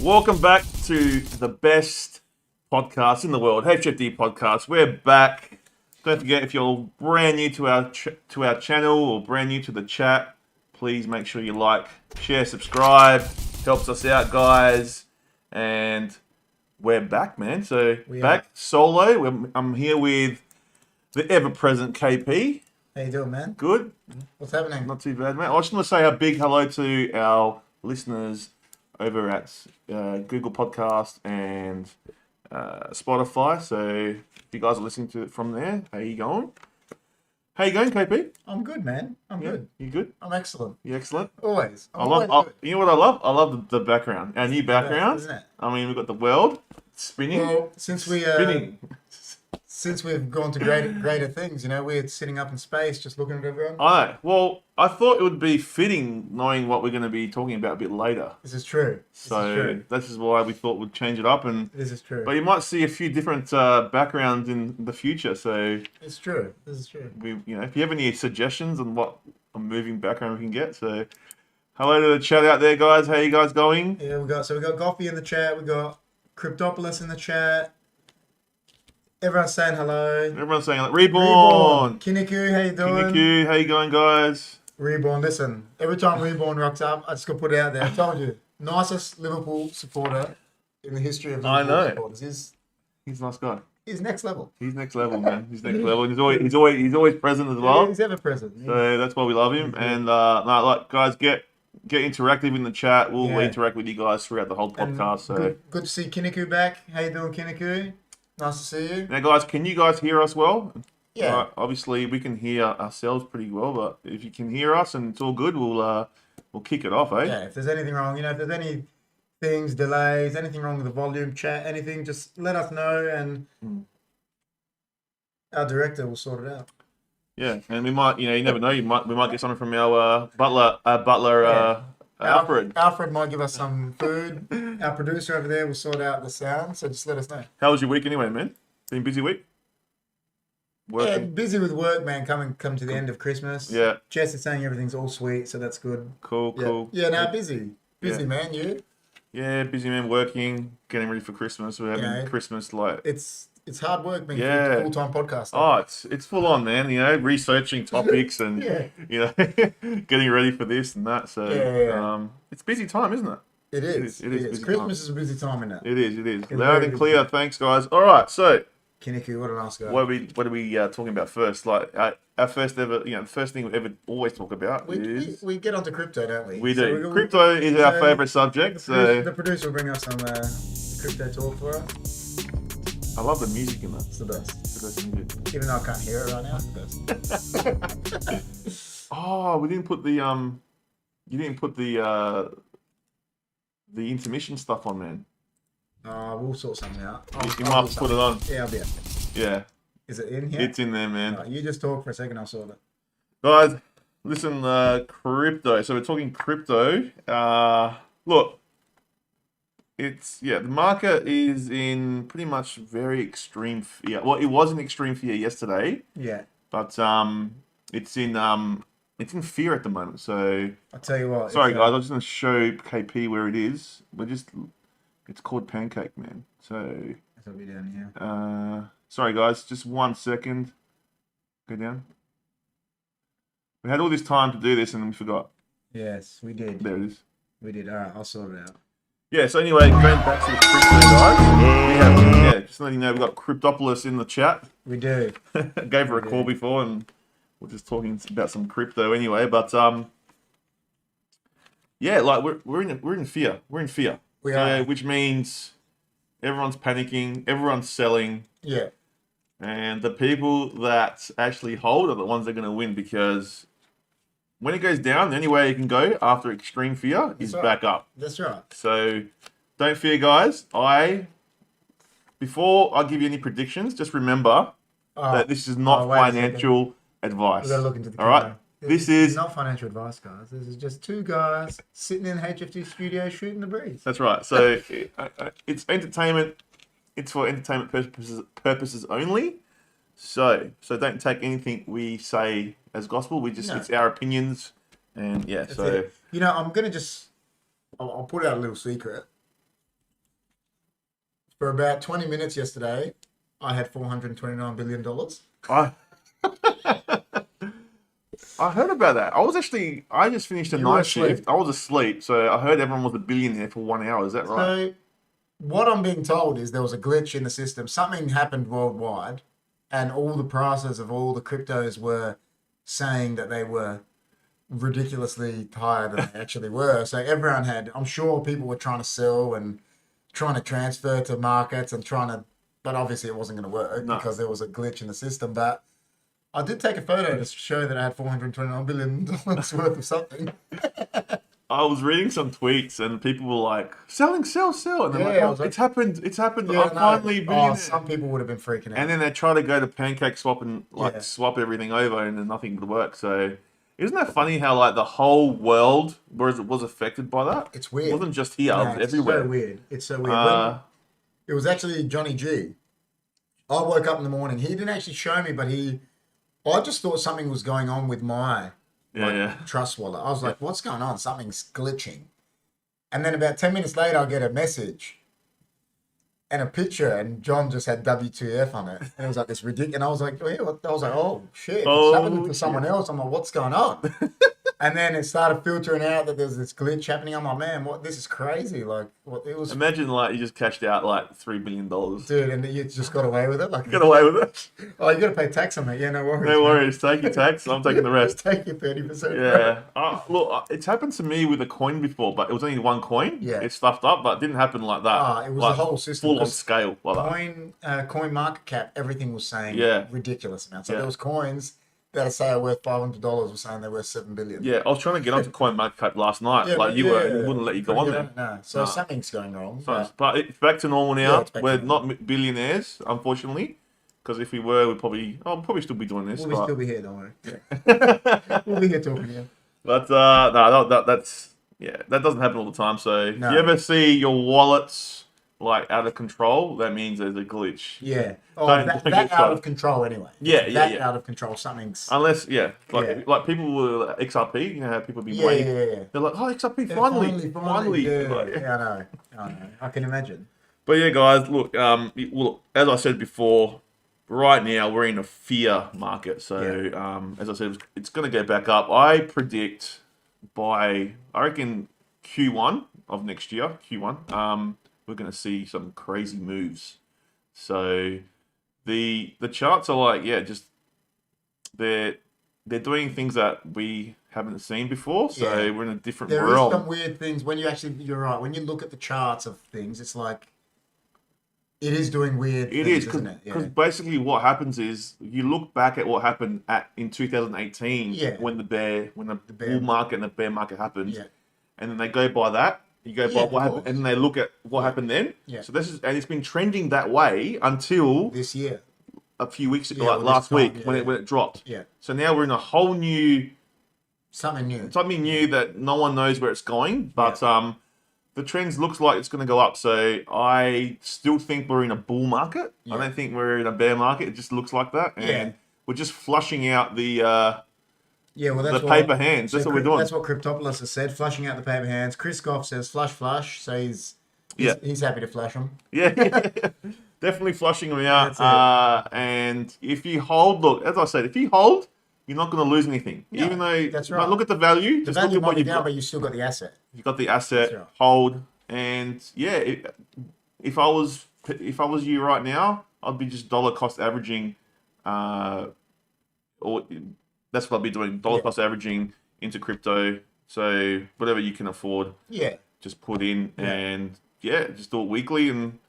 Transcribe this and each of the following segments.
Welcome back to the best podcast in the world, HFD Podcast. We're back. Don't forget, if you're brand new to our channel or brand new to the chat, please make sure you like, share, subscribe. Helps us out, guys. And we're back, man. So back solo. I'm here with the ever-present KP. How you doing, man? Good. What's happening? Not too bad, man. I just want to say a big hello to our listeners over at Google Podcast and Spotify. So if you guys are listening to it from there, how you going? How you going, KP? I'm good, man. I'm good. You good? I'm excellent. You excellent? Always. You know what I love? I love the background. Our new background. Isn't it? I mean, we've got the world spinning. Well, since we've gone to greater things, we're sitting up in space just looking at everyone. I know. Well, I thought it would be fitting knowing what we're going to be talking about a bit later. This is true. This is why we thought we'd change it up. And this is true. But you might see a few different backgrounds in the future. So it's true. This is true. If you have any suggestions on what a moving background we can get, so hello to the chat out there, guys. How you guys going? Yeah, we got Goffy in the chat. We got Cryptopolis in the chat. Everyone's saying hello. Everyone's saying Reborn. Kiniku, how you doing? Kiniku, how you going, guys? Reborn, listen. Every time Reborn rocks up, I just got to put it out there. I told you, nicest Liverpool supporter in the history of Liverpool supporters. He's a nice guy. He's next level. He's next level, man. He's next level. And he's always present as well. Yeah, he's ever present. So that's why we love him. And guys, get interactive in the chat. We'll interact with you guys throughout the whole podcast. So good to see Kiniku back. How you doing, Kiniku? Nice to see you. Now, guys, can you guys hear us well? Yeah. Obviously, we can hear ourselves pretty well, but if you can hear us and it's all good, we'll kick it off, eh? Yeah. If there's anything wrong, if there's any things, delays, anything wrong with the volume, chat, anything, just let us know, and our director will sort it out. Yeah, and we might, you never know, we might get something from our butler. Alfred. Alfred might give us some food. Our producer over there will sort out the sound, so just let us know. How was your week anyway, man? Been a busy week? Working? Yeah, busy with work, man. Come to the end of Christmas. Yeah. Jess is saying everything's all sweet, so that's good. Cool. Yeah, busy. Busy, man. You? Yeah, busy, man. Working, getting ready for Christmas. We're having Christmas like... It's hard work being a full-time podcaster. Oh, it's full on, man. Researching topics and getting ready for this and that. So it's busy time, isn't it? It is. Christmas is a busy time, isn't it? It is. Loud and clear. Thanks, guys. All right, so Kiniku, what a nice guy. What are we talking about first? Like our first ever, the first thing we ever always talk about is we get onto crypto, don't we? We do. Crypto is our favorite subject. The producer will bring us some crypto talk for us. I love the music in that. It's the best. It's the best music. Even though I can't hear it right now, it's the best. Oh, we didn't put the you didn't put the intermission stuff on, man. We'll sort something out. You might have to put it on. Yeah, I'll be out. Yeah. Is it in here? It's in there, man. Right, you just talk for a second, I'll sort it. Guys, listen, crypto. So we're talking crypto. Look, the market is in pretty much very extreme fear. Well, it was in extreme fear yesterday. Yeah. But it's in fear at the moment. So I'll tell you what. Sorry, guys. I'm just going to show KP where it is. It's called Pancake, man. So that's what we're doing here. Sorry, guys. Just 1 second. Go down. We had all this time to do this and we forgot. Yes, we did. There it is. We did. All right, I'll sort it out. Yeah, so anyway, going back to the crypto, guys. Just letting you know, we've got Cryptopolis in the chat. We do. Gave her a call before, and we're just talking about some crypto anyway. But like we're in fear. We're in fear. We are. Which means everyone's panicking, everyone's selling. Yeah. And the people that actually hold are the ones that are going to win, because when it goes down, the only way you can go after extreme fear is back up. That's right. So don't fear, guys. Before I give you any predictions, just remember that this is not financial advice. We've got to look into the camera. All right? This is not financial advice, guys. This is just two guys sitting in HFD studio shooting the breeze. That's right. So it's entertainment. It's for entertainment purposes only. So don't take anything we say as gospel. It's our opinions, and I'm gonna I'll put out a little secret. For about 20 minutes yesterday, I had $429 billion. I I heard about that. I just finished a You were night asleep. shift. I was asleep, so I heard everyone was a billionaire for 1 hour. Is that right? So, what I'm being told is there was a glitch in the system. Something happened worldwide, and all the prices of all the cryptos were saying that they were ridiculously higher than they actually were. So everyone I'm sure people were trying to sell and trying to transfer to markets and but obviously it wasn't going to work because there was a glitch in the system. But I did take a photo to show that I had $429 billion worth of something. I was reading some tweets and people were like, selling, sell. And they're like, it's happened. Yeah, I'm finally billionaire. Some people would have been freaking out. And then they try to go to pancake swap and swap everything over and then nothing would work. So isn't that funny how like the whole world was affected by that? It's weird. It wasn't just here, it was everywhere. It's so weird. It was actually Johnny G. I woke up in the morning. He didn't actually show me, but I just thought something was going on with my Trust wallet. I was like, what's going on? Something's glitching. And then about 10 minutes later, I get a message and a picture, and John just had WTF on it. And it was like this ridiculous. And I was like, oh shit, it's happening to someone else. I'm like, what's going on? And then it started filtering out that there's this glitch happening. I'm like, man, this is crazy. Like, it was. Imagine like you just cashed out like $3 billion. Dude, and you just got away with it. Like, got away with it. Oh, you got to pay tax on that. Yeah, no worries. No worries. Take your tax. I'm taking the rest. Take your 30%. Yeah. Look, it's happened to me with a coin before, but it was only one coin. Yeah. It stuffed up, but it didn't happen like that. It was like, the whole system. Full on scale. Like coin market cap, everything was saying ridiculous amounts. So there was coins that say are worth $500 were saying they're worth $7 billion. Yeah, I was trying to get onto coin market cap last night. It wouldn't let you go on there. No, so something's going wrong. But it's back to normal now. We're not billionaires, unfortunately. Because if we were, we'd probably still be doing this. We'll still be here, don't worry. Yeah. We'll be here talking to you. But that doesn't happen all the time. So if you ever see your wallets like out of control, that means there's a glitch. Yeah. That out of control anyway. Out of control. Something's. Unless like people were XRP. You know how people be waiting. Yeah. They're like, oh, XRP finally. Yeah, I know. I can imagine. But yeah, guys, look. As I said before, right now we're in a fear market. So as I said, it's going to go back up. I predict I reckon Q1 of next year. We're going to see some crazy moves. So the charts are like, just they're doing things that we haven't seen before. So we're in a different realm. There is some weird things you're right. When you look at the charts of things, it's like it is doing weird things, isn't it? Because basically what happens is you look back at what happened in 2018 when the bull market and the bear market happened, and then they go by that. You go by what happened, and then they look at what happened then. Yeah. So and it's been trending that way until this year, a few weeks ago, like last week when it dropped. Yeah. So now we're in a whole new, something new that no one knows where it's going, but the trends looks like it's going to go up. So I still think we're in a bull market. I don't think we're in a bear market. It just looks like that, and we're just flushing out the. That's the paper hands. That's what we're doing. That's what Cryptopolis has said. Flushing out the paper hands. Chris Goff says flush. So he's happy to flush them. Yeah, definitely flushing them out. And if you hold, as I said, you're not going to lose anything. No, even though that's right. Look at the value. The value might be down, but you still got the asset. You got the asset. Hold, and if I was you right now, I'd be just dollar cost averaging, or. That's what I'll be doing, dollar cost averaging into crypto. So whatever you can afford, just put in and just do it weekly. And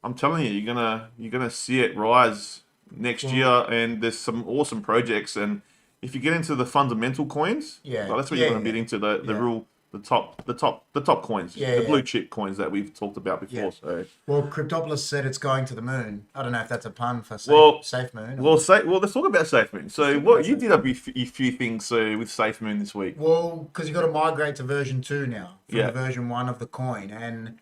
I'm telling you, you're gonna see it rise next year. And there's some awesome projects. And if you get into the fundamental coins, that's what you're gonna get into the top coins, the blue chip coins that we've talked about before. Yeah. So Cryptopolis said it's going to the moon. I don't know if that's a pun for Safe Moon. Let's talk about Safe Moon. So you did a few things with Safe Moon this week. Well, because you got to migrate to version 2 now from the version 1 of the coin, and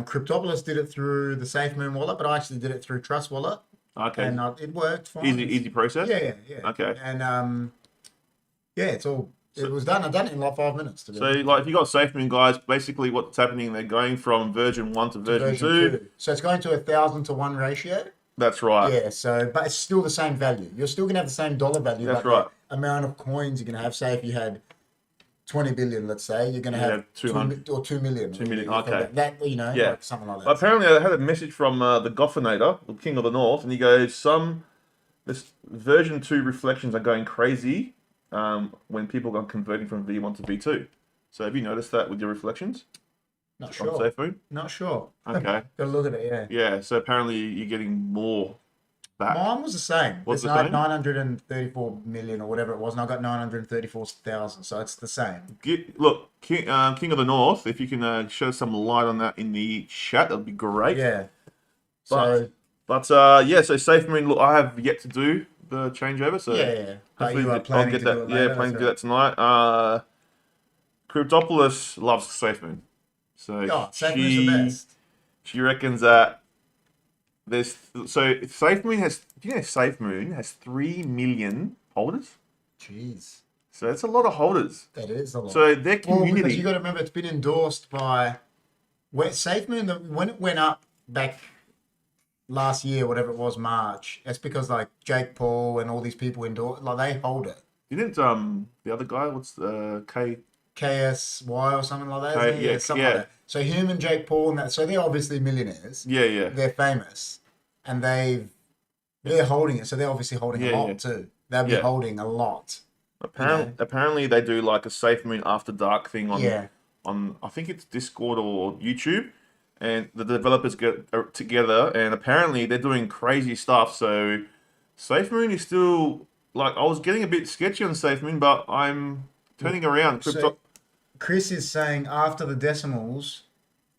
Cryptopolis did it through the Safe Moon wallet, but I actually did it through Trust Wallet. Okay. And it worked fine. Easy process. Yeah. Okay. And it's all It was done. I done it in like 5 minutes. So, like, if you got Safe Moon, guys, basically what's happening, they're going from version 1 to version 2. So it's going to 1,000 to 1 ratio. That's right. Yeah. So, but it's still the same value. You're still gonna have the same dollar value. That's right. The amount of coins you're gonna have. Say if you had 20 billion, let's say, you're gonna have 200 or 2 million. 2 million. Okay. That like something like that. Apparently, I had a message from the Goffinator, the King of the North, and he goes, this version 2 reflections are going crazy when people are converting from V1 to V2. So have you noticed that with your reflections? Not sure. Safe Moon? Not sure. Okay. Gotta look at it, Yeah, so apparently you're getting more back. Mine was the same. What's it's the same? 934 million or whatever it was, and I got 934,000, so it's the same. Look, King of the North, if you can shed some light on that in the chat, that'd be great. Yeah. So Safe Moon, look, I have yet to do the changeover, so yeah. Hopefully you are planning I'll get to that. do it later, Planning to do that tonight. Cryptopolis loves Safe Moon, so Safe Moon's the best. She reckons that Safe Moon has. Do you know Safe Moon has 3 million holders? Jeez. So that's a lot of holders. That is a lot. So their community. Because you got to remember, it's been endorsed by Safe Moon. When it went up back last year, whatever it was, March. That's because like Jake Paul and all these people endorsed. Like they hold it. Didn't the other guy? What's KSY or something like that? Something like that. So him and Jake Paul and that. So they're obviously millionaires. Yeah. They're famous, and they're holding it. So they're obviously holding a lot too. They'll be holding a lot. Apparently they do like a Safe Moon After Dark thing on I think it's Discord or YouTube, and the developers get together, and apparently they're doing crazy stuff. So Safe Moon is still like, I was getting a bit sketchy on Safe Moon, but I'm turning around. So Chris is saying after the decimals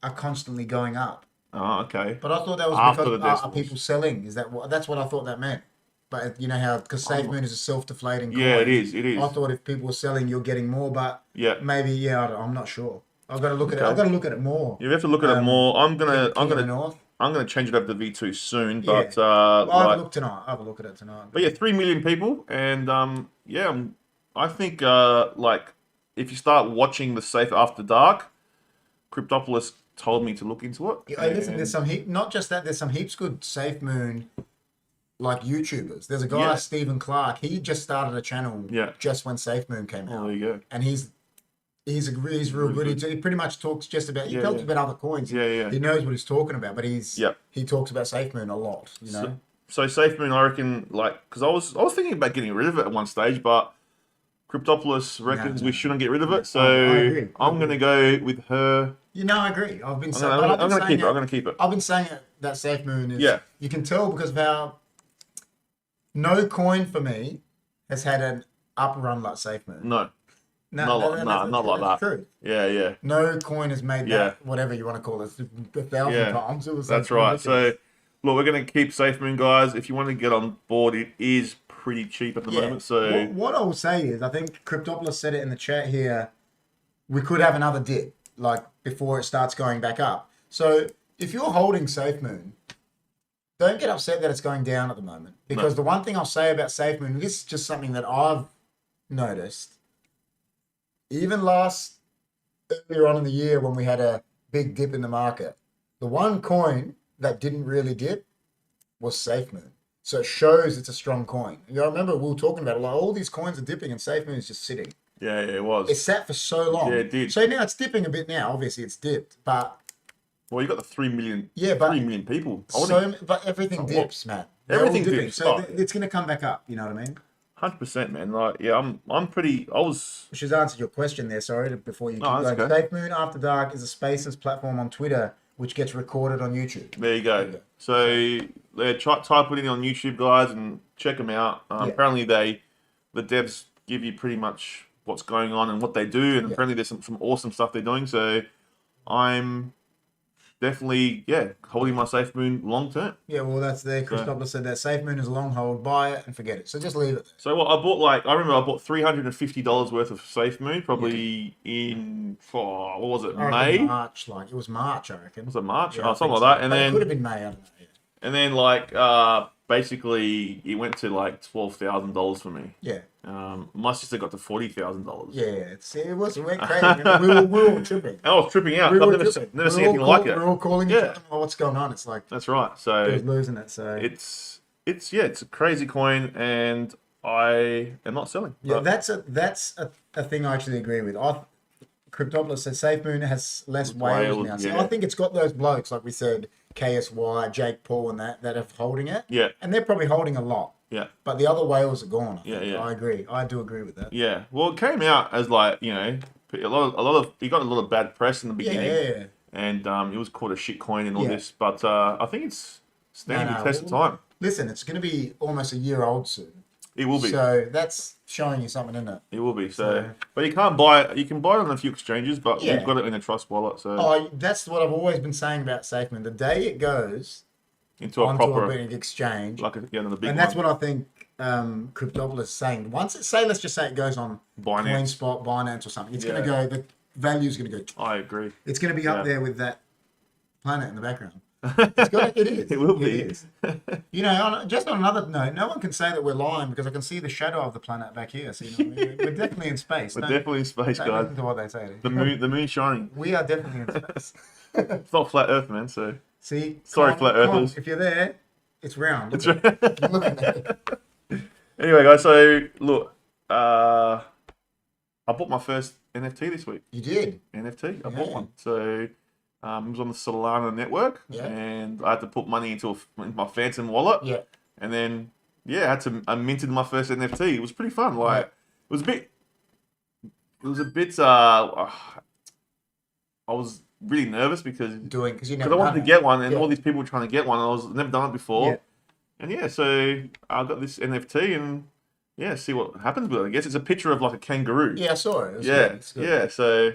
are constantly going up. Oh, okay. But I thought that was After because are people selling? That's what I thought that meant. But you know how, because Safe Moon is a self-deflating coin. Yeah, it is. I thought if people were selling, you're getting more, but maybe I'm not sure. I've got to look at it. I've got to look at it more. You have to look at it more. I'm gonna change it up to V2 soon, but I'll have a look tonight. I'll have a look at it tonight. But 3 million people, and I think like if you start watching the Safe After Dark, Cryptopolis told me to look into it. Yeah, listen, there's some not just that. There's some heaps good Safe Moon like YouTubers. There's a guy, Stephen Clark. He just started a channel just when Safe Moon came out. Oh, there you go. And he's real good. He pretty much talks just about he talks about other coins. He knows what he's talking about, but he talks about Safe Moon a lot. You know. So Safe Moon, I reckon, like, because I was thinking about getting rid of it at one stage, but Cryptopolis reckons we shouldn't get rid of it. So I'm gonna go with her. You know, I agree. I'm gonna keep it. I'm gonna keep it. I've been saying that Safe Moon is. You can tell because of how no coin for me has had an up run like Safe Moon. No. Not like that. True. Yeah. No coin has made that, whatever you want to call it, 1,000 times. It was That's right. So, look, we're going to keep Safe Moon, guys. If you want to get on board, it is pretty cheap at the moment. So, what I will say is, I think Cryptopolis said it in the chat here, we could have another dip, like before it starts going back up. So, if you're holding Safe Moon, don't get upset that it's going down at the moment. Because the one thing I'll say about Safe Moon, this is just something that I've noticed, even earlier on in the year when we had a big dip in the market, the one coin that didn't really dip was Safe Moon. So it shows it's a strong coin. I remember we were talking about it, like all these coins are dipping and Safe Moon is just sitting. Yeah, it was. It sat for so long. Yeah, it did. So now it's dipping a bit now. Obviously it's dipped, but... Well, you got the 3 million. Yeah, but 3 million people. But everything dips, man. Everything dips. So it's going to come back up. You know what I mean? 100%, man. Like, I'm pretty. Which has answered your question there. Sorry, before you keep going. Okay. Safe Moon After Dark is a Spaces platform on Twitter which gets recorded on YouTube. There you go. So type it in on YouTube, guys, and check them out. Apparently, the devs give you pretty much what's going on and what they do, and apparently there's some awesome stuff they're doing. So I'm definitely, holding my Safe Moon long term. Yeah, well, that's there. Chris Doppler said that Safe Moon is a long hold. Buy it and forget it. So just leave it there. So what I bought, I remember I bought $350 worth of Safe Moon, probably in, what was it, May? March, it was March, I reckon. Was it March? Something like that. And then it could have been May, I don't know. And then basically it went to like $12,000 for me. Yeah. My sister got to $40,000. Yeah, it went crazy. We were all tripping. I was tripping out. We I've were never tripping. seen anything like it. We're all calling each other. Oh, what's going on? It's like that's right. So he was losing it. So it's a crazy coin, and I am not selling. Yeah, that's a thing I actually agree with. Cryptopolis says SafeMoon has less whales now. So yeah. I think it's got those blokes, like we said, KSY, Jake Paul, and that are holding it. Yeah. And they're probably holding a lot. Yeah. But the other whales are gone. I think. Yeah. I agree. I do agree with that. Yeah. Well, it came out as like, you know, a lot of he got a lot of bad press in the beginning. Yeah. And it was called a shit coin and all this, but I think it's standing the test of time. Listen, it's going to be almost a year old soon. It will be. So that's showing you something, isn't it? It will be. So, but you can't buy it. You can buy it on a few exchanges, but we've got it in a trust wallet. So that's what I've always been saying about SafeMoon. The day it goes into a proper big exchange, like another big and that's what I think Cryptopolis is saying. Once let's just say it goes on CoinSpot, Binance, or something, it's going to go. The value is going to go. I agree. It's going to be up there with that planet in the background. It is. It will be. It is. You know, just on another note, no one can say that we're lying because I can see the shadow of the planet back here. So, you know, we're definitely in space. We're definitely in space, don't guys. listen to what they say. The moon's shining. We are definitely in space. It's not flat Earth, man. So see, sorry, flat Earthers. If you're there, it's round. It's round. Look at that. Anyway, guys. So look, I bought my first NFT this week. You did? NFT. I bought one. So. It was on the Solana network, and I had to put money into my Phantom wallet. Yeah. And then, I minted my first NFT. It was pretty fun. Like, it was a bit. I was really nervous because I wanted to get one, and all these people were trying to get one. And I've never done it before. Yeah. And so I got this NFT, and see what happens with it. I guess it's a picture of like a kangaroo. Yeah, I saw it. Good. Yeah. So.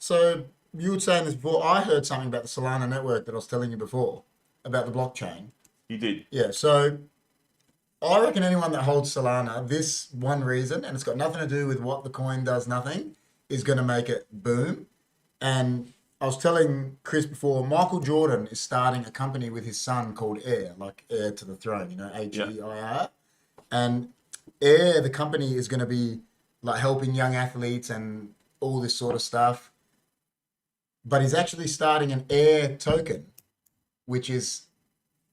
So. You were saying this before. I heard something about the Solana network that I was telling you before about the blockchain. You did. Yeah. So I reckon anyone that holds Solana, this one reason, and it's got nothing to do with what the coin does, nothing, is going to make it boom. And I was telling Chris before, Michael Jordan is starting a company with his son called Heir, like Heir to the Throne, you know, HEIR. And Heir, the company, is going to be like helping young athletes and all this sort of stuff. But he's actually starting an Heir token, which is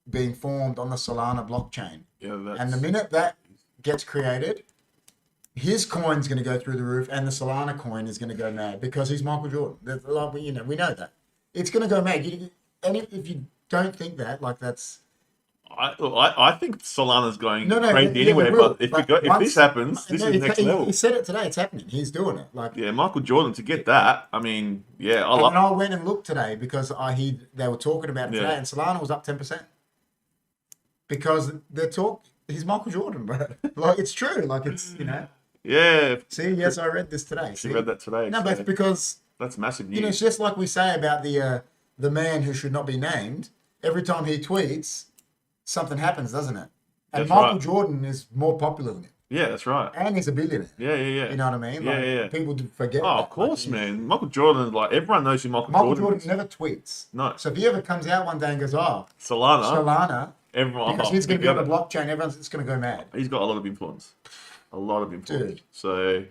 being formed on the Solana blockchain. Yeah, and the minute that gets created, his coin's going to go through the roof, and the Solana coin is going to go mad because he's Michael Jordan. Like, we know that it's going to go mad. And if you don't think that, like that's. I think Solana's going crazy anyway, but if this happens, this is next level. He said it today. It's happening. He's doing it. Like Michael Jordan to get that. I mean, I went and looked today because they were talking about it today, and Solana was up 10% because he's Michael Jordan, bro. Like it's true. Like it's Yeah. See, yes, I read this today. She read that today. No, but it's because that's massive news. It's just like we say about the man who should not be named. Every time he tweets, something happens, doesn't it? And Michael Jordan is more popular than him. Yeah, that's right. And he's a billionaire. Yeah. You know what I mean? Like, people do forget. Oh, of course, man. Michael Jordan, like everyone knows who Michael Jordan is. Never tweets. No. So if he ever comes out one day and goes, Solana, everyone, because he's going to be on the blockchain, everyone's just going to go mad. He's got a lot of influence. Dude. So,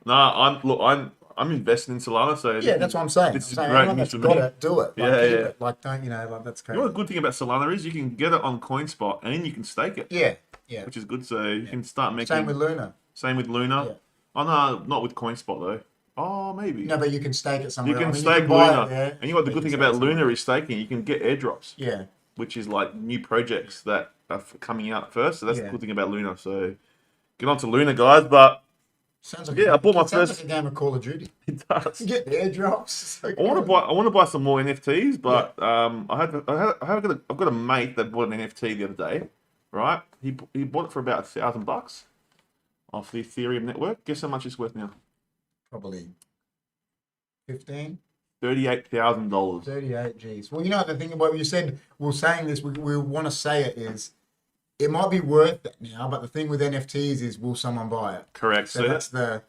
I'm investing in Solana. So that's what I'm saying. This is great news for me. Got to do it. Like, keep it. Like, don't that's crazy. You know what the good thing about Solana is? You can get it on CoinSpot and you can stake it. Yeah. Which is good. So you can start making. Same with Luna. Yeah. Oh no, not with CoinSpot though. Oh, maybe. No, but you can stake it somewhere. You can stake Luna. And you know what the good thing about Luna is staking? You can get airdrops. Yeah. Which is like new projects that are coming out first. So that's the good thing about Luna. So get on to Luna, guys. But sounds like I bought my first. Sounds like a game of Call of Duty. It does. You get airdrops. So I want to buy some more NFTs, but I've got a mate that bought an NFT the other day. Right, he bought it for about $1,000 off the Ethereum network. Guess how much it's worth now? Probably 15. $38,000. 38 G's. Well, you know the thing about what you said. We're saying this. We want to say it is. It might be worth that now, but the thing with NFTs is, will someone buy it? Correct. So that's the.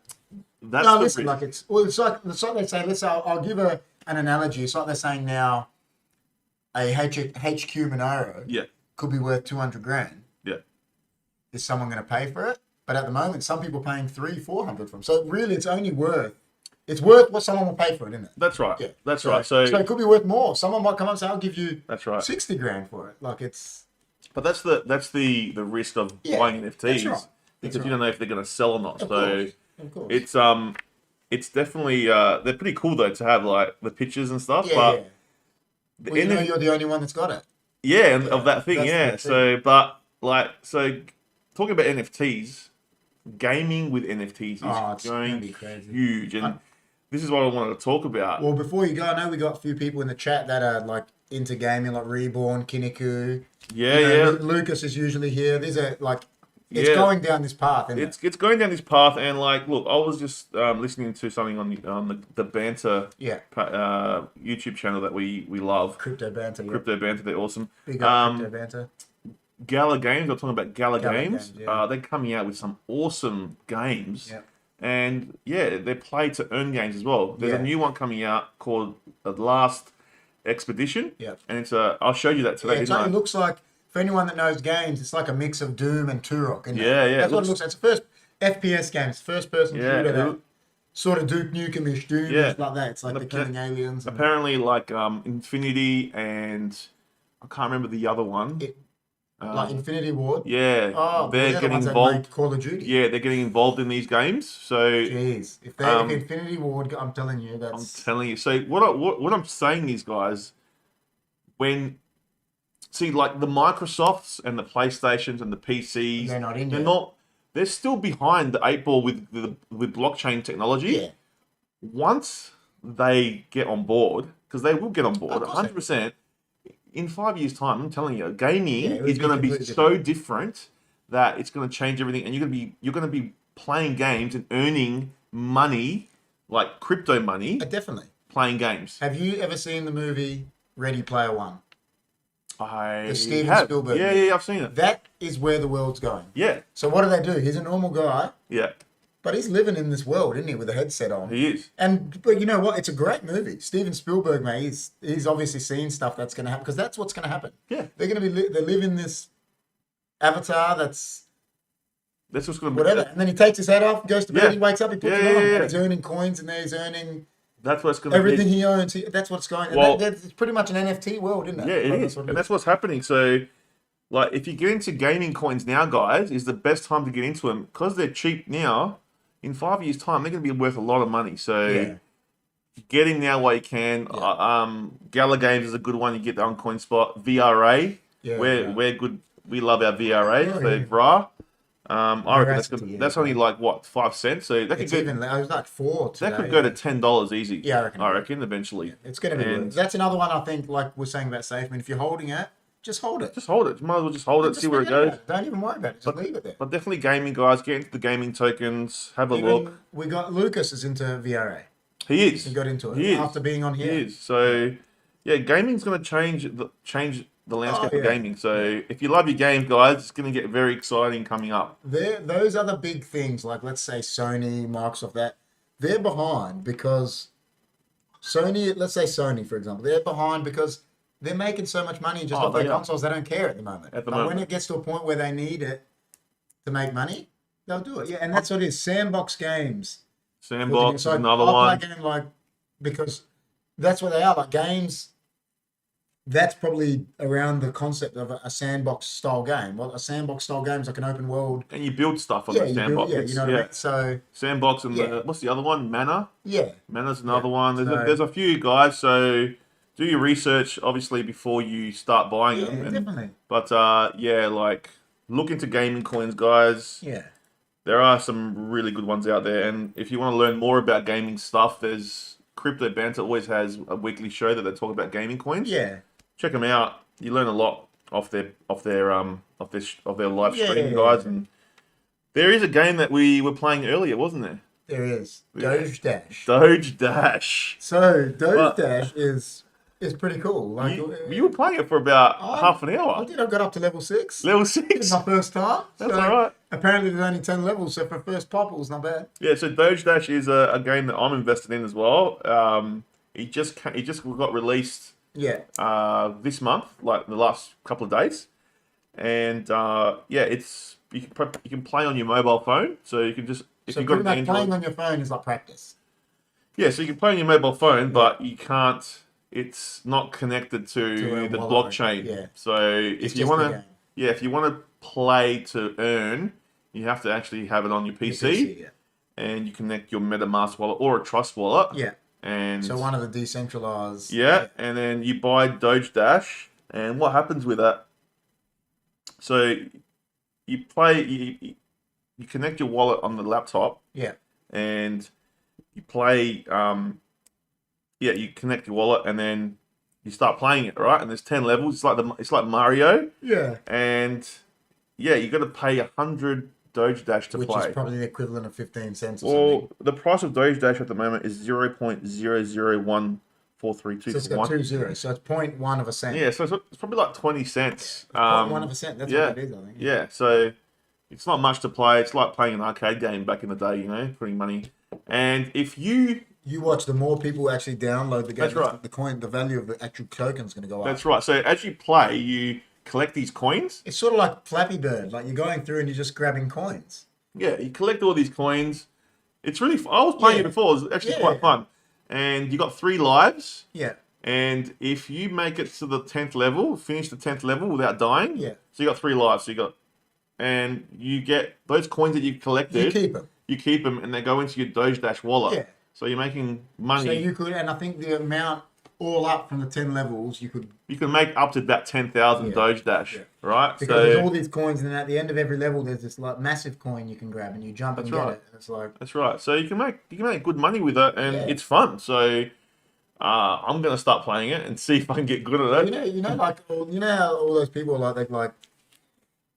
Listen, like it's like they say. I'll give an analogy. It's like they're saying now. a HQ Monero could be worth 200 grand. Yeah. Is someone going to pay for it? But at the moment, some people are paying 300-400 for them. So really, it's worth what someone will pay for it, isn't it? That's right. Yeah. That's right. So it could be worth more. Someone might come up and say, "I'll give you that's right. 60 grand for it." Like it's. But that's the risk of buying NFTs because you don't know if they're going to sell or not. Of course. It's definitely they're pretty cool though to have like the pictures and stuff. Yeah. But you know you're the only one that's got it. Yeah, and of that thing. Yeah. So talking about NFTs, gaming with NFTs is going to be crazy. Huge, and this is what I wanted to talk about. Well, before you go, I know we got a few people in the chat that are like into gaming, like Reborn, Kiniku. Lucas is usually here. These are like it's going down this path. It's going down this path, and like, look, I was just listening to something on the Banter YouTube channel that we love. Crypto Banter. They're awesome. Big up Crypto Banter. Gala Games. I'm talking about Gala Games. They're coming out with some awesome games. Yeah. And they're play to earn games as well. There's a new one coming out called The Last Expedition. Yeah. And it's I'll show you that today. Yeah, it looks like, for anyone that knows games, it's like a mix of Doom and Turok. Yeah. That's what it looks like. It's the first FPS game. It's first person shooter that sort of Duke Nukem-ish, Doom, like that. It's like the killing aliens. Apparently like Infinity and I can't remember the other one. Like Infinity Ward? Yeah. Oh, they're getting involved. Call of Duty. Yeah, they're getting involved in these games. So jeez. If Infinity Ward, I'm telling you, that's... I'm telling you. So what I'm saying is, guys, like the Microsofts and the PlayStations and the PCs, they're not in they're still behind the 8 ball with blockchain technology. Yeah. Once they get on board, because they will get on board, 100%. In 5 years' time, I'm telling you, gaming is going to be so different that it's going to change everything, and you're going to be playing games and earning money, like crypto money. Definitely. Playing games. Have you ever seen the movie Ready Player One? The Steven Spielberg. Yeah, I've seen it. That is where the world's going. Yeah. So what do? He's a normal guy. Yeah. But he's living in this world, isn't he, with a headset on? He is. But you know what? It's a great movie. Steven Spielberg, mate, he's obviously seen stuff that's going to happen, because that's what's going to happen. Yeah. They're going to they live in this avatar that's what's going to whatever. And then he takes his head off, goes to bed, he wakes up, he puts it on. Yeah. He's earning coins in there, he's earning... That's what's going to everything he owns. That's what's going. Well, it's pretty much an NFT world, isn't it? Yeah, it is, and that's what's happening. So, like, if you get into gaming coins now, guys, is the best time to get into them because they're cheap now. In 5 years' time, they're going to be worth a lot of money. So, get in now while you can. Yeah. Gala Games is a good one. You get on CoinSpot. VRA. Yeah, we're good. We love our VRA. VRA. I reckon that's only like what, 5 cents. So that could go. I was like 4 today. That could go to $10 easy. Yeah, I reckon eventually. Yeah, it's going to be. That's another one I think. Like we're saying about safe. I mean, if you're holding it, just hold it. Just hold it. You might as well just hold it. See where it goes. Don't even worry about it. Just leave it there. But definitely gaming, guys. Get into the gaming tokens. Have a look. We got Lucas is into VRA. He is. He got into it after being on here. He is. So yeah, gaming's going to change the landscape of gaming. So if you love your game, guys, it's going to get very exciting coming up. Those other big things, like let's say Sony, Microsoft, they're behind because let's say Sony, for example, they're behind because they're making so much money just off their consoles, they don't care at the moment. But when it gets to a point where they need it to make money, they'll do it. Yeah, and that's what it is. Sandbox games. Sandbox is another one. Play a game because that's what they are, like games. That's probably around the concept of a sandbox style game. Well, a sandbox style game is like an open world, and you build stuff on the sandbox. You know what I mean. So sandbox and what's the other one? Mana. Yeah, Mana's another one. There's a few, guys. So do your research, obviously, before you start buying them. Definitely. But like look into gaming coins, guys. Yeah. There are some really good ones out there, and if you want to learn more about gaming stuff, there's Crypto Banter always has a weekly show that they talk about gaming coins. Yeah. Check them out. You learn a lot off their live stream, guys. And there is a game that we were playing earlier, wasn't there? There is Doge Dash. Doge Dash. So Doge Dash is pretty cool. Like you were playing it for about half an hour. I did. I got up to level 6. Level 6. It was my first time. That's all right. Apparently, there's only 10 levels, so for first pop, it was not bad. Yeah. So Doge Dash is a game that I'm invested in as well. It just got released this month, like the last couple of days, and it's you can play on your mobile phone, so you can just if you've got an Android, playing on your phone is like practice. Yeah, so you can play on your mobile phone, but you can't. It's not connected to the blockchain. Yeah. So if you want to play to earn, you have to actually have it on your PC, and you connect your MetaMask wallet or a Trust wallet. Yeah. And so one of the decentralized. Yeah, and then you buy Doge Dash, and what happens with that? So you play, you connect your wallet on the laptop. Yeah. And you play, you connect your wallet, and then you start playing it, right? And there's 10 levels. It's like Mario. Yeah. And you got to pay 100 Doge Dash to play. Which is probably the equivalent of 15 cents or something. The price of Doge Dash at the moment is 0.001432. So it's got 2 zeros. So it's 0.1 of a cent. Yeah, so it's probably like 20 cents. 0.1 of a cent. That's what it is, I think. Yeah, so it's not much to play. It's like playing an arcade game back in the day, putting money. And if you watch, the more people actually download the game, that's right. the value of the actual token is going to go up. That's right. So as you play, you collect these coins. It's sort of like Flappy Bird. Like you're going through and you're just grabbing coins. Yeah, you collect all these coins. It's really fun. I was playing it before. It was actually quite fun. And you got 3 lives. Yeah. And if you make it to the 10th level, finish the 10th level without dying. Yeah. So you got 3 lives. And you get those coins that you collected. You keep them. You keep them, and they go into your Doge Dash wallet. Yeah. So you're making money. So you could, and I think the amount all up from the 10 levels, you can make up to that 10,000 Doge Dash, right? Because there's all these coins, and then at the end of every level, there's this like massive coin you can grab, and you jump and get it. And it's like that's right. So you can make good money with it, and it's fun. So I'm gonna start playing it and see if I can get good at it. You know how all those people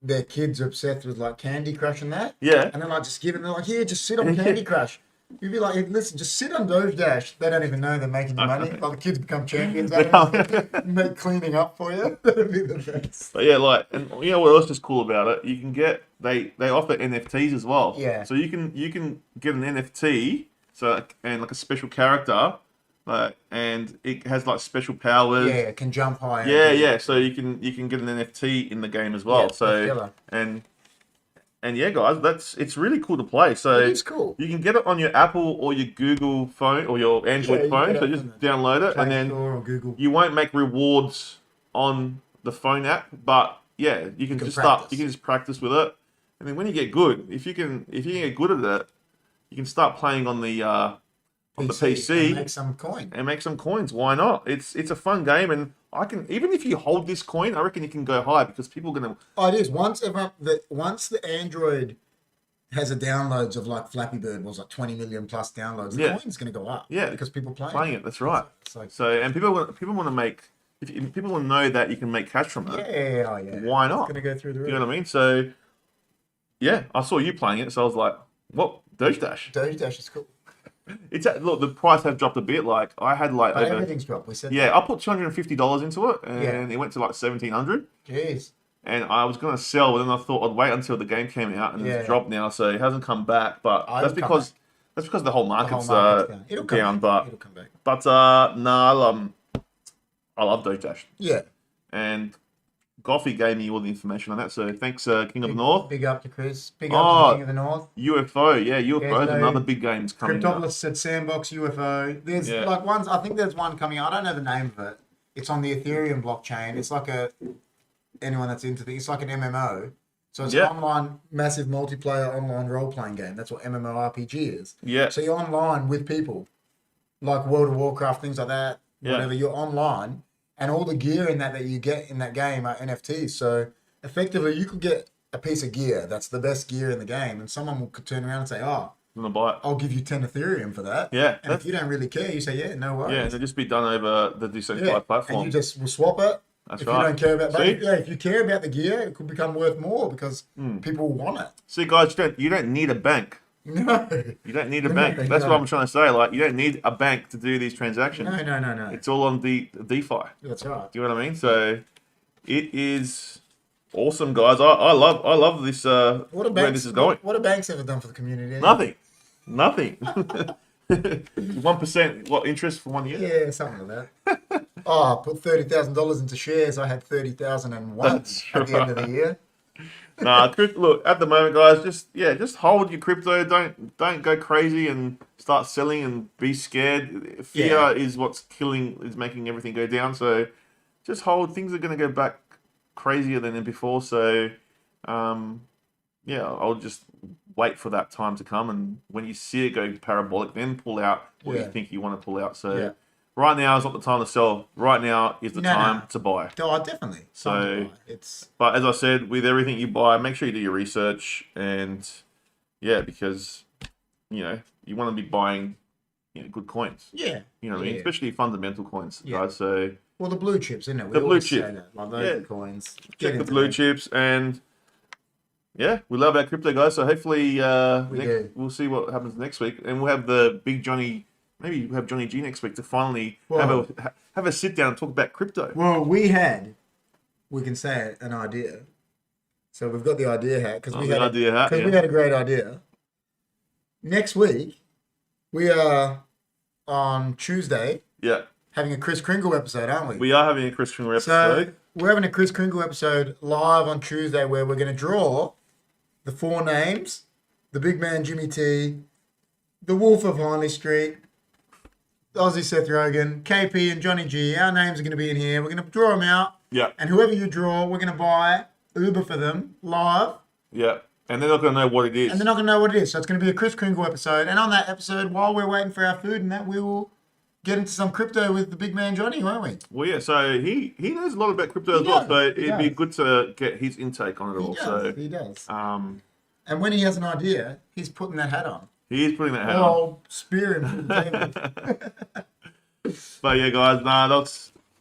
their kids are obsessed with like Candy Crush and that. Yeah. And they're like just just sit on Candy Crush. You'd be like, hey, listen, just sit on Doge Dash. They don't even know they're making you money. Like the kids become champions out of it, cleaning up for you. That'd be the best. But and you know what else is cool about it? You can get they offer NFTs as well. Yeah. So you can get an NFT, and like a special character, and it has like special powers. Yeah, it can jump high. Yeah. So you can get an NFT in the game as well. And guys, it's really cool to play. So it is cool. You can get it on your Apple or your Google phone or your Android phone. So just download it, and then you won't make rewards on the phone app, but you can just practice with it. And then when you get good, if you can get good at it, you can start playing on the PC and make some coins. Why not? It's a fun game, and even if you hold this coin, I reckon you can go high because people are gonna. Oh, it is. Once the Android has a downloads of like Flappy Bird was like 20 million plus downloads, the coin's gonna go up. Yeah, because people playing it. That's right. And people want to make. If people want to know that you can make cash from it. Yeah. Why not? It's gonna go through the roof. You know what I mean? So, I saw you playing it, so I was like, "What? Doge Dash? Doge Dash is cool." Look, the price has dropped a bit. Like I had but everything's dropped. We said I put $250 into it, and it went to like $1,700. Jeez. And I was gonna sell, but then I thought I'd wait until the game came out, and it's dropped now, so it hasn't come back. But that's because the whole market's down. It'll come back. But I love Doge Dash. Yeah. And Goffy gave me all the information on that, so thanks, King of the North. Big up to Chris. Big up to King of the North. UFO, UFO is another big game coming out. Cryptopolis said Sandbox UFO. There's ones, I think there's one coming out. I don't know the name of it. It's on the Ethereum blockchain. It's like anyone that's into it's like an MMO. So it's an online, massive multiplayer online role-playing game. That's what MMORPG is. Yeah. So you're online with people, like World of Warcraft, things like that. Whatever, you're online. And all the gear in that you get in that game are NFTs. So effectively, you could get a piece of gear that's the best gear in the game, and someone could turn around and say, "Oh, I'm gonna buy it. I'll give you 10 Ethereum for that." Yeah. And if you don't really care, you say, "Yeah, no worries." Yeah, it'll just be done over the decentralized platform. And you just will swap it. That's if right. you don't care about if you care about the gear, it could become worth more because people want it. See, guys, you don't need a bank. No. You don't need a bank. That's what I'm trying to say. Like, you don't need a bank to do these transactions. No. It's all on the DeFi. That's right. Do you know what I mean? So, it is awesome, guys. I love this. Where this is going. What have banks ever done for the community? Nothing. 1% interest for 1 year? Yeah, something like that. I put $30,000 into shares. I had 30,001 at the end of the year. Look, at the moment, guys, just hold your crypto. Don't go crazy and start selling and be scared. Fear is what's making everything go down. So just hold. Things are going to go back crazier than before. So, I'll just wait for that time to come. And when you see it go parabolic, then pull out what you think you want to pull out. So right now is not the time to sell. Right now is the time to buy. Oh, definitely. So, but as I said, with everything you buy, make sure you do your research. And because, you want to be buying good coins. Yeah. You know what I mean? Especially fundamental coins, guys. So, well, the blue chips, isn't it? The blue chip. Like those coins. Check the blue chips. And we love our crypto, guys. So hopefully we'll see what happens next week. And we'll have the big Johnny. Maybe we'll have Johnny G next week to finally have a sit down and talk about crypto. Well, we can say it, an idea. So we've got the idea hat because we had a great idea. Next week, we are on Tuesday. Yeah. Having a Kris Kringle episode, aren't we? We are having a Kris Kringle episode. So we're having a Kris Kringle episode live on Tuesday where we're going to draw the 4 names: the big man Jimmy T, the Wolf of Hindley Street, Aussie Seth Rogen, KP and Johnny G. Our names are going to be in here. We're going to draw them out. Yeah. And whoever you draw, we're going to buy Uber for them live. Yeah. And they're not going to know what it is. So it's going to be a Kris Kringle episode. And on that episode, while we're waiting for our food and that, we will get into some crypto with the big man Johnny, won't we? Well, yeah. So he knows a lot about crypto as well. So it'd be good to get his intake on it all. He does. And when he has an idea, he's putting that hat on. He is putting that hat on. I'll spear him from the table. But yeah, guys,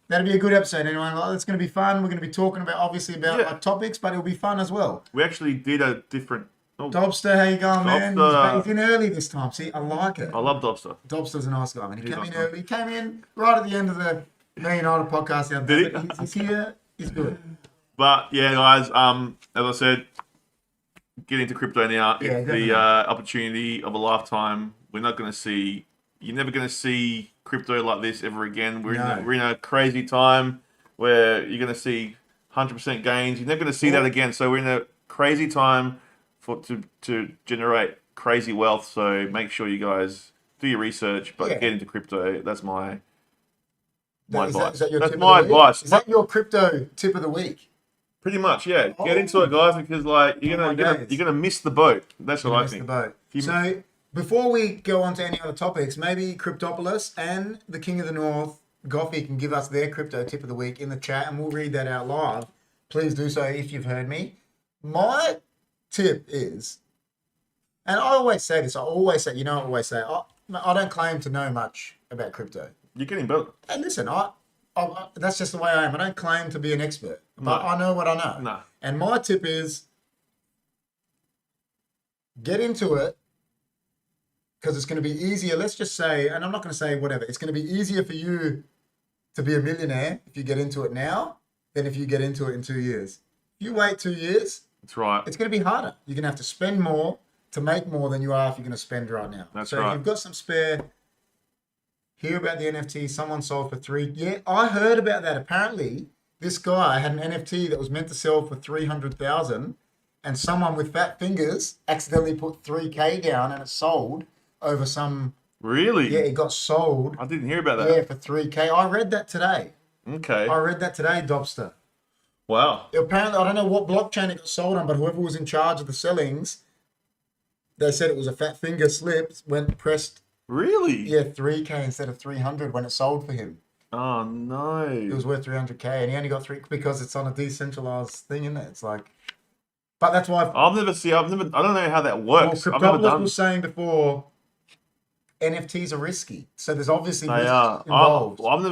that'll be a good episode. Anyway, it's going to be fun. We're going to be talking about our topics, but it'll be fun as well. We actually did a different. Dobster, how you going, man? He's in early this time. See, I like it. I love Dobster. Dobster's a nice guy, man. He came in early. He came in right at the end of the $1 Million podcast. Did he? He's here. He's good. But yeah, guys. As I said, get into crypto now. Yeah, it's the opportunity of a lifetime. You're never going to see crypto like this ever again. We're in a crazy time where you're going to see 100% gains. You're never going to see that again. So we're in a crazy time to generate crazy wealth. So make sure you guys do your research, but get into crypto. That's my advice. That's my advice. Is that your crypto tip of the week? Pretty much, yeah. Get into it, guys, because you're gonna miss the boat. That's what I think. So before we go on to any other topics, maybe Cryptopolis and the King of the North, Goffy, can give us their crypto tip of the week in the chat, and we'll read that out live. Please do so if you've heard me. My tip is, and I always say this. I always say, I don't claim to know much about crypto. You're getting better. And listen, that's just the way I am. I don't claim to be an expert, but I know what I know. No. And my tip is get into it because it's going to be easier. Let's just say, and I'm not going to say whatever, it's going to be easier for you to be a millionaire if you get into it now than if you get into it in 2 years. If you wait 2 years, that's right. It's going to be harder. You're going to have to spend more to make more than you are if you're going to spend right now. That's so right. If you've got some spare, hear about the NFT. Someone sold for $3. Yeah, I heard about that. Apparently, this guy had an NFT that was meant to sell for $300,000, and someone with fat fingers accidentally put $3K down, and it sold over some. Really? Yeah, it got sold. I didn't hear about that. Yeah, for $3K. I read that today. Okay. I read that today, Dobster. Wow. Apparently, I don't know what blockchain it got sold on, but whoever was in charge of the sellings, they said it was a fat finger slip, pressed. Really? Yeah, $3K instead of $300 when it sold for him. Oh, no. It was worth $300K, and he only got $3 because it's on a decentralized thing, isn't it? It's like, but that's why I don't know how that works. Well, Cryptopolis was saying before, NFTs are risky, so there's obviously risk involved. I've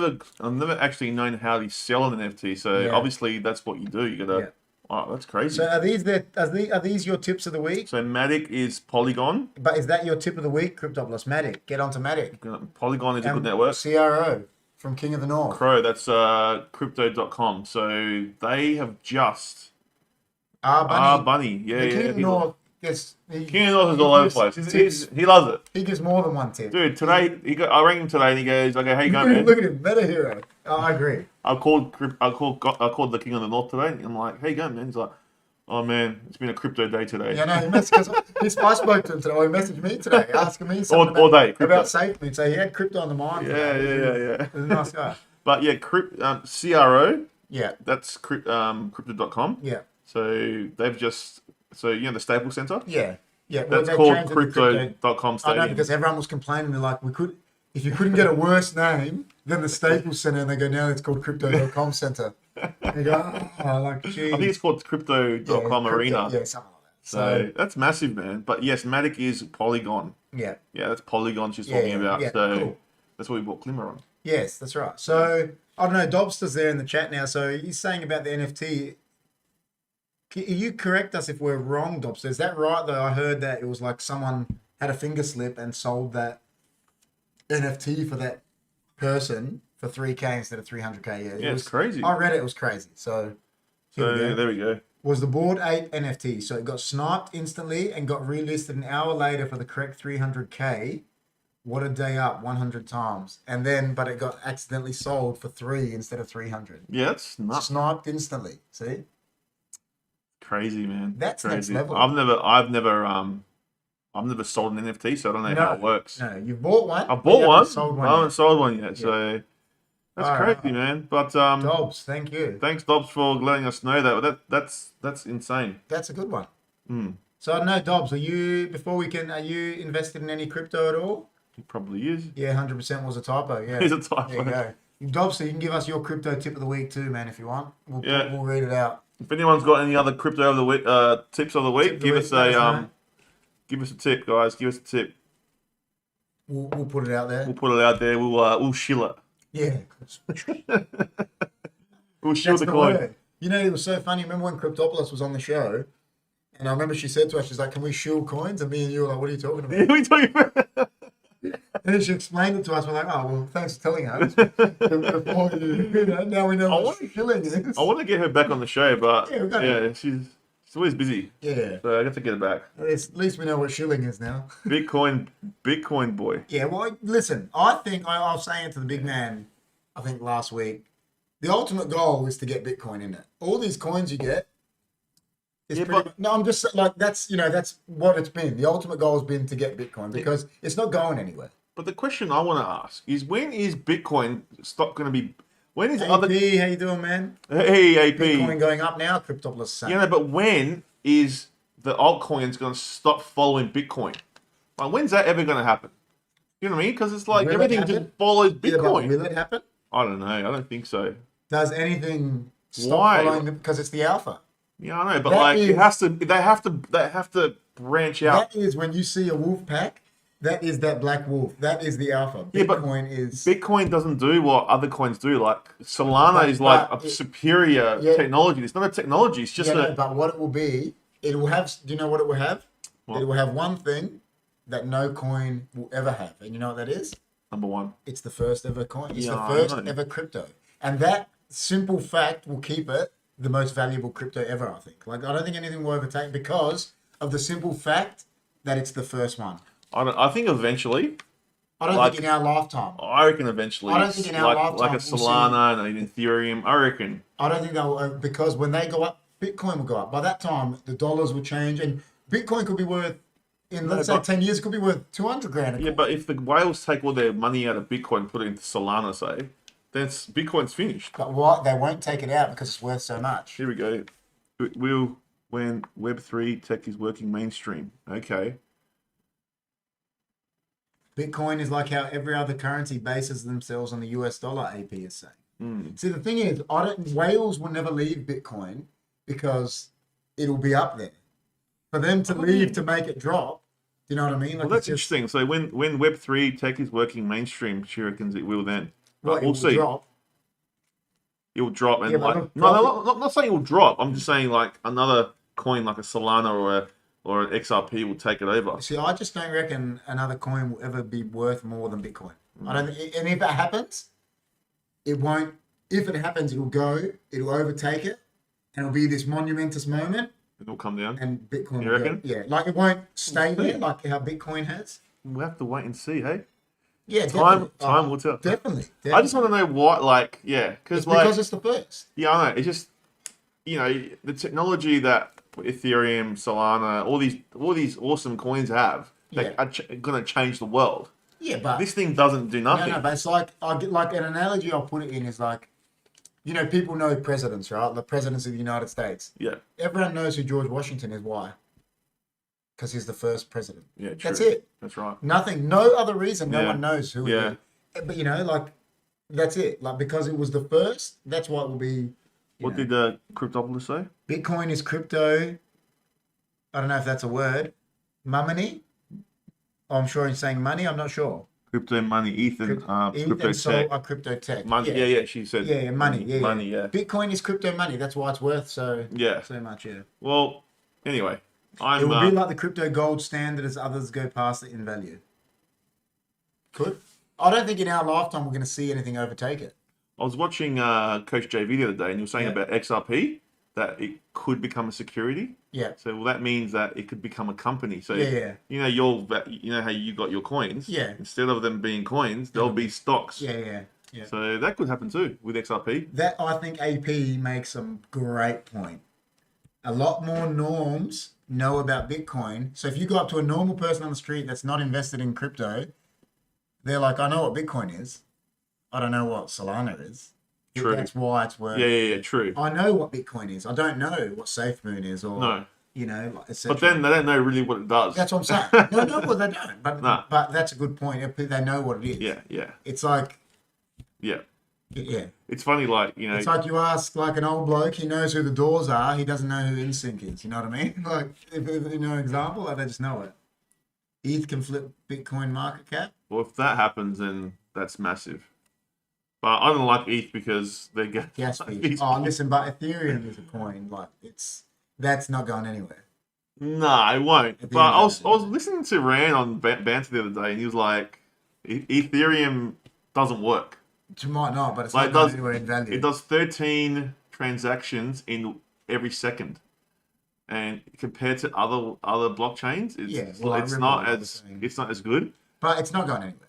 never actually known how to sell an NFT, so obviously that's what you do. You gotta. Yeah. Oh, that's crazy. So are these your tips of the week? So Matic is Polygon. But is that your tip of the week, Cryptopolis? Matic. Get onto Matic. Polygon is a good network. CRO from King of the North. Crow, that's crypto.com. So they have just Bunny. Bunny. Yeah, the King of the North King of the North is all over the place. He loves it. He gives more than one tip. Dude, today I rang him today and he goes, "Okay, how you going, man?" Look at him, meta hero. Oh, I agree. I called the King of the North today and I'm like, "How you going, man?" He's like, "Oh man, it's been a crypto day today." Yeah, no, I spoke to him today. He messaged me today, asking me something all day, about SafeMoon. So he had crypto on the mind. Yeah. He's a nice guy. But yeah, CRO. Yeah. That's crypto.com. Yeah. So they've just the Staples Center. Yeah. Yeah. Well, that's called crypto.com Stadium. I know, because everyone was complaining. They're like, if you couldn't get a worse name than the Staples Center, and they go, now it's called crypto.com Center. You go, geez. I think it's called crypto.com Arena. Yeah, something like that. So that's massive, man. But yes, Matic is Polygon. Yeah. Yeah, that's Polygon she's talking about. Yeah, so cool. That's what we bought Glimmer on. Yes, that's right. So, I don't know, Dobster's there in the chat now. So he's saying about the NFT. Can you correct us if we're wrong, Dobster? Is that right, though? I heard that it was like someone had a finger slip and sold that NFT for that person for 3K instead of 300K. Yeah, it's crazy. I read it was crazy. So there we go. Was the Bored Ape NFT. So it got sniped instantly and got relisted an hour later for the correct 300K. What a day up, 100 times. And then, but it got accidentally sold for 3 instead of 300. Yeah, that's nuts. Sniped instantly. See? Crazy, man. That's crazy. Next level. I've never sold an NFT, so I don't know how it works. No, you bought one. I bought one. I haven't yet. sold one yet, so that's crazy, man. But Dobbs, thank you. Thanks, Dobbs, for letting us know that. That's insane. That's a good one. So I don't know, Dobbs, are you invested in any crypto at all? He probably is. Yeah, 100% was a typo. Yeah, it's a typo. There you go. Dobbs, so you can give us your crypto tip of the week too, man, if you want. We'll read it out. If anyone's got any other crypto of the week, tips of the week, give us a tip, guys. Give us a tip. We'll put it out there. We'll shill it. Yeah. We'll shill the coin. Word. You know, it was so funny. Remember when Cryptopolis was on the show? And I remember she said to us, she's like, "Can we shill coins?" And me and you were like, "What are you talking about?" Yeah, what are you talking about? And then she explained it to us. We're like, "Oh, well, thanks for telling us." Now we know what shilling is. I want to get her back on the show, but she's always busy. Yeah. So I have to get her back. At least we know what shilling is now. Bitcoin boy. Yeah, well, listen, I think I was saying to the big man, I think last week, the ultimate goal is to get Bitcoin in it. All these coins you get, I'm just like, that's what it's been. The ultimate goal has been to get Bitcoin because it's not going anywhere. But the question I want to ask is, when is Bitcoin stock going to be? When is AP, how you doing, man? Hey, AP. Bitcoin going up now. Cryptopolis saying. Yeah, but when is the altcoins going to stop following Bitcoin? Like, when's that ever going to happen? You know what I mean? Because it's like everything just follows Bitcoin. Will it happen? I don't know. I don't think so. Does anything stop following them because it's the alpha? Yeah, I know, but it has to. They have to branch out. That is when you see a wolf pack. That is that black wolf. That is the alpha. Bitcoin doesn't do what other coins do. Like Solana is like a superior technology. It's not a technology. It's just But what it will be, it will have. Do you know what it will have? What? It will have one thing that no coin will ever have, and you know what that is? Number one. It's the first ever coin. It's the first ever crypto, and that simple fact will keep it the most valuable crypto ever. I think. Like, I don't think anything will overtake because of the simple fact that it's the first one. I think eventually. I don't think in our lifetime. I reckon eventually. I don't think in our lifetime. Like a Solana and an Ethereum, I reckon. I don't think they'll, because when they go up, Bitcoin will go up. By that time, the dollars will change, and Bitcoin could be worth, let's say 10 years, it could be worth 200 grand. Yeah, but if the whales take all their money out of Bitcoin and put it into Solana, say, then Bitcoin's finished. But what? They won't take it out because it's worth so much. Here we go. When Web3 tech is working mainstream. Okay. Bitcoin is like how every other currency bases themselves on the US dollar, AP is saying. See, the thing is, whales will never leave Bitcoin because it'll be up there. For them to leave to make it drop, do you know what I mean? Like, well, that's interesting. So when Web3 tech is working mainstream, she reckons it will then. Well, we'll see. It'll drop. And not saying it will drop. I'm just saying like another coin like a Solana or an XRP will take it over. See, I just don't reckon another coin will ever be worth more than Bitcoin. I don't think, and if it happens, it won't. If it happens, it'll overtake it, and it'll be this monumentous moment. It'll come down. And Bitcoin You will reckon? go, like it won't stay there like how Bitcoin has. We'll have to wait and see, hey? Yeah, Time will tell. Definitely. I just want to know what, like, because it's the first. Yeah, I know. It's just, the technology that Ethereum, Solana, all these awesome coins have, that are going to change the world. Yeah, but this thing doesn't do nothing. No, but it's like an analogy I'll put it in is like, people know presidents, right? The presidents of the United States. Yeah. Everyone knows who George Washington is. Why? Because he's the first president. Yeah, true. That's it. That's right. Nothing. No other reason. No one knows who he is. But that's it. Like, because it was the first. That's why it will be. What did the Cryptopolis say? Bitcoin is crypto. I don't know if that's a word. Money. I'm sure he's saying money. I'm not sure. Crypto money, crypto tech. Crypto tech. Money. Yeah. She said. Yeah, money. Yeah, money. Yeah. Bitcoin is crypto money. That's why it's worth so much. Yeah. Well, anyway, it will be like the crypto gold standard as others go past it in value. Could. I don't think in our lifetime we're going to see anything overtake it. I was watching Coach JV the other day, and he was saying about XRP that it could become a security. Yeah. So that means that it could become a company. So you know how you got your coins. Yeah. Instead of them being coins, they'll be stocks. Yeah. So that could happen too with XRP. That I think AP makes a great point. A lot more norms know about Bitcoin. So if you go up to a normal person on the street that's not invested in crypto, they're like, I know what Bitcoin is. I don't know what Solana is. True. That's why it's worth. Yeah, true. I know what Bitcoin is. I don't know what SafeMoon is or But then they don't know really what it does. That's what I'm saying. No, well they don't. But that's a good point. They know what it is. Yeah. It's like. Yeah. Yeah. It's funny, It's like you ask like an old bloke, he knows who the doors are, he doesn't know who InSync is. You know what I mean? Like, if you know an example, they just know it. ETH can flip Bitcoin market cap. Well, if that happens, then that's massive. But I don't like ETH because they get gas fees. Listen, but Ethereum is a coin. Like, that's not going anywhere. No, it won't. But I was listening to Rand on Banter the other day, and he was like, Ethereum doesn't work. It might not, but it's not going anywhere in value. It does 13 transactions in every second, and compared to other blockchains, it's not as good. But it's not going anywhere.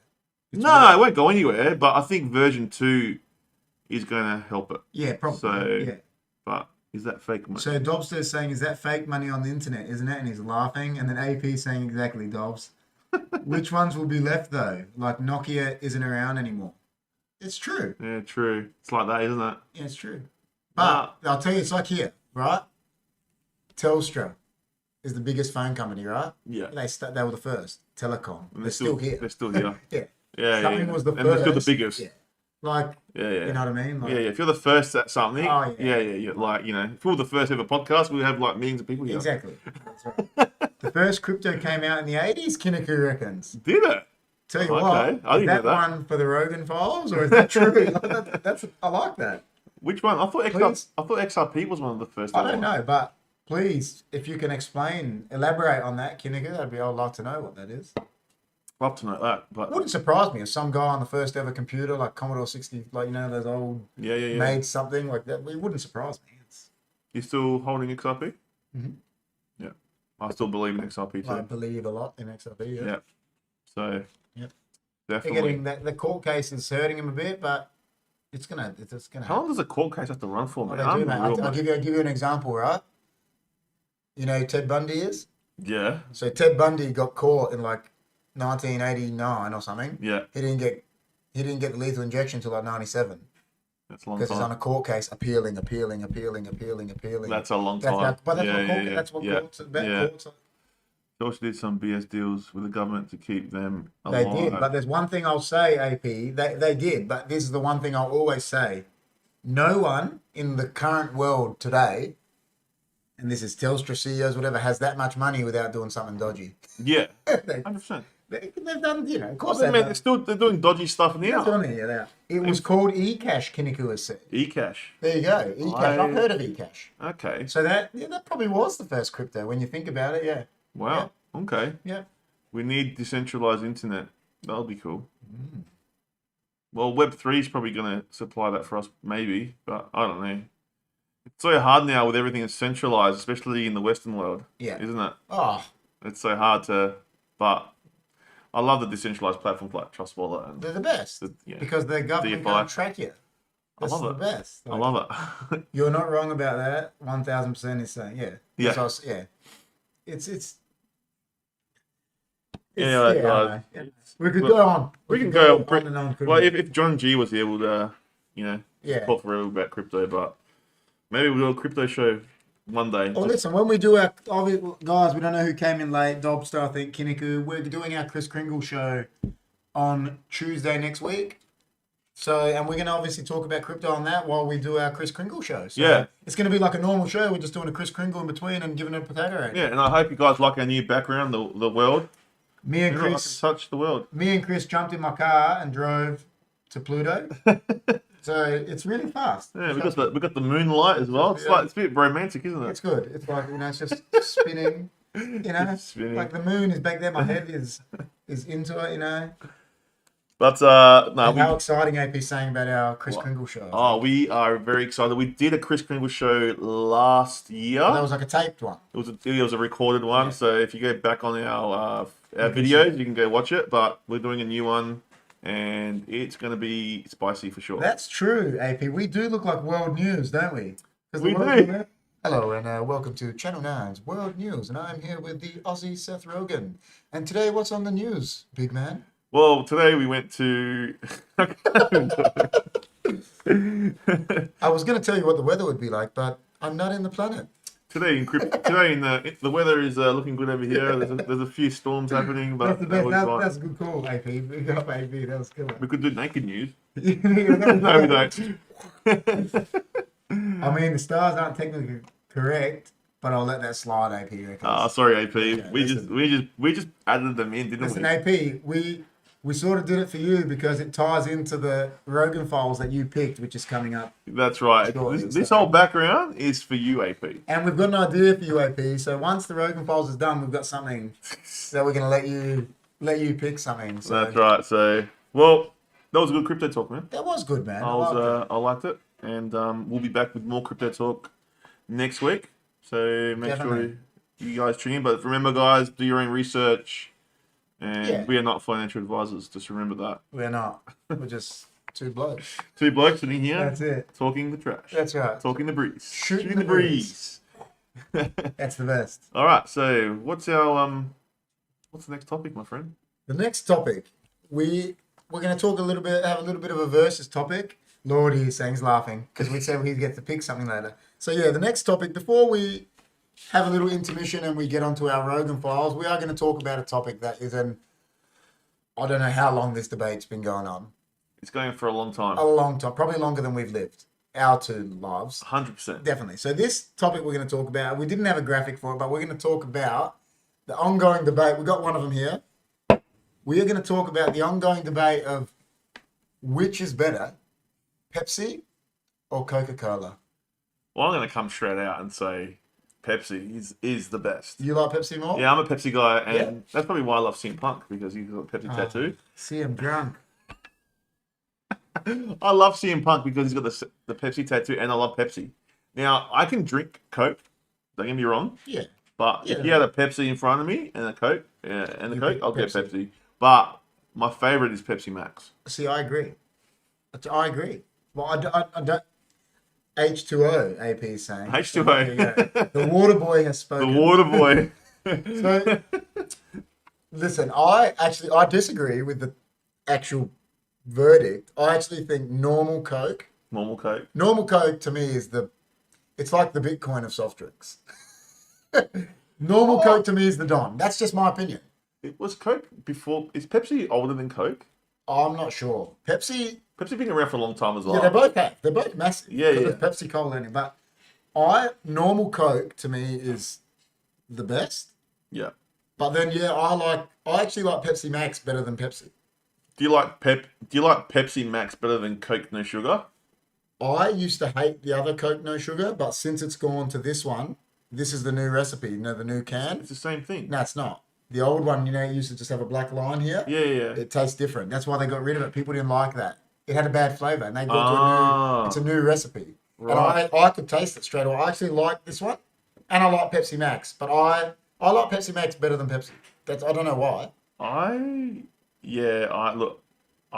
No, it won't go anywhere. But I think version 2 is going to help it. Yeah, probably. But is that fake money? So Dobster is saying, is that fake money on the internet, isn't it? And he's laughing. And then AP is saying, exactly, Dobbs. Which ones will be left though? Like Nokia isn't around anymore. It's true. Yeah, true. It's like that, isn't it? Yeah, it's true. But I'll tell you, it's like here, right? Telstra is the biggest phone company, right? Yeah. They were the first. Telecom. They're still here. They're still here. Yeah. Something was the first. And they're still the biggest. Yeah. Like, you know what I mean? Like, if you're the first at something, like, if we're the first ever podcast, we have like millions of people here. Exactly. That's right. The first crypto came out in the 80s, Kinniku reckons. Did it? Tell you what, I didn't know that one for the ROGEN Files, or is that true? I like that. Which one? I thought XRP was one of the first. I don't know, but please, if you can elaborate on that, Kinniku, I'd like to know what that is. Love to know that, but wouldn't surprise me if some guy on the first ever computer, like Commodore 60, like those old made something like that. It wouldn't surprise me. You still holding XRP? Mm-hmm. Yeah, I still believe in XRP too. I believe a lot in XRP. Yeah. So. Definitely. The court case is hurting him a bit, but it's gonna. How long does a court case have to run for, man? I'll give you an example, right? You know who Ted Bundy is? Yeah. So Ted Bundy got caught in like 1989 or something. Yeah. He didn't get the lethal injection until like 97. That's a long time. Because he's on a court case appealing. That's a long time. That's what courts are about. Yeah. They also did some BS deals with the government to keep them alive. They did, but there's one thing I'll say, AP. They did, but this is the one thing I'll always say. No one in the current world today, and this is Telstra CEOs, whatever, has that much money without doing something dodgy. Yeah, 100%. They've done, of course they're doing dodgy stuff now. It was called eCash, Kinniku has said. eCash. There you go, eCash. I've heard of eCash. Okay. So that probably was the first crypto when you think about it, yeah. Wow. Yeah. Okay. Yeah. We need decentralized internet. That'll be cool. Mm. Well, Web3 is probably going to supply that for us, maybe, but I don't know. so hard now with everything that's centralized, especially in the Western world. Yeah. Isn't it? Oh, It's so hard to, but I love the decentralized platforms like Trust Wallet. And they're the best because the government can't track you. I love the it. best. I love it. You're not wrong about that. 1000% is saying, yeah. Yeah. It's Yeah, we could go on. We can go on and on. Well, if John G was here, we'd talk forever about crypto, but maybe we'll do a crypto show one day. Oh, listen, when we do our guys, we don't know who came in late. Dobster, I think, Kinniku. We're doing our Chris Kringle show on Tuesday next week. So, and we're going to obviously talk about crypto on that while we do our Chris Kringle show. So it's going to be like a normal show. We're just doing a Chris Kringle in between and giving it a potato rating. Yeah, and I hope you guys like our new background, the world. Me and Chris touch the world. Me and Chris jumped in my car and drove to Pluto. So it's really fast. Yeah, we got the moonlight as well. It's it's a bit romantic, isn't it? It's good. It's like, it's just spinning. Spinning. Like the moon is back there. My head is into it. But how exciting AP's saying about our Chris Kringle show. Oh, we are very excited. We did a Chris Kringle show last year. That was like a taped one. It was a recorded one. Yeah. So if you go back on our videos, you can go watch it. But we're doing a new one, and it's going to be spicy for sure. That's true, AP. We do look like world news, don't we? We do. Hello, and welcome to Channel 9's World News. And I'm here with the Aussie Seth Rogen. And today, what's on the news, big man? Well, today we went to... I was going to tell you what the weather would be like, but I'm not in the planet. Today the weather is looking good over here. There's a few storms happening, but that's a good call, AP. Big up, AP. That was cool. We could do naked news. No, we don't. I mean, the stars aren't technically correct, but I'll let that slide, AP. Sorry, AP. Okay, we just added them in, didn't we? AP, we sort of did it for you because it ties into the Rogan files that you picked, which is coming up. That's right. This whole background is for you, AP. And we've got an idea for you, AP. So once the Rogan files is done, we've got something that we're going to let you pick something. So. That's right. So, well, that was a good crypto talk, man. That was good, man. I liked it. And we'll be back with more crypto talk next week. So make sure you guys tune in. But remember, guys, do your own research. And we are not financial advisors. Just remember that. We're not. We're just two blokes. Two blokes sitting here. That's it. Talking the trash. That's right. Talking the breeze. Shooting the breeze. That's the best. All right. So what's the next topic, my friend? The next topic, we're going to talk have a little bit of a versus topic. Lord, he's saying he's laughing because we said we get to pick something later. So yeah, the next topic, before we have a little intermission and we get onto our Rogan files, we are going to talk about a topic that is I don't know how long this debate's been going on. It's going for a long time. A long time, probably longer than we've lived. Our two lives. 100%. Definitely. So this topic we're going to talk about, we didn't have a graphic for it, but we're going to talk about the ongoing debate. We've got one of them here. We are going to talk about the ongoing debate of which is better, Pepsi or Coca Cola. Well, I'm going to come straight out and say Pepsi is the best. You like Pepsi more? Yeah, I'm a Pepsi guy, and that's probably why I love CM Punk, because he's got a Pepsi tattoo. CM drunk. I love CM Punk because he's got the Pepsi tattoo, and I love Pepsi. Now, I can drink Coke, don't get me wrong. Yeah. But if you had a Pepsi in front of me and a Coke, I'll get Pepsi. But my favorite is Pepsi Max. See, I agree. Well, I don't. H2O, AP is saying. H2O. The water boy has spoken. The water boy. So, listen, I disagree with the actual verdict. I actually think normal Coke to me is it's like the Bitcoin of soft drinks. Normal Coke to me is the Don. That's just my opinion. It was Coke before. Is Pepsi older than Coke? I'm not sure. Pepsi been around for a long time as well. Yeah, they both have. They're both massive. Yeah. Pepsi Cola in it. But normal Coke to me is the best. Yeah. But then I actually like Pepsi Max better than Pepsi. Do you like Pepsi Max better than Coke No Sugar? I used to hate the other Coke No Sugar, but since it's gone to this one, this is the new recipe, the new can. It's the same thing. No, it's not. The old one, it used to just have a black line here. Yeah. It tastes different. That's why they got rid of it. People didn't like that. It had a bad flavour, and they got to it's a new recipe. Right. And I could taste it straight away. I actually like this one, and I like Pepsi Max, but I like Pepsi Max better than Pepsi. I don't know why. I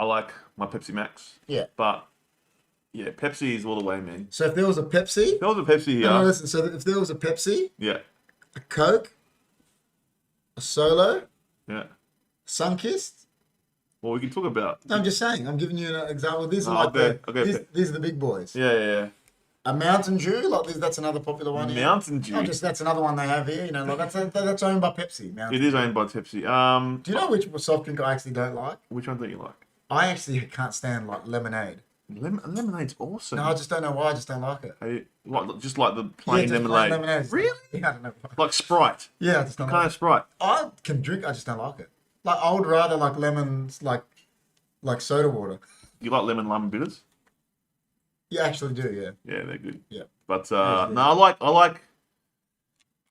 like my Pepsi Max. Yeah. But yeah, Pepsi is all the way, man. So if there was a Pepsi, If there was a Pepsi here. no, listen. So if there was a Pepsi, Yeah. a Coke, a Solo, Yeah. Sunkist. Well, we can talk about. No, I'm just saying. I'm giving you an example. These are No, like okay. these are the big boys. Yeah. A Mountain Dew, like this, that's another popular one. Mountain Dew. That's another one they have here. You know, like that's owned by Pepsi. It is owned by Pepsi. Do you know which soft drink I actually don't like? Which one do you like? I actually can't stand like lemonade. Lemonade's awesome. No, I just don't know why. I just don't like it. Just like the plain just lemonade. Plain lemonade. Really? Yeah, I don't know why. Like Sprite. Yeah, I just don't Kind like of Sprite. it. I can drink. I just don't like it. Like I would rather like lemons, like soda water. You like lemon bitters? You actually do, yeah. Yeah, they're good. Yeah. But no, I like.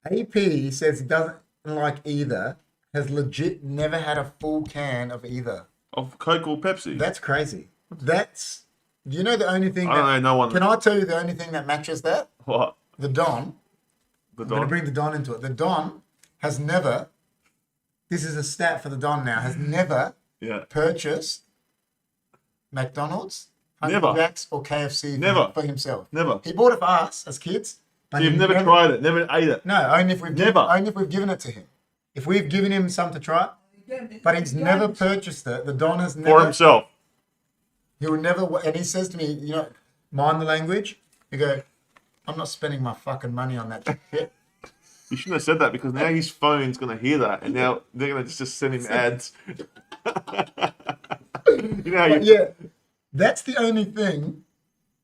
AP says he doesn't like either. Has legit never had a full can of either. Of Coke or Pepsi. That's crazy. That's. Do you know the only thing? I don't know. No one. Can I tell you the only thing that matches that? What? The Don. The I'm going to bring the Don into it. The Don has never. This is a stat for the Don now. Has never purchased McDonald's, Hungry Jack's, or KFC for himself. Never. He bought it for us as kids. So you've never tried it, never ate it. No, only if we've given it to him. If we've given him some to try, but he's never purchased it. The Don has never For himself. He will never, and he says to me, you know, mind the language. You go, I'm not spending my fucking money on that shit. You shouldn't have said that because now his phone's going to hear that and now they're going to just send him ads. You know how yeah, that's the only thing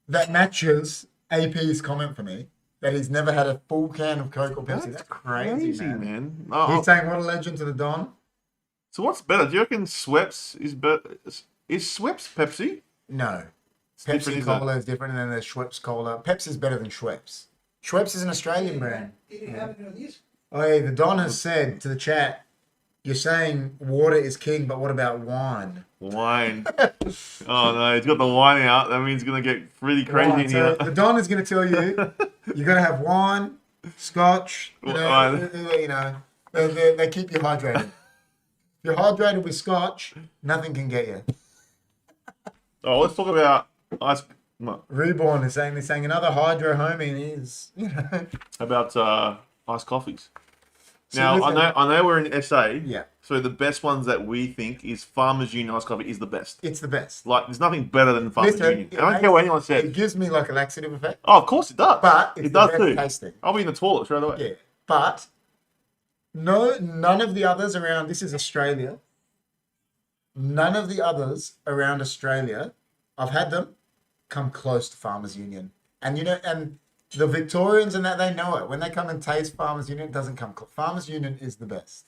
that matches AP's comment for me, that he's never had a full can of Coke or Pepsi. That's crazy, man. Oh, he's saying what a legend to the Don. So what's better? Do you reckon Schweppes is better? Is Schweppes Pepsi? No. Pepsi Cola is different, and then there's Schweppes Cola. Pepsi's better than Schweppes. Schweppes is an Australian brand. Oh, yeah, the Don has said to the chat, you're saying water is king, but what about wine? Wine. Oh, no, he's got the wine out. That means it's going to get pretty crazy in here. The Don is going to tell you, you got to have wine, scotch, you know, they keep you hydrated. If you're hydrated with scotch, nothing can get you. Oh, let's talk about ice. Reborn is saying another hydro homie is, you know. About iced coffees. So now, listen, I know we're in SA. Yeah. So the best ones that we think is Farmers Union iced coffee is the best. It's the best. Like, there's nothing better than Farmers Union. I don't care what anyone says. It gives me like a laxative effect. Oh, of course it does. But it's it does too. tasting. I'll be in the toilet straight away. Yeah. But none of the others around, this is Australia. None of the others around Australia, I've had them, come close to Farmers Union. And you know, and the Victorians and that, they know it. When they come and taste Farmers Union, it doesn't come close. Farmers Union is the best.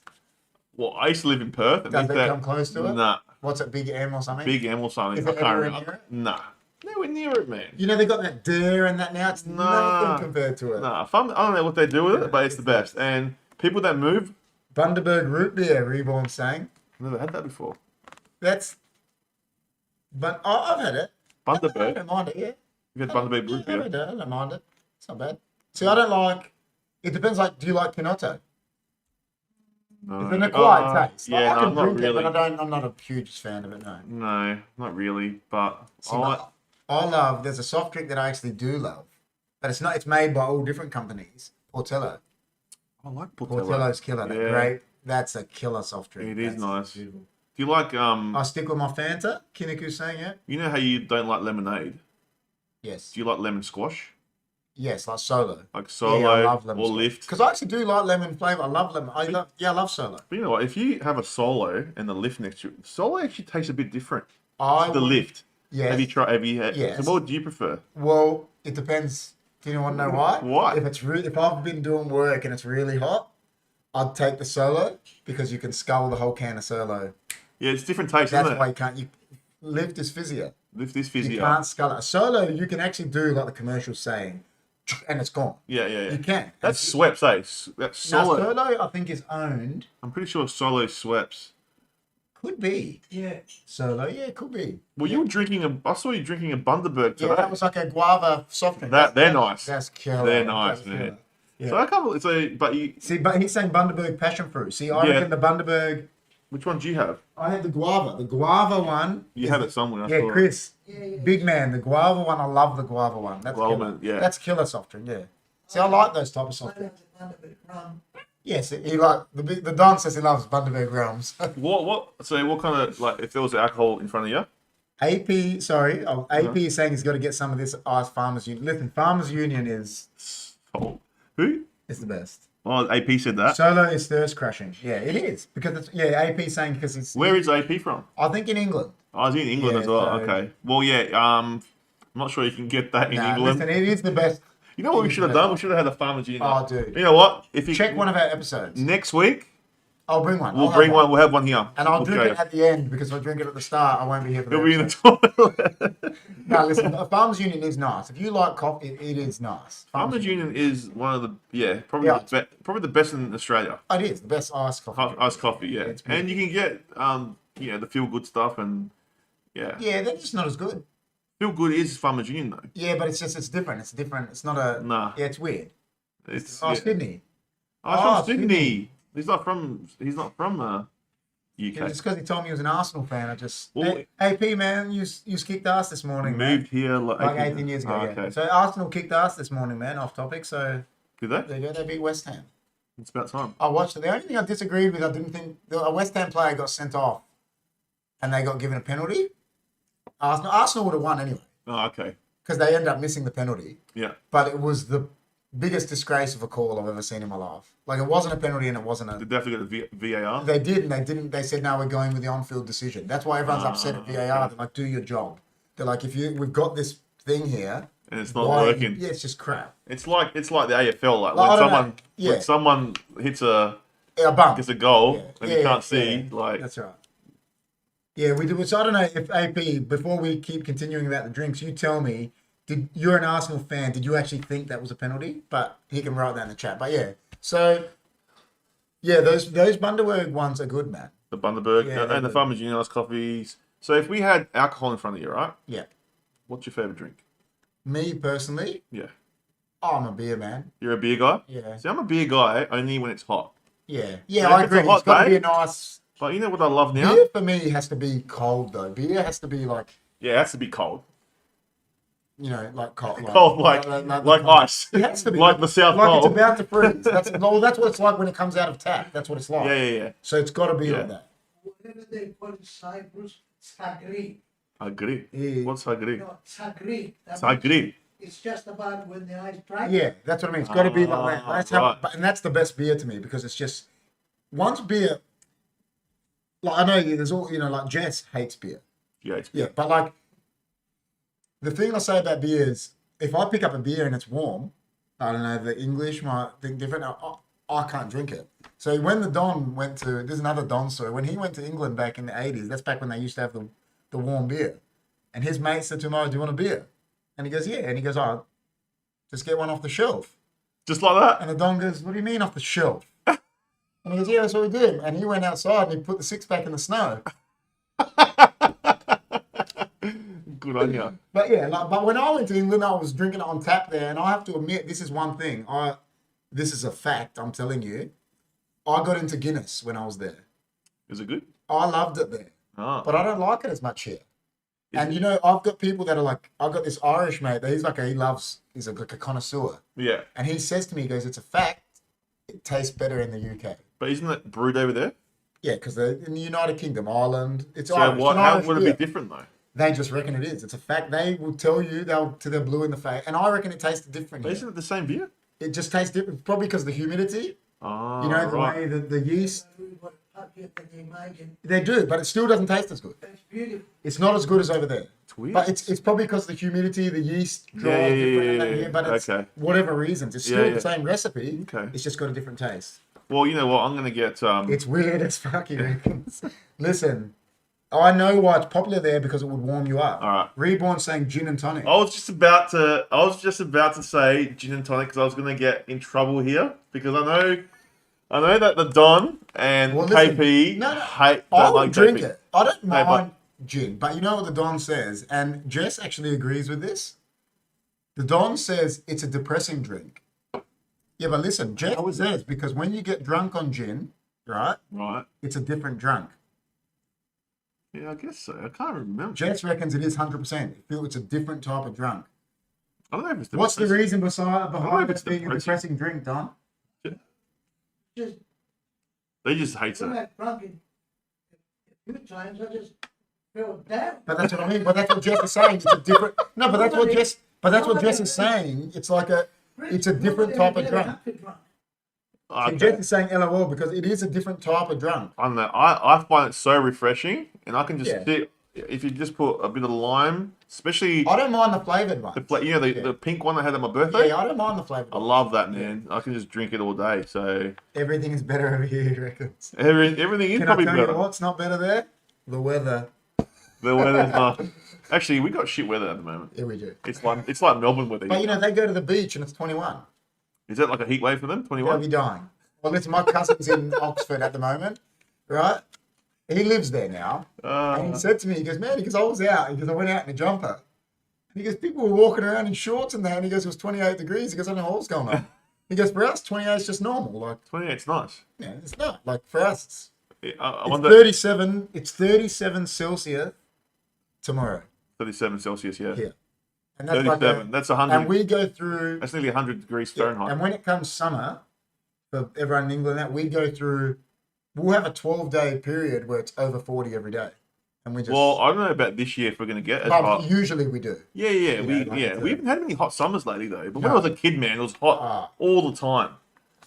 Well, I used to live in Perth. Does it come close to it? Nah. What's it, Big M or something? Big M or something. Is it anywhere near it? Nah. Nowhere near it, man. You know, they got that dare and that now. It's nothing compared to it. Nah. I don't know what they do with it, but it's the best. And people that move. Bundaberg root beer, Reborn saying. I've never had that before. But I've had it. Bundaberg? I don't mind it, yeah. You've had Bundaberg root beer? I don't mind it. It's not bad. See, I don't like... It depends, like, do you like Pinotto? No. It's an acquired taste. Yeah, I can drink really. it, but I'm not a huge fan of it, no. No, not really, but... See, I love... There's a soft drink that I actually do love, but it's made by all different companies. Portello. I like Portello. Portello's killer. Yeah. Great. That's a killer soft drink. It is nice. Beautiful. Do you like... I stick with my Fanta. Kiniku's saying it. You know how you don't like lemonade? Yes. Do you like lemon squash? Yes, like Solo. Like Solo, yeah, I love lemon or squash. Lift. Because I actually do like lemon flavour. I love lemon. I love Solo. But you know what? If you have a Solo and the Lift next to it, Solo actually tastes a bit different. The Lift. Yes. Have you had? Yes. So what do you prefer? Well, it depends. Do you want to know why? Why? If I've been doing work and it's really hot, I'd take the Solo because you can scull the whole can of Solo. Yeah, it's different taste, That's isn't it? why you can't. Lift is fizzier. Lift is fizzier. You can't scull it. Solo, you can actually do like the commercial's saying, and it's gone. Yeah. You can. That's Schweppes, eh? That's Solo. Now, Solo, I think, is owned. I'm pretty sure Solo Schweppes. Could be. Yeah. Solo, yeah, could be. Well, you were drinking I saw you drinking a Bundaberg today. Yeah, that was like a guava soft drink. They're nice. That's killer. They're nice, That's man. killer. Yeah. So I can't. But you. See, but he's saying Bundaberg passion fruit. See, I reckon the Bundaberg. Which one do you have? I had the guava. The guava one. You have it somewhere. Yeah, Chris. Big man. The guava one. I love the guava one. That's killer. Yeah. That's killer soft drink. Yeah. See, I like those type of soft drinks. Yes, he the Don says he loves Bundaberg rums. So what kind of if there was alcohol in front of you? AP is saying he's got to get some of this ice Farmers Union. Listen, Farmers Union is Who? It's the best. Oh, AP said that. Solo is thirst crashing. Yeah, it is because AP saying because it's. Where is AP from? I think in England. Oh, it's in England as well. So, okay. Well, yeah. I'm not sure you can get that in England. Listen, it is the best. You know what we should have done? We should have had a Farmers Union. Oh, dude. You know what? If you check one of our episodes next week, I'll bring one. We'll bring one. We'll have one here. And I'll drink it at the end because if I drink it at the start, I won't be here for that. It'll be in the toilet. No, listen, Farmers Union is nice. If you like coffee, it is nice. Farmers Union is one of the, probably the best in Australia. It is the best iced coffee. Iced coffee, yeah. And you can get, the feel good stuff and, yeah. Yeah, they're just not as good. Feel good is Farmers Union though. Yeah, but it's different. It's different. It's not a. Nah. Yeah, it's weird. It's Sydney. Oh, from Sydney. He's not from UK. Yeah, just because he told me he was an Arsenal fan, I just. AP man, you kicked ass this morning. Moved here like 18 years ago. Okay. Yeah. So Arsenal kicked ass this morning, man. Off topic. So. Did they? There you go. They beat West Ham. It's about time. I watched it. The only thing I disagreed with, I didn't think a West Ham player got sent off, and they got given a penalty. Arsenal would have won anyway. Oh, okay. Because they ended up missing the penalty. Yeah. But it was the biggest disgrace of a call I've ever seen in my life. Like, it wasn't a penalty and it wasn't a... Did they have to go to VAR? They did, and they didn't. They said, no, we're going with the on-field decision. That's why everyone's upset at VAR. They're like, do your job. They're like, we've got this thing here... And it's not working. Yeah, it's just crap. It's like the AFL. When someone hits a bump. Gets a goal and you can't see. That's right. Yeah, we do. So I don't know if AP, before we keep continuing about the drinks, you tell me, you're an Arsenal fan, did you actually think that was a penalty? But he can write that in the chat. But yeah, so yeah, those Bundaberg ones are good, man. The Bundaberg and the Farmers Union iced coffees. So if we had alcohol in front of you, right? Yeah. What's your favourite drink? Me personally? Yeah. Oh, I'm a beer man. You're a beer guy? Yeah. See, I'm a beer guy only when it's hot. Yeah. Yeah, I agree. It's got to be a nice... But you know what I love now? Beer for me has to be cold, though. Beer has to be like... Yeah, it has to be cold. You know, like cold. Cold, like ice. It has to be. Like the South Pole. Like it's about to freeze. That's what it's like when it comes out of tap. That's what it's like. Yeah. So it's got to be like that. Whatever they put in Cyprus, sagri. Agri? Yeah. What's agri? No, sagri. Sagri. It's just about when the ice breaks. Yeah, that's what I mean. It's got to be like that. That's how, and that's the best beer to me because it's just... Once beer... Like, I know there's all, like Jess hates beer. Yeah, it's beer. Yeah, but like, the thing I say about beer is, if I pick up a beer and it's warm, I don't know, the English might think different, I can't drink it. So when the Don went to, there's another Don story, when he went to England back in the 80s, that's back when they used to have the warm beer. And his mate said to him, oh, do you want a beer? And he goes, yeah. And he goes, oh, just get one off the shelf. Just like that? And the Don goes, what do you mean off the shelf? And he goes, yeah, that's what we did. And he went outside and he put the six-pack in the snow. Good on you. But yeah, but when I went to England, I was drinking it on tap there. And I have to admit, this is one thing. This is a fact, I'm telling you. I got into Guinness when I was there. Is it good? I loved it there. Oh. But I don't like it as much here. I've got people that are like, I've got this Irish mate that he's like a connoisseur. Yeah. And he says to me, he goes, it's a fact, it tastes better in the UK. But isn't it brewed over there? Yeah, because they're in the United Kingdom, Ireland. It's so Irish. How would it be different though? They just reckon it is. It's a fact. They will tell you, till they're blue in the face. And I reckon it tastes different. But isn't it the same beer? It just tastes different. Probably because of the humidity. Oh, the way the yeast. They do, but it still doesn't taste as good. It's beautiful. It's not as good as over there. It's weird. But it's probably because of the humidity, the yeast dries different. Yeah. But it's whatever reasons. It's still the same recipe. Okay. It's just got a different taste. Well, you know what? I'm going to get... It's weird as fuck, you reckon. Listen, I know why it's popular there because it would warm you up. All right. Reborn saying gin and tonic. I was just about to say gin and tonic because I was going to get in trouble here because I know I know that the Don and listen, KP I don't would like drink JP. it. I don't No, mind gin, but you know what the Don says, and Jess actually agrees with this. The Don says it's a depressing drink. Yeah, but listen, Jess says because when you get drunk on gin, right? Right. It's a different drunk. Yeah, I guess so. I can't remember. Jess reckons it is 100%. It's a different type of drunk. I don't know if it's What's the reason behind it's it being a depressing. depressing drink, Don? Just They just hate when it. I drunk it a few times, I just feel down. But that's what I mean. But that's what Jess is saying. It's a different. No, but that's what Jess. But that's what Jess is saying. It's like it's a different type of drunk. Okay. Jess is saying LOL because it is a different type of drunk. I don't know. I find it so refreshing, and I can just Yeah. sit. If you just put a bit of lime, especially I don't mind the flavoured one. the pink one I had at my birthday. Yeah, I don't mind the flavoured I one. love that, man. I can just drink it all day. So Everything is better over here, he reckons. everything is Can I probably tell better. you what's not better there? The weather. The weather's not. Actually, we got shit weather at the moment. Yeah, we do. It's like Melbourne weather. But you know, they go to the beach and it's 21. Is that like a heat wave for them? They'll 21. be dying. Well, listen, my cousin's in Oxford at the moment, right? He lives there now. And he said to me, he goes, man, I was out. He goes, I went out in a jumper. And he goes, people were walking around in shorts and that. And he goes, it was 28 degrees. He goes, I don't know what was going on. He goes, for us, 28 is just normal. Like, 28's nice. yeah, it's not. Like, for us, I it's wonder. 37. It's 37 Celsius tomorrow. 37 Celsius. Yeah. Yeah. And that's 37. That's 100. And we go through. That's nearly 100 degrees Fahrenheit. And when it comes summer, for everyone in England, we go through. We'll have a 12-day period where it's over 40 every day, and we just. Well, I don't know about this year if we're going to get as but hot. usually we do. Yeah. We haven't had many hot summers lately though. But when I No. was a kid, man, it was hot all the time.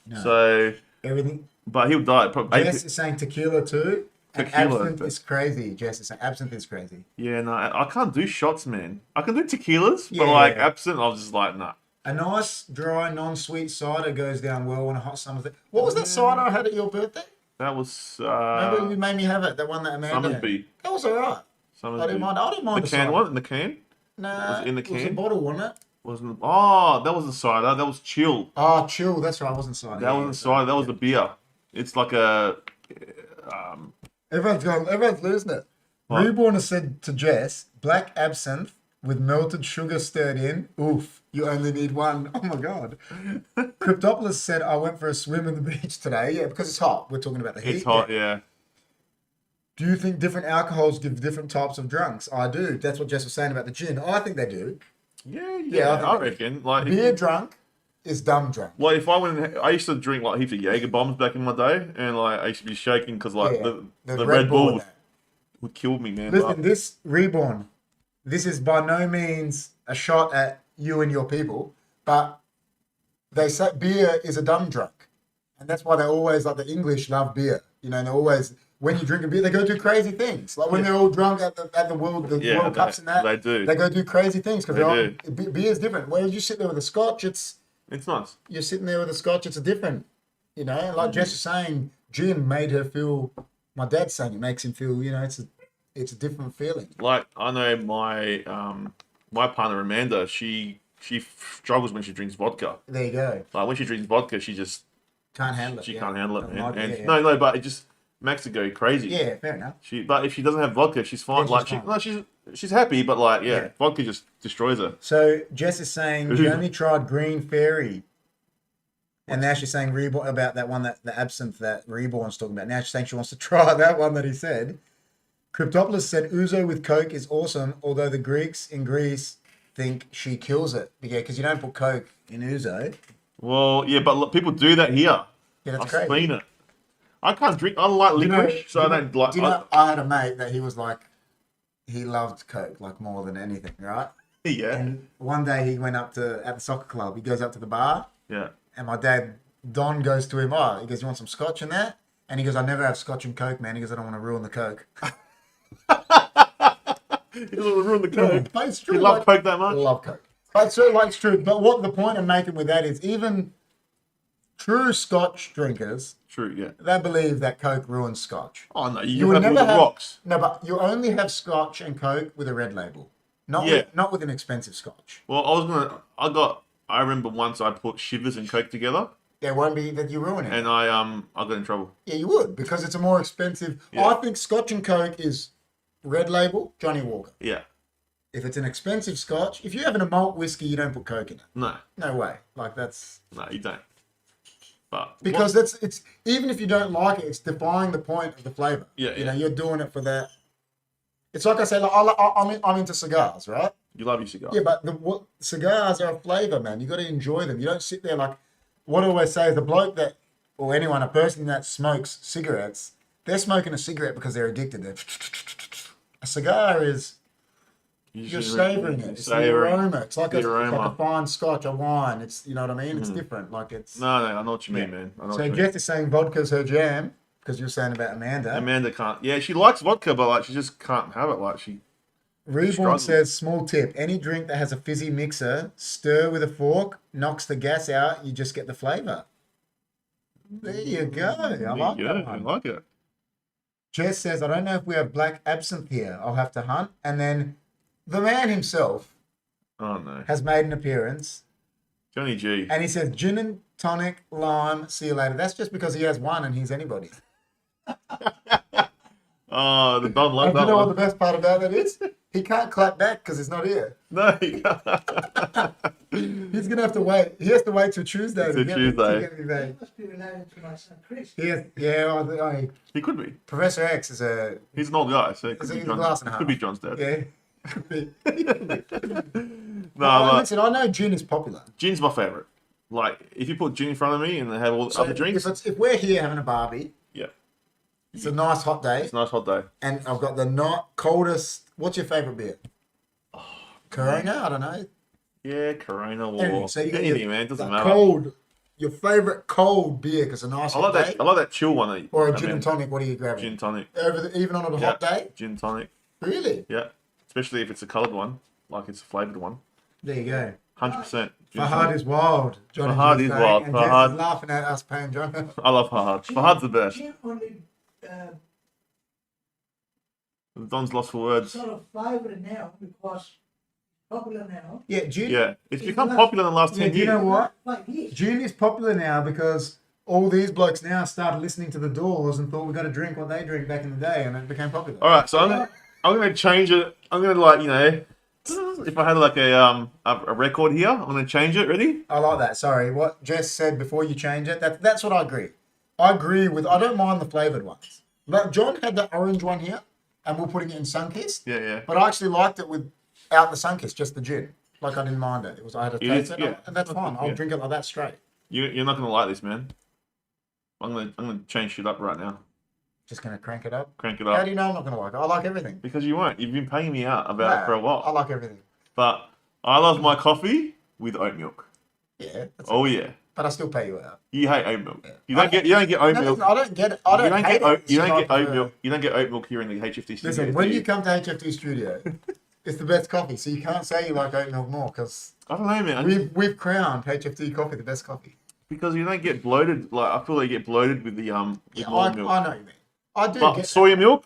No. So, Everything. but he'll die. Probably. Jess is saying tequila too. And Tequila, absinthe but- is crazy. Jess is saying absinthe is crazy. Yeah, no, I can't do shots, man. I can do tequilas, Yeah. but like absinthe, I was just like, nah. A nice, dry, non-sweet cider goes down well on a hot summer's day. What was that cider I had at your birthday? That was Remember you made me have it, that one that Amanda had. Summersby. That was alright. I didn't mind. I didn't mind The can cider. one in the can Nah, Was it in the it was a can? bottle, wasn't it? wasn't. Oh, that wasn't cider. That was chill. Oh, chill. That's right. I wasn't cider. That wasn't cider. That was the beer. It's like a. Everyone's losing it. What? Reborn has said to Jess, black absinthe with melted sugar stirred in. Oof, you only need one. Oh my God. Cryptopolis said, I went for a swim in the beach today. Yeah, because it's hot. We're talking about the heat. It's hot, yeah. Do you think different alcohols give different types of drunks? I do. That's what Jess was saying about the gin. I think they do. Yeah, I I reckon. Like, Beer drunk is dumb drunk. like if I went, I used to drink like heaps of Jaeger bombs back in my day, and like I used to be shaking because like Yeah, the Red Bull Bull and that. would kill me, man. Listen, this Reborn, this is by no means a shot at you and your people, but they say beer is a dumb drunk. And that's why they always, like the English love beer. You know, and they always, when you drink a beer, they go do crazy things. Like when they're all drunk at the World Cups and that. they do. They go do crazy things because They beer is different. Whereas you sit there with a scotch, It's nice. you're sitting there with a scotch, it's a different, you know, like Jess was saying, gin made her feel, my dad's saying it makes him feel, you know, it's a different feeling. Like I know my my partner Amanda, she struggles when she drinks vodka. There you go. Like when she drinks vodka, she just Can't handle it. she yeah. can't handle it, Don't man. like it, And yeah. no, but it just makes her go crazy. Yeah, fair enough. But if she doesn't have vodka, she's fine. Then Like she's she's happy, but like Yeah. vodka just destroys her. So Jess is saying she only tried Green Fairy. And now she's saying Reborn about that one, that the absinthe that Reborn's talking about. Now she's saying she wants to try that one that he said. Cryptopolis said Ouzo with Coke is awesome, although the Greeks in Greece think she kills it. Yeah, because you don't put Coke in Ouzo. Well, yeah, but look, people do that here. Yeah, that's I've crazy. seen it. I can't drink. I don't like licorice, so I don't like. Do you know, I had a mate that he was like, he loved Coke like more than anything, right? Yeah, And one day he went up to, at the soccer club, he goes up to the bar, yeah. and my dad, Don, goes to him, he goes, you want some scotch in that? And he goes, I never have scotch and Coke, man. He goes, I don't want to ruin the Coke. You don't ruin the Coke. But it's true. You love like, Coke that I much? love Coke. But so like it's true. But what the point I'm making with that is even true Scotch drinkers, True, yeah. they believe that Coke ruins Scotch. Oh no, You you would have all never the have rocks. No, but you only have Scotch and Coke with a red label. Yeah. Not with an expensive Scotch. Well, I remember once I put Shivers and Coke together, There won't be that you ruin it. And I got in trouble. Yeah, you would, because it's a more expensive. Yeah. I think Scotch and Coke is red label, Johnny Walker. Yeah. If it's an expensive Scotch, if you're having a malt whiskey, you don't put Coke in it. No. No way. Like that's. No, you don't. But because it's even if you don't like it, it's defying the point of the flavor. Yeah, you know, you're doing it for that. It's like I say, like I'm into cigars, right? You love your cigar. Yeah, but cigars are a flavor, man. You got to enjoy them. You don't sit there like what I always say is the bloke that or anyone, a person that smokes cigarettes, they're smoking a cigarette because they're addicted. A cigar is you're savouring it. It's the aroma. It's like a fine Scotch, a wine. It's, you know what I mean? It's different. Like it's. No, I know what you mean, man. So Jeff is saying vodka's her jam because you're saying about Amanda. Amanda can't. Yeah, she likes vodka, but like she just can't have it. Like she. Reborn says, small tip: any drink that has a fizzy mixer, stir with a fork, knocks the gas out. You just get the flavour. There you go. I like that one. I like it. Jess says, I don't know if we have black absinthe here. I'll have to hunt. And then the man himself has made an appearance. Johnny G. And he says, gin and tonic, lime, see you later. That's just because he has one and he's anybody. Oh, the Don love that. You know what the best part about that is? He can't clap back because he's not here. No, he can't. He's going to have to wait. He has to wait till Tuesday. Till Tuesday. He must be related to my son Chris. He could be. Professor X is a... He's an old guy, so it could be could be John's dad. Yeah. Could be. Listen, I know gin is popular. Gin's my favourite. Like, if you put gin in front of me and they have all the other drinks... If we're here having a barbie... Yeah. It's a nice hot day. It's a nice hot day. And I've got the coldest... What's your favourite beer? Oh, Corona? I don't know. Yeah, Corona or anything. So anything, man. It doesn't matter. Cold. Your favourite cold beer because a nice hot day. I like that chill one. Or a gin and tonic. What are you grabbing? Gin tonic. Even on a hot day? Gin tonic. Really? Yeah. Especially if it's a coloured one, like it's a flavoured one. There you go. 100%. Fahad is wild. Fahad is wild. And Fahad is laughing at us paying John. I love Fahad. Fahad's the best. Gin only Don's lost for words. sort of favourite now because popular now. Yeah, gin. Yeah, it's become popular in the last 10 years. You know what? Like this. Gin is popular now because all these blokes now started listening to the Doors and thought we got to drink what they drink back in the day, and it became popular. All right, so I'm gonna change it. I'm gonna if I had like a record here, I'm gonna change it. Ready? I like that. Sorry, what Jess said before you change it. That's what I agree. I agree with. I don't mind the flavoured ones. But John had the orange one here, and we're putting it in Sunkist. Yeah. But I actually liked it without the Sunkist, just the gin. Like I didn't mind it. I had a taste it, and that's fine. I'll drink it like that straight. You're not gonna like this, man. I'm gonna change shit up right now. Just gonna crank it up. Crank it up. How do you know I'm not gonna like it? I like everything. Because you won't. You've been paying me out about it for a while. I like everything. But I love my coffee with oat milk. Yeah. Yeah. But I still pay you out. You hate oat milk. Yeah. You don't get oat milk. I don't get it. I don't hate it. You don't get oat milk. You don't get oat milk here in the HFD studio. Listen, when you come to HFD studio, it's the best coffee. So you can't say you like oat milk more because I don't know, man. We've crowned HFD coffee the best coffee. Because you don't get bloated. Like I feel like you get bloated with the I milk. know what you mean. I do. But soya milk?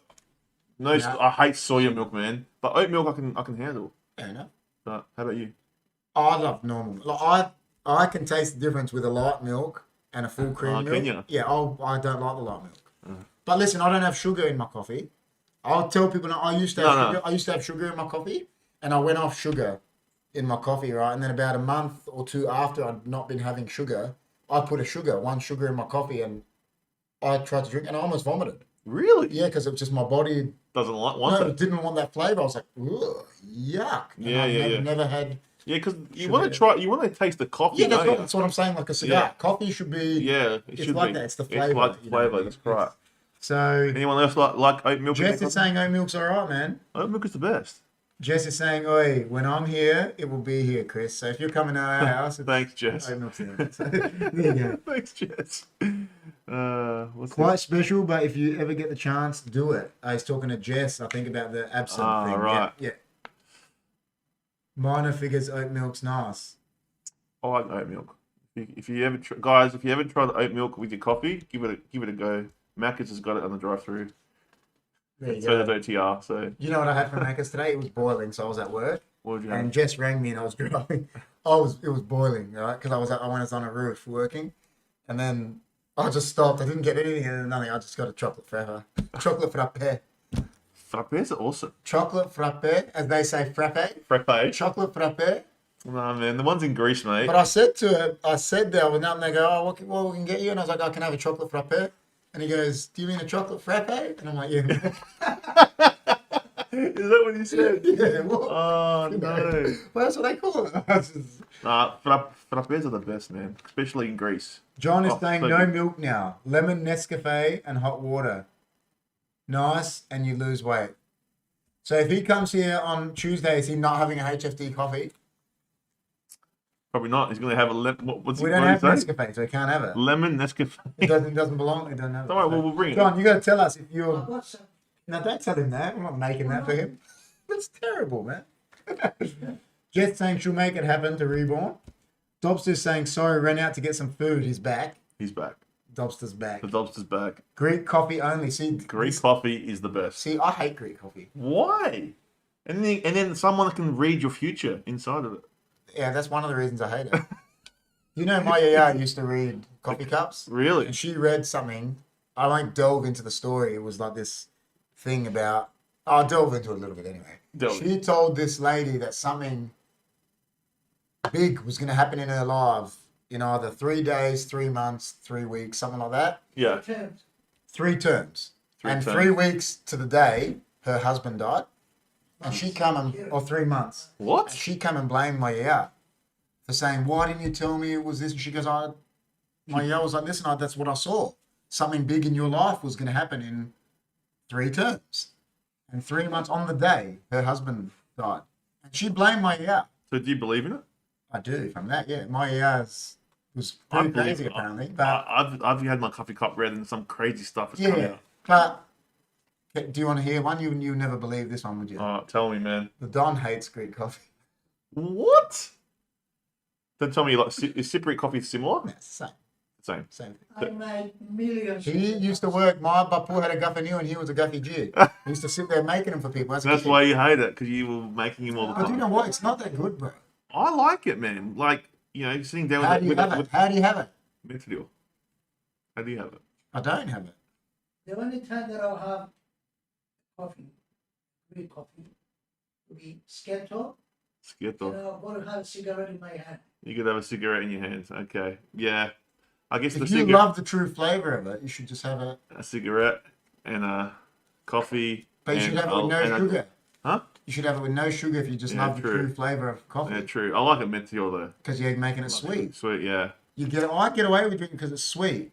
No, I hate soya milk, man. But oat milk I can handle. Fair enough. But how about you? I love normal. Like I can taste the difference with a light milk and a full cream milk. Can you? Yeah, I don't like the light milk. But listen, I don't have sugar in my coffee. I'll tell people now. I used to have sugar. I used to have sugar in my coffee, and I went off sugar in my coffee, right? And then about a month or two after I'd not been having sugar, I put one sugar in my coffee, and I tried to drink, and I almost vomited. Really? Yeah, because it was just my body doesn't want it. It didn't want that flavor. I was like, ugh, yuck. And never had. Yeah, because you want to taste the coffee. Yeah, that's what I'm saying. Like a cigar, coffee should be. Yeah, it's like that. It's the flavor. It's like the flavor. That's right. So. Anyone else like oat milk? Jess is saying oat milk's alright, man. Oat milk is the best. Jess is saying, "Oi, when I'm here, it will be here, Chris. So if you're coming to our house, thanks, Jess. Oat milk's in it. So, there you go. Thanks, Jess. Quite special, but if you ever get the chance, do it. I was talking to Jess, I think, about the absinthe thing. Right. Yeah. Minor figures oat milk's nice. I like oat milk. If you ever guys, if you ever tried oat milk with your coffee, give it a go. Macca's has got it on the drive-through. There you go. go. OTR. So you know what I had from Macca's today? It was boiling, so I was at work. What did you have? And Jess rang me, and I was driving. It was boiling, right? Because I was on a roof working. And then I just stopped. I didn't get anything and nothing. I just got a chocolate frappe. Chocolate frappe. Frappes are awesome. Chocolate frappe, as they say, frappe. Frappe? Chocolate frappe. No, man, the one's in Greece, mate. But I said to her, there, and they go, oh, what we can get you? And I was like, I can have a chocolate frappe. And he goes, do you mean a chocolate frappe? And I'm like, yeah. Is that what he said? Yeah. Well, Oh, no. well, that's what they call it. Frappes are the best, man. Especially in Greece. John is saying so no good. milk now. Lemon, Nescafe, and hot water. Nice, and you lose weight. So if he comes here on Tuesday, is he not having a HFD coffee? Probably not. He's going to have a lemon. We don't have Nescafe, so he can't have it. Lemon Nescafe. It doesn't belong. It doesn't have it. All right, well, we'll bring it. John, you got to tell us if I've you're... got some. No, don't tell him that. I'm not making that for him. That's terrible, man. Jet's saying she'll make it happen to Reborn. Dobster's saying, sorry, ran out to get some food. He's back. He's back. Dobster's back. The Dobster's back. Greek coffee only. See, Greek coffee is the best. See, I hate Greek coffee. Why? And then someone can read your future inside of it. Yeah, that's one of the reasons I hate it. You know, my yaya used to read coffee cups. Really? And she read something. I won't delve into the story. It was like this thing about... I'll delve into it a little bit anyway. She told this lady that something big was going to happen in her life in either 3 days, 3 months, 3 weeks, something like that. Yeah. 3 terms. And 3 weeks to the day, her husband died. And she come and... Or 3 months. What? And she come and blamed my yaya for saying, why didn't you tell me it was this? And she goes, my yaya was like, listen, that's what I saw. Something big in your life was going to happen in 3 terms. And 3 months on the day, her husband died. And she blamed my yaya. So do you believe in it? I do, from that, yeah. My yaya was pretty crazy, apparently. But I've had my coffee cup read and some crazy stuff has come yeah, out. but do you want to hear one? You never believe this one, would you? Tell me, man. The Don hates Greek coffee. What? Don't tell me, like, is Cypriot coffee similar? Yeah, it's the same. Same. Same thing. I made millions. He used to work, my Bapu had a Guffey and he was a Guffey Jew. He used to sit there making them for people. That's why you hate it, because you were making him all the But time. you know what? It's not that good, bro. I like it, man. Like, you know, sitting down How do you have it? How do you have it? Mental. How do you have it? I don't have it. The only time that I'll have coffee, Greek coffee, will be Sketo, and Skittle. I'll want to have a cigarette in my hand. You could have a cigarette in your hands. Okay. Yeah. I guess If you love the true flavor of it, you should just have a cigarette and a coffee. But you should have it with no sugar. Huh? You should have it with no sugar if you just love the true flavor of coffee. Yeah, true. I like it mental though. Because you're making it sweet. Sweet, yeah. I get away with drinking because it's sweet.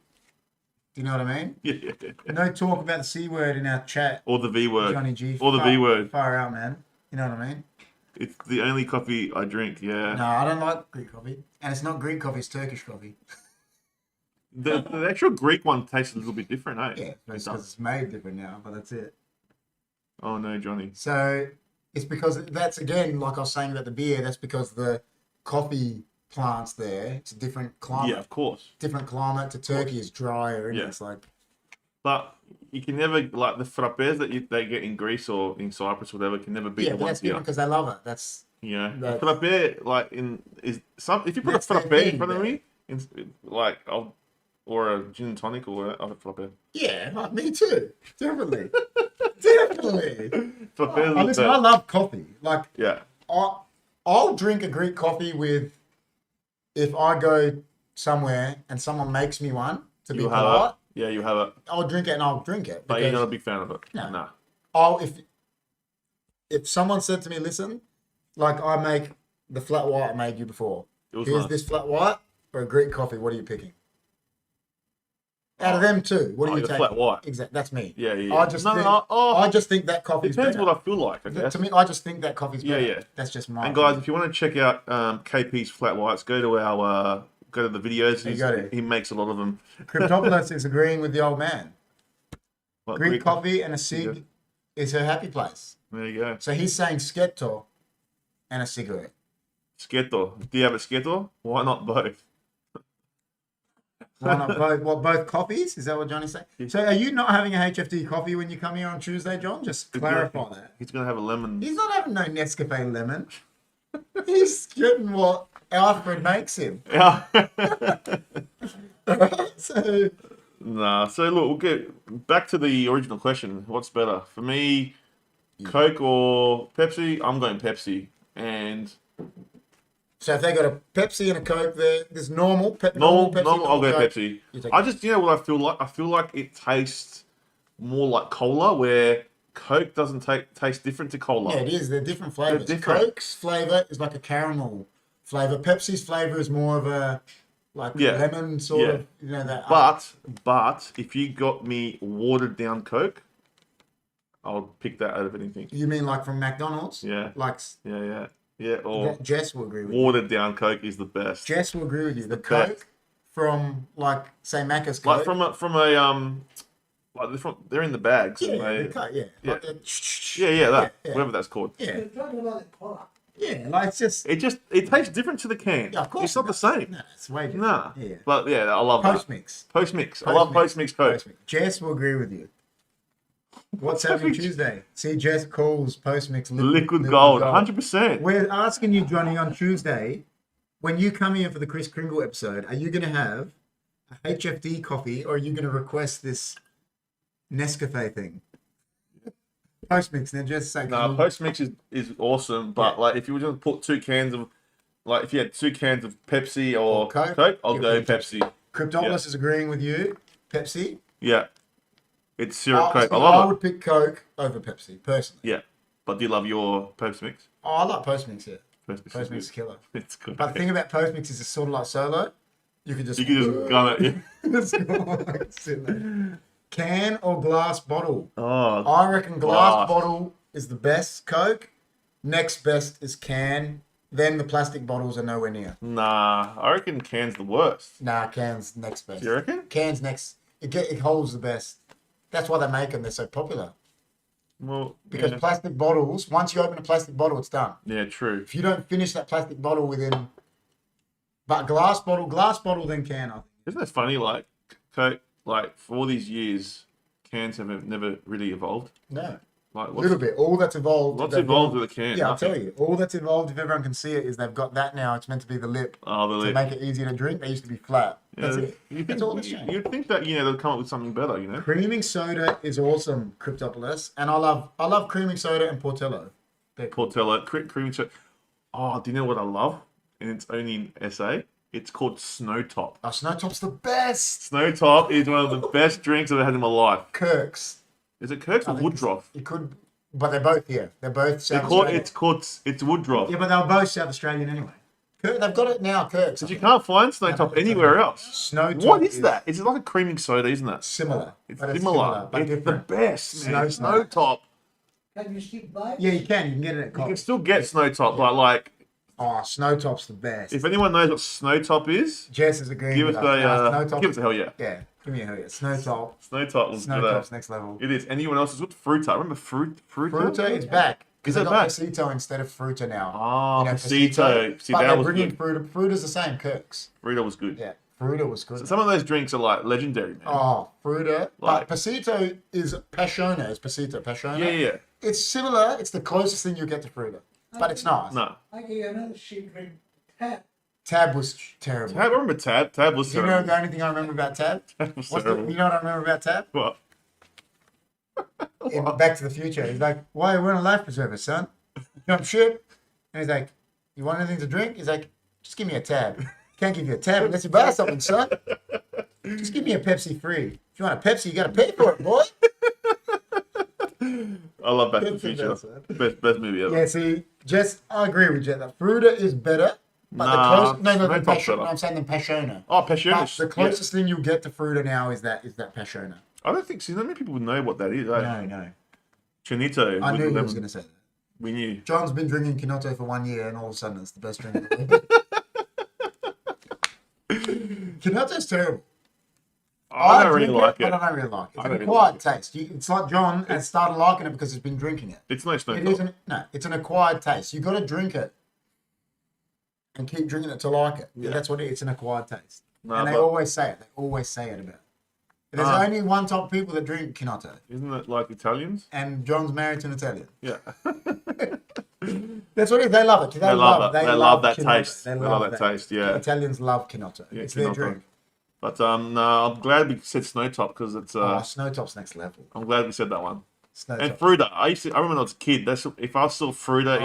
Do you know what I mean? Yeah. No talk about the C word in our chat. Or the V word. Johnny G. Or the V word. Far out, man. You know what I mean? It's the only coffee I drink, yeah. No, I don't like Greek coffee. And it's not Greek coffee, it's Turkish coffee. The actual Greek one tastes a little bit different, eh? Yeah, because it's made different now, but that's it. Oh no, Johnny. So it's because that's, again, like I was saying about the beer, that's because the coffee plants there, it's a different climate. Yeah, of course. Different climate to Turkey is drier, and Yeah. it's like... But you can never, like the frappes that they get in Greece or in Cyprus or whatever, can never beat Yeah, the but ones that's different here. because they love it. That's... You know, That's- frappe, like if you put That's a their frappe thing, in front of man. me, or a gin and tonic or I'll have frappe. Yeah, like me too. Definitely. Definitely. Frappe is the Listen, I best. love coffee. Like, Yeah, I'll drink a Greek coffee if I go somewhere and someone makes me one to be you have polite. it. Yeah, you have it. I'll drink it and I'll drink it. But you're because not a big fan of it. No. Nah. if someone said to me, listen, like I make the flat white I made you before. It was Here's nice. this flat white or a Greek coffee. What are you picking? Out of them two, what are you the taking? flat white. Exactly, that's me. Yeah. I just think that coffee's depends better. what I feel like, I guess. To me, I just think that coffee's better. Yeah. That's just my And guys, opinion. if you want to check out KP's flat whites, go to the videos. He makes a lot of them. Cryptopolis is agreeing with the old man. Like Greek coffee and a cig Yeah. is her happy place. There you go. So he's saying sketo and a cigarette. Sketo. Do you have a sketo? Why not both? Why not both? What, both coffees? Is that what Johnny's saying? So are you not having a HFD coffee when you come here on Tuesday, John? Just clarify that. He's going to have a lemon. He's not having no Nescafe lemon. He's getting what Alfred makes him. Yeah. Nah. So look, we'll get back to the original question. What's better for me, Coke or Pepsi? I'm going Pepsi. And so if they got a Pepsi and a Coke, there's normal Pepsi. I'll go Coke. Pepsi. I just, you know what I feel like? I feel like it tastes more like cola, where Coke doesn't taste different to cola. Yeah, it is. They're different flavors. They're different. Coke's flavor is like a caramel flavor. Pepsi's flavor is more of a lemon sort of, you know that. But if you got me watered down Coke, I'll pick that out of anything. You mean like from McDonald's? Yeah. Like. Yeah. Or Jess will agree with you. Watered down Coke is the best. Jess will agree with you. The Coke from like say Macca's Coke. Like from a they're in the bags. Yeah, whatever that's called. Yeah. You're talking about the cola. Yeah, like it tastes different to the can. Yeah, of course. It's not the same. No, it's way different. Nah. Yeah. But yeah, I love Post-mix. Post-mix. I love post-mix Coke. Post-mix. Jess will agree with you. What's happening Tuesday? See, Jess calls Post-mix liquid gold. 100%. We're asking you, Johnny, on Tuesday, when you come here for the Chris Kringle episode, are you going to have a HFD coffee or are you going to request this Nescafe thing? Post-mix, then just say. No, post-mix is awesome, but like if you were going to put 2 cans of, like if you had 2 cans of Pepsi or Coke, I'll go Pepsi. Cryptopolis is agreeing with you. Pepsi. Yeah. It's syrup Coke. I would pick Coke over Pepsi, personally. Yeah. But do you love your post-mix? Oh, I like post-mix, yeah. Post-mix is killer. It's good. But the thing about post-mix is it's sort of like solo. You can just gun it. Yeah. Sit there. Can or glass bottle? Oh, I reckon glass bottle is the best Coke. Next best is can. Then the plastic bottles are nowhere near. Nah, I reckon can's the worst. Nah, can's next best. You reckon? Can's next. It holds the best. That's why they make them. They're so popular. Well, because plastic bottles, once you open a plastic bottle, it's done. Yeah, true. If you don't finish that plastic bottle within... But glass bottle, then can, I think. Isn't it funny, like, Coke, like, for all these years, cans have never really evolved? No. Like, a little bit. All that's evolved... What's evolved with a can? Yeah, I'll tell you. All that's evolved, if everyone can see it, is they've got that now. It's meant to be the lip. Oh, the lip. To make it easier to drink. They used to be flat. That's it. That's all that's changed. You'd think that, they'll come up with something better, Creaming soda is awesome, Cryptopolis. And I love creaming soda and Portillo. Portillo, creaming soda. Oh, do you know what I love? And it's only in SA. It's called Snow Top. Oh, Snow Top's the best. Snow Top is one of the best drinks I've ever had in my life. Kirk's. Is it Kirk's or Woodruff? It could, but they're both here. They're both South Australian. It's Woodruff. Yeah, but they're both South Australian anyway. They've got it now, Kirk's. But you can't find Snow Top anywhere else. Snow Top. What is that? It's like a creaming soda, isn't it? Similar. It's similar. But it's the best, man. Snow Top. Can you still buy it? Yeah, you can. You can get it at Coles. You can still get Snow Top, but like... Oh, Snow Top's the best. If anyone knows what Snow Top is... Jess is agreeing give us a hell yeah. Yeah, give me a hell yeah. Snow Top. Snow Top was Snow Top's next level. It is. Anyone else is with Fruta. Remember Fruta is back. Is it back? Pasito instead of Fruta now. Oh, Pasito. See, but that they're was bringing good. Fruta. Fruta's the same, Kirk's. Fruta was good. Yeah, Fruta was good. So some of those drinks are like legendary, man. Oh, Fruta. But Pasito is Passiona. Is Pasito Passiona? Yeah. It's similar. It's the closest thing you get to Fruta. But it's nice. No. I give you another cheap drink. Tab. Tab was terrible. I remember Tab. Tab was terrible. You know the only thing I remember about Tab? Tab was terrible. You know what I remember about Tab? What? In Back to the Future. He's like, why are we on a life preserver, son? Jump ship. And he's like, you want anything to drink? He's like, just give me a tab. Can't give you a tab unless you buy something, son. Just give me a Pepsi free. If you want a Pepsi, you got to pay for it, boy. I love Back to the Future. Best movie ever. Yeah, see, I agree with Jet. That Fruta is better. But I'm saying the Passiona. Oh, Passiona. The closest thing you'll get to Fruta now is that Passiona. I don't think, not many people would know what that is. No. Chinito. I knew he was going to say that. We knew. John's been drinking Kinoto for 1 year and all of a sudden it's the best drink ever. Kinoto's terrible. I don't really like it. But I don't really like it. It's an acquired taste. It's like John has started liking it because he's been drinking it. It's no Snow Top. No, it's an acquired taste. You've got to drink it and keep drinking it to like it. Yeah. That's what it's an acquired taste. And they always say it. They always say it about it. There's only one type of people that drink Kinoto. Isn't it like Italians? And John's married to an Italian. Yeah. That's what it is. They love it. They love that taste. They love that taste, yeah. Italians love Kinoto. It's their drink. But no, I'm glad we said Snowtop because it's Snowtop's next level. I'm glad we said that one. Snowtop. And Fruita. I remember when I was a kid. If I saw Fruita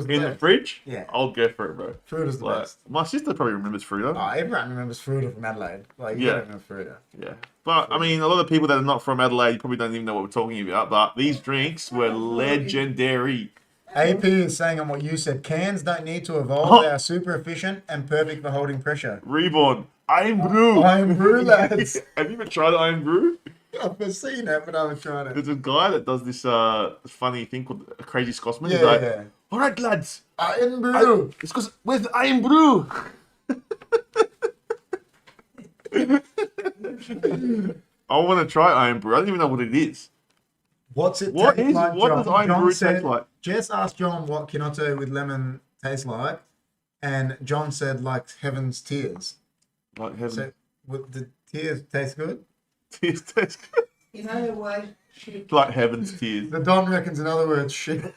in the fridge, yeah, I'll go for it, bro. Fruita's the best. My sister probably remembers Fruita. Oh, everyone remembers Fruita from Adelaide. Like, you don't remember Fruita. Yeah. But, I mean, a lot of people that are not from Adelaide probably don't even know what we're talking about. But these drinks were legendary. AP is saying on what you said, cans don't need to evolve. They are super efficient and perfect for holding pressure. Reborn. Iron Brew. Iron Brew, lads. Have you ever tried Iron Brew? I've seen it, but I haven't tried it. There's a guy that does this funny thing called a Crazy Scotsman. Yeah, He's like, yeah. all right, lads. Iron Brew. It's because where's the Iron Brew? I want to try Iron Brew. I don't even know what it is. What's it What taste is like, what John? does Iron John Brew said, taste like? Jess asked John what Kinoto with lemon tastes like, and John said like Heaven's Tears. Like heaven. So, would the tears taste good? Tears taste good. In other words, shit. Like heaven's tears. The Don reckons, in other words, shit.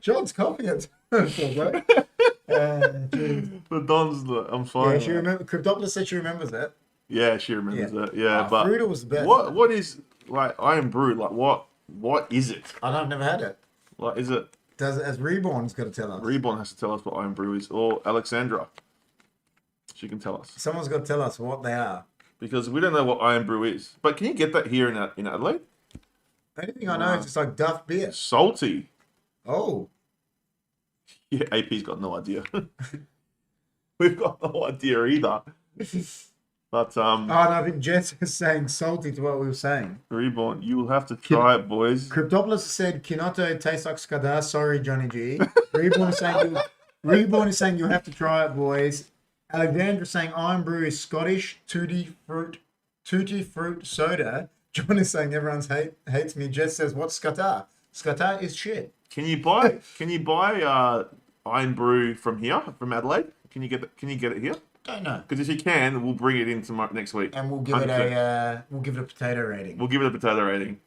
John's copying it. The Don's I'm fine. Yeah, she remembers. Cryptopolis said she remembers that. Yeah, she remembers that. Yeah, but Fruita was the best. What is like Iron Brew? Like what is it? I've never had it. Like is it? As Reborn's got to tell us. Reborn has to tell us what Iron Brew is, or Alexandra. She can tell us. Someone's got to tell us what they are. Because we don't know what Iron Brew is. But can you get that here in Adelaide? The only thing I know is it's like Duff beer. Salty. Oh. Yeah, AP's got no idea. We've got no idea either. But no, I think Jess is saying salty to what we were saying. Reborn, you will have to try it, boys. Cryptopolis said Kinoto tastes like Skadar. Sorry, Johnny G. Reborn is saying you have to try it, boys. Alexandra saying Iron Brew is Scottish tutti fruit soda. John is saying everyone hates me. Jess says what's Skatar? Skatar is shit. Can you buy Iron Brew from here, from Adelaide? Can you get it here? Don't know. Because if you can, we'll bring it in next week. And we'll give 100%. We'll give it a potato rating. We'll give it a potato rating.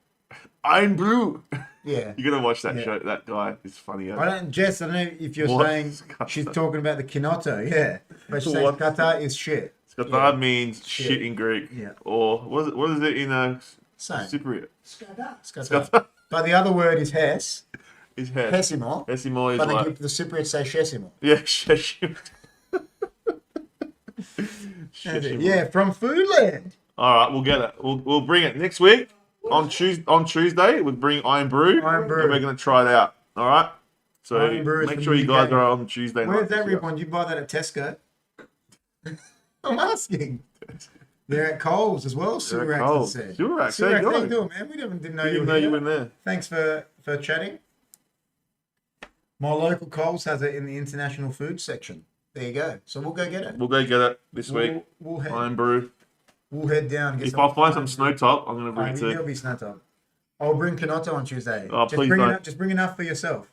Iron Brew. Yeah. You're gonna watch that show. That guy is funny. Jess, I don't know if you're saying she's talking about the Kinoto, yeah. But she's saying Qatar is shit. Qatar means shit in Greek. Yeah. Or what is it in Cypriot? Skadar. But the other word is Hess. Is Hess. Hessimo. Hessimo is but like... the Cypriots say Shessimo. Yeah, Sheshimo. Yeah, from Foodland. All right, we'll get it. We'll bring it next week on Tuesday. We'll bring Iron Brew. And we're gonna try it out. All right. So make sure you guys are on Tuesday night. Where's that Ripon? Do you buy that at Tesco? I'm asking. They're at Coles as well. Surax said. Surax, how you doing, man? We didn't know you were there. Thanks for chatting. My local Coles has it in the international food section. There you go. So we'll go get it. We'll go get it this week. Iron Brew. We'll head down. If I find some snow top, I'm going to bring it too. There'll be snow top. I'll bring Kinoto on Tuesday. Oh, please don't. Just bring enough for yourself.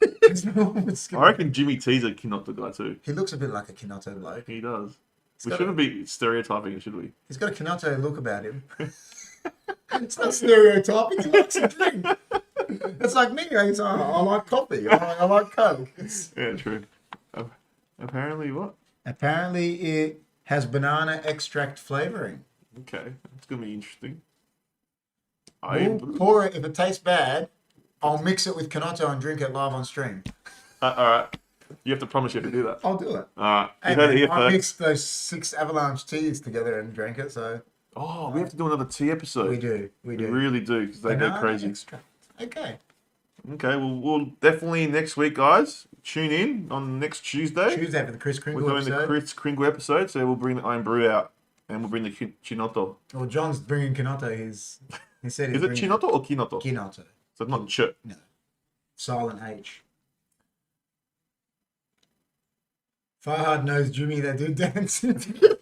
I reckon Jimmy T's a Kinoto guy too. He looks a bit like a Kinoto bloke. He does. We shouldn't be stereotyping it, should we? He's got a Kinoto look about him. It's not stereotyping. He likes a drink. It's like me. I like coffee. I like Coke. Yeah, true. Apparently what? Apparently it has banana extract flavoring. Okay, it's going to be interesting. We'll pour it. If it tastes bad, I'll mix it with Kinoto and drink it live on stream. All right. You have to promise you have to do that. I'll do it. All right. Hey, man, I mixed those 6 avalanche teas together and drank it, so... Oh, we have to do another tea episode. We do. We really do, because they go crazy. Extract. Okay. Okay, well, we'll definitely next week, guys, tune in on next Tuesday. Tuesday for the Chris Kringle episode. We're doing the Chris Kringle episode, so we'll bring the Iron Brew out, and we'll bring the Kinoto. Well, John's bringing Kinoto. He said he's Is it Chinoto or Kinoto? Kinoto. So it's not Ch. No. Silent H. Farhad knows Jimmy. They do dancing together.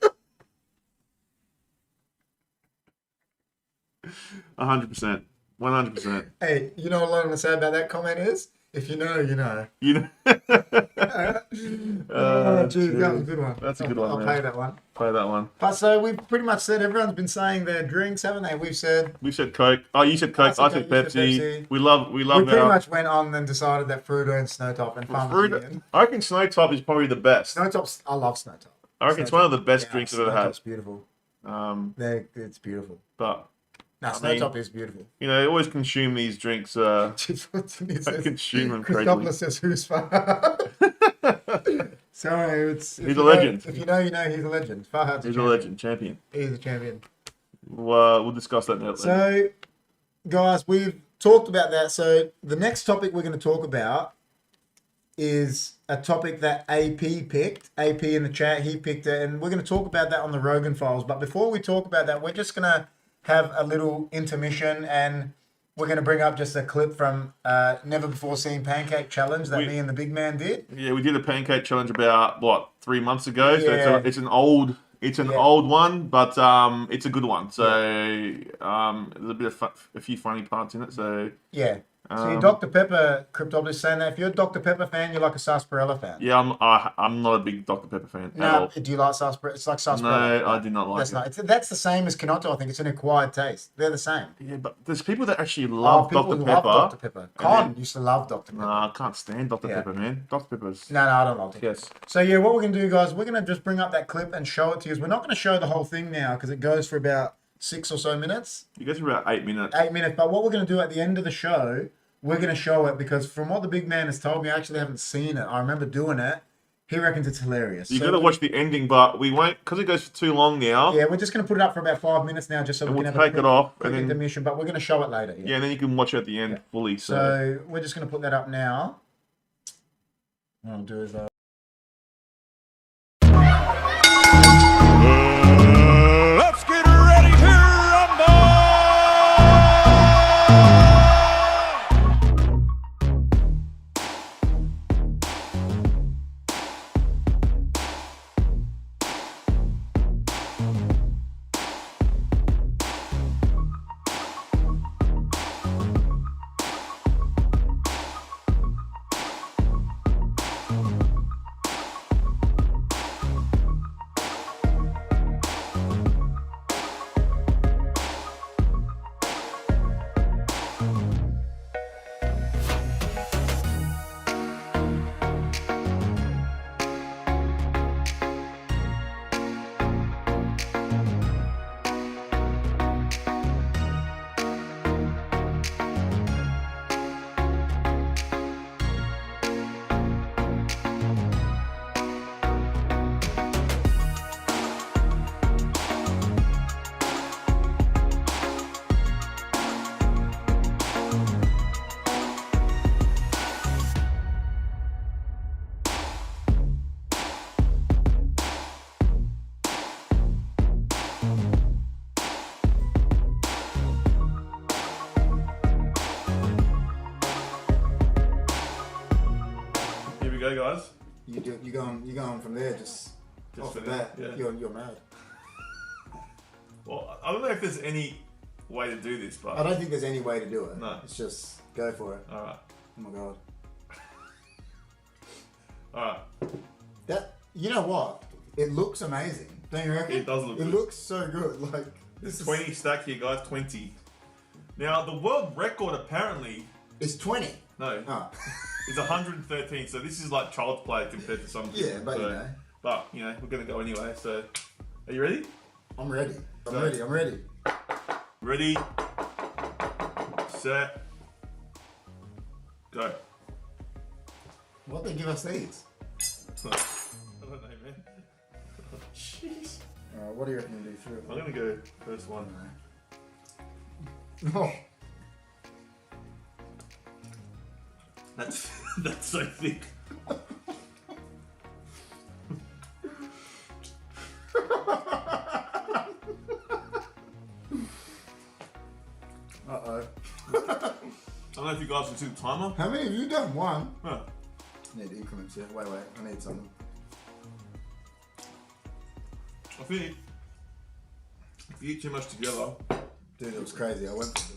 100%. 100%. Hey, you know what I'm going to say about that comment is? If you know, you know. You know. Geez, that was a good one. That's a good one. I'll play that one. Play that one. But so we've pretty much said everyone's been saying their drinks, haven't they? We've said Coke. Oh, you said Coke. I said Pepsi. We love. We pretty much went on and decided that Fruita and Snowtop and Fruita. I reckon Snowtop is probably the best. Snowtop's. I love Snowtop. I reckon it's one of the best drinks I've ever had. It's beautiful. It's beautiful. But Snowtop is beautiful. You know, I always consume these drinks. I consume them crazily. Says who's far. So he's a legend. If you know, you know. He's a legend. He's a legend, champion. He's a champion. We'll discuss that now. So, guys, we've talked about that. So the next topic we're going to talk about is a topic that AP picked. AP in the chat, he picked it, and we're going to talk about that on the Rogan Files. But before we talk about that, we're just going to have a little intermission, and we're going to bring up just a clip from Never Before Seen Pancake Challenge that me and the big man did. Yeah, we did a pancake challenge about 3 months ago. Yeah. So it's an old one, but it's a good one. So there's a few funny parts in it. So yeah. So you're Dr. Pepper, Cryptologist, saying that if you're a Dr. Pepper fan, you're like a sarsaparilla fan. Yeah, I'm not a big Dr. Pepper fan at all. Do you like sarsaparilla? It's like sarsaparilla. No, I do not like it. That's the same as Canotto. I think it's an acquired taste. They're the same. Yeah, but there's people that actually love Dr. Pepper. Love Dr. Pepper. Con used to love Dr. Pepper. Nah, I can't stand Dr. Pepper, man. Dr. Pepper's... No, I don't like it. Yes. So yeah, what we're going to do, guys, we're going to just bring up that clip and show it to you. We're not going to show the whole thing now because it goes for about 6 or so minutes. It goes for about 8 minutes. 8 minutes. But what we're going to do at the end of the show, we're going to show it because from what the big man has told me, I actually haven't seen it. I remember doing it. He reckons it's hilarious. You got to watch the ending, but we won't, because it goes for too long now. Yeah, we're just going to put it up for about 5 minutes now just so we can have a quick intermission, but we're going to show it later. Yeah, and then you can watch it at the end fully. So we're just going to put that up now. What I'll do is let's get ready to rumble! Go, guys. You going from there just off the bat. Yeah. You're mad. Well, I don't know if there's any way to do this, but I don't think there's any way to do it. No, it's just go for it. All right. Oh my god. All right. That you know what? It looks amazing. Don't you reckon? It does look. It looks so good. Like this is 20 stack here, guys. 20. Now the world record apparently is 20. No. Oh. It's 113, so this is like child's play compared to some people. Yeah, but so, But, you know, we're going to go anyway, so... Are you ready? I'm ready. I'm ready. Ready, set, go. What they give us these? I don't know, man. Jeez. What do you reckon you do through? I'm going to go first one. Oh. That's so thick. Uh-oh. I don't know if you guys can see the timer. How many have you done? One? Huh. I need increments, yeah. Wait, I need something. I think if you eat too much together... Dude, it was crazy. I went for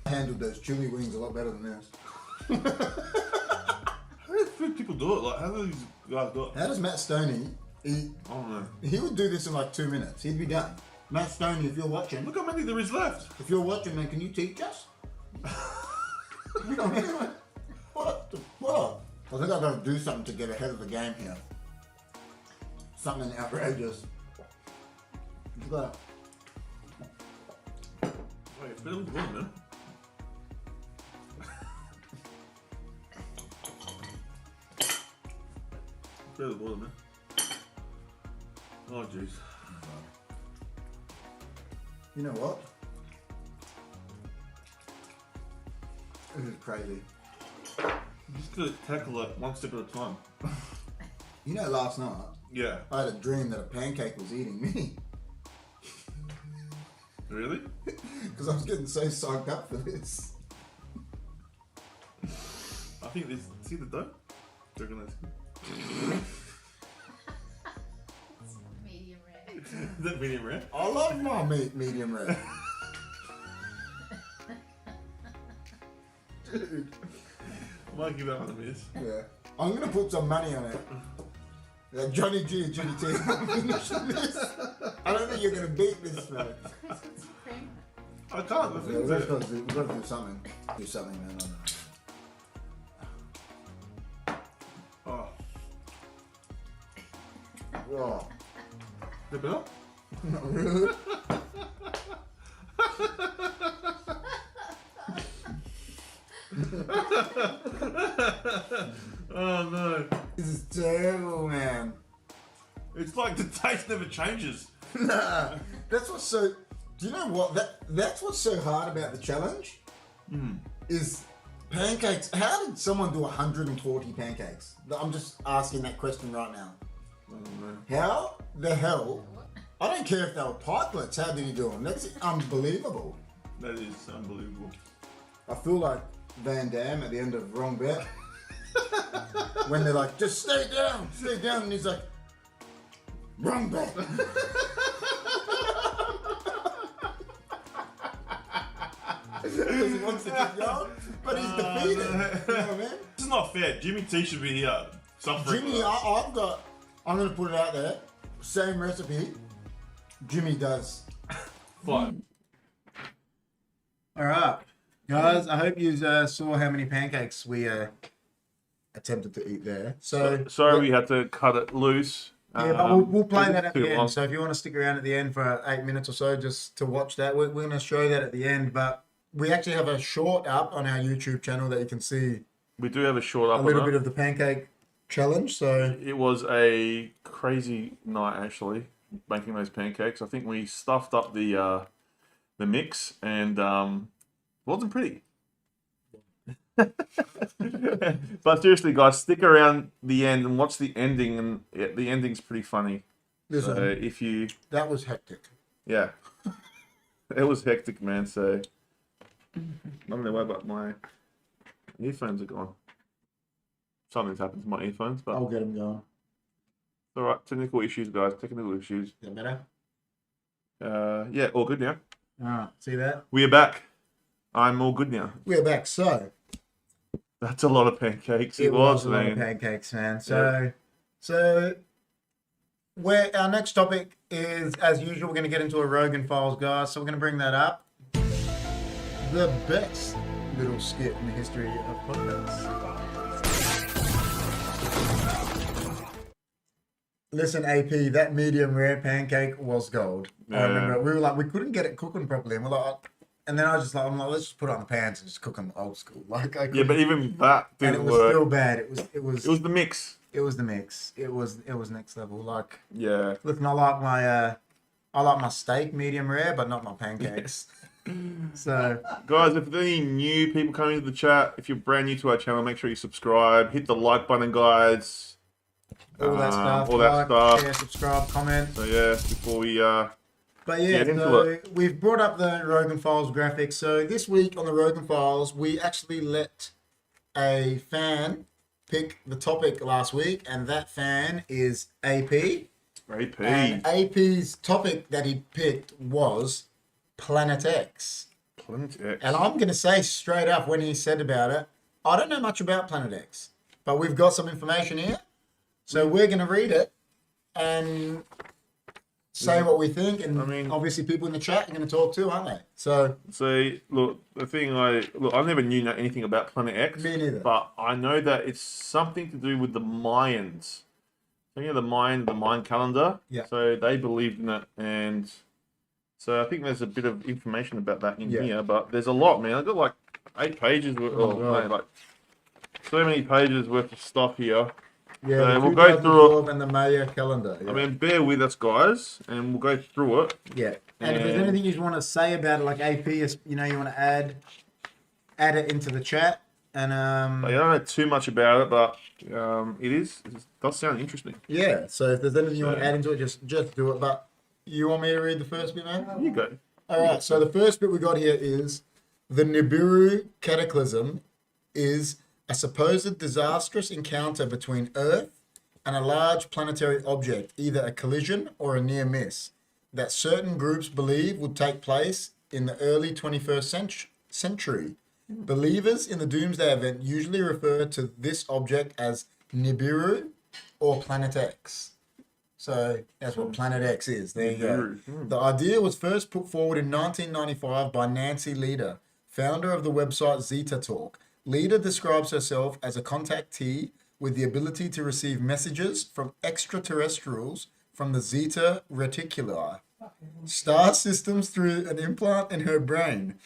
I handled those chili wings a lot better than this. How do people do it? Like, how do these guys do it? How does Matt Stoney eat? I don't know. He would do this in like 2 minutes. He'd be done. Matt Stoney, if you're watching. Look how many there is left. If you're watching, man, can you teach us? You know, what? I think I've got to do something to get ahead of the game here. Something outrageous. You've got to... Wait, it's been good, man. It's really good, man. Oh, jeez. You know what? This is crazy. You just gotta tackle it one step at a time. You know, last night, Yeah. I had a dream that a pancake was eating me. Really? Because I was getting so psyched up for this. I think this. See the dough? Do you reckon that's good? Medium rare. Is that medium rare? I love my meat medium rare. Dude. I might give that one a miss. Yeah. I'm going to put some money on it. Like Johnny G and Jimmy T. I'm finishing this. I don't think you're going to beat this, man. Christmas cream. I can't. The Yeah, thing's we've it. got to do something. Do something, man. Oh. Oh. Is it better? Not really. Oh no. This is terrible, man. It's like the taste never changes. Nah. That's what's so... Do you know what? That's what's so hard about the challenge? Is pancakes. How did someone do 140 pancakes? I'm just asking that question right now. I don't know. How the hell? I don't care if they were pikelets. How did he do them? That's unbelievable. That is unbelievable. I feel like Van Damme at the end of Wrong Bet. When they're like, just stay down, and he's like, wrong bet. Because he wants to keep going, but he's defeated. You know what I mean? This is not fair. Jimmy T should be here suffering. Jimmy, I'm going to put it out there. Same recipe. Jimmy does. Fine. All right, guys. I hope you saw how many pancakes we attempted to eat there. Sorry we had to cut it loose. Yeah, but we'll play that at too the long. end. So if you want to stick around at the end for 8 minutes or so just to watch that, we're going to show that at the end. But we actually have a short up on our YouTube channel that you can see We do have a short up a little on bit it. of the pancake challenge. So It was a crazy night actually, making those pancakes. I think we stuffed up the mix and wasn't pretty. But seriously, guys, stick around the end and watch the ending, and the ending's pretty funny. listen, So if you, that was hectic. yeah, it was hectic, man. So I don't know why, but my earphones are gone. Something's happened to my earphones, but I'll get them going. all right. Technical issues, guys. Technical issues. Is that better? Yeah, all good now. All right, see that? We are back. I'm all good now. We're back. So That's a lot of pancakes. it was a lot man. of pancakes, man. So where our next topic is, as usual, we're going to get into a Rogan Files, guys. So we're going to bring that up. The best little skit in the history of podcasts. Listen, AP, that medium rare pancake was gold. I Yeah. remember we were like, we couldn't get it cooking properly, and we're like, and then I was just like, I'm like, let's just put it on the pans and just cook them old school. Like, I Yeah, couldn't- but even that and it didn't was work. still bad. It was It was the mix. the mix. It was next level. Like, Yeah. listen, I like my steak medium rare, but not my pancakes. So Guys, if there's any new people coming into the chat, if you're brand new to our channel, make sure you subscribe. Hit the like button, guys. all that stuff, all that like, stuff. share, subscribe, comment. So yeah, before we But yeah, get into so we've brought up the Rogan Files graphics. So this week on the Rogan Files, we actually let a fan pick the topic last week, and that fan is AP. AP. And AP's topic that he picked was Planet X. Planet X. And I'm going to say straight up when he said about it, I don't know much about Planet X, but we've got some information here. So we're going to read it and say what we think, and I mean, obviously people in the chat are going to talk too, aren't they? So look, the thing I never knew anything about Planet X. Me neither. But I know that it's something to do with the Mayans. So, the Mayan calendar. Yeah. So they believed in it, and so I think there's a bit of information about that in here. But there's a lot, man. I've got like 8 pages like so many pages worth of stuff here. yeah, the we'll go through it. and the Maya calendar. Yeah. I mean, bear with us, guys, and we'll go through it. Yeah, and if there's anything you want to say about it, like AP, you want to add it into the chat, and I don't know too much about it, but it does sound interesting. Yeah, so if there's anything you want to add into it, just do it. But you want me to read the first bit, man? You go. All right. So the first bit we got here is the Nibiru cataclysm is a supposed disastrous encounter between Earth and a large planetary object, either a collision or a near miss, that certain groups believe would take place in the early 21st century. Believers in the Doomsday event usually refer to this object as Nibiru or Planet X. So that's what Planet X is. There you go. The idea was first put forward in 1995 by Nancy Leder, founder of the website Zeta Talk. Leder describes herself as a contactee with the ability to receive messages from extraterrestrials from the Zeta Reticuli, star systems through an implant in her brain.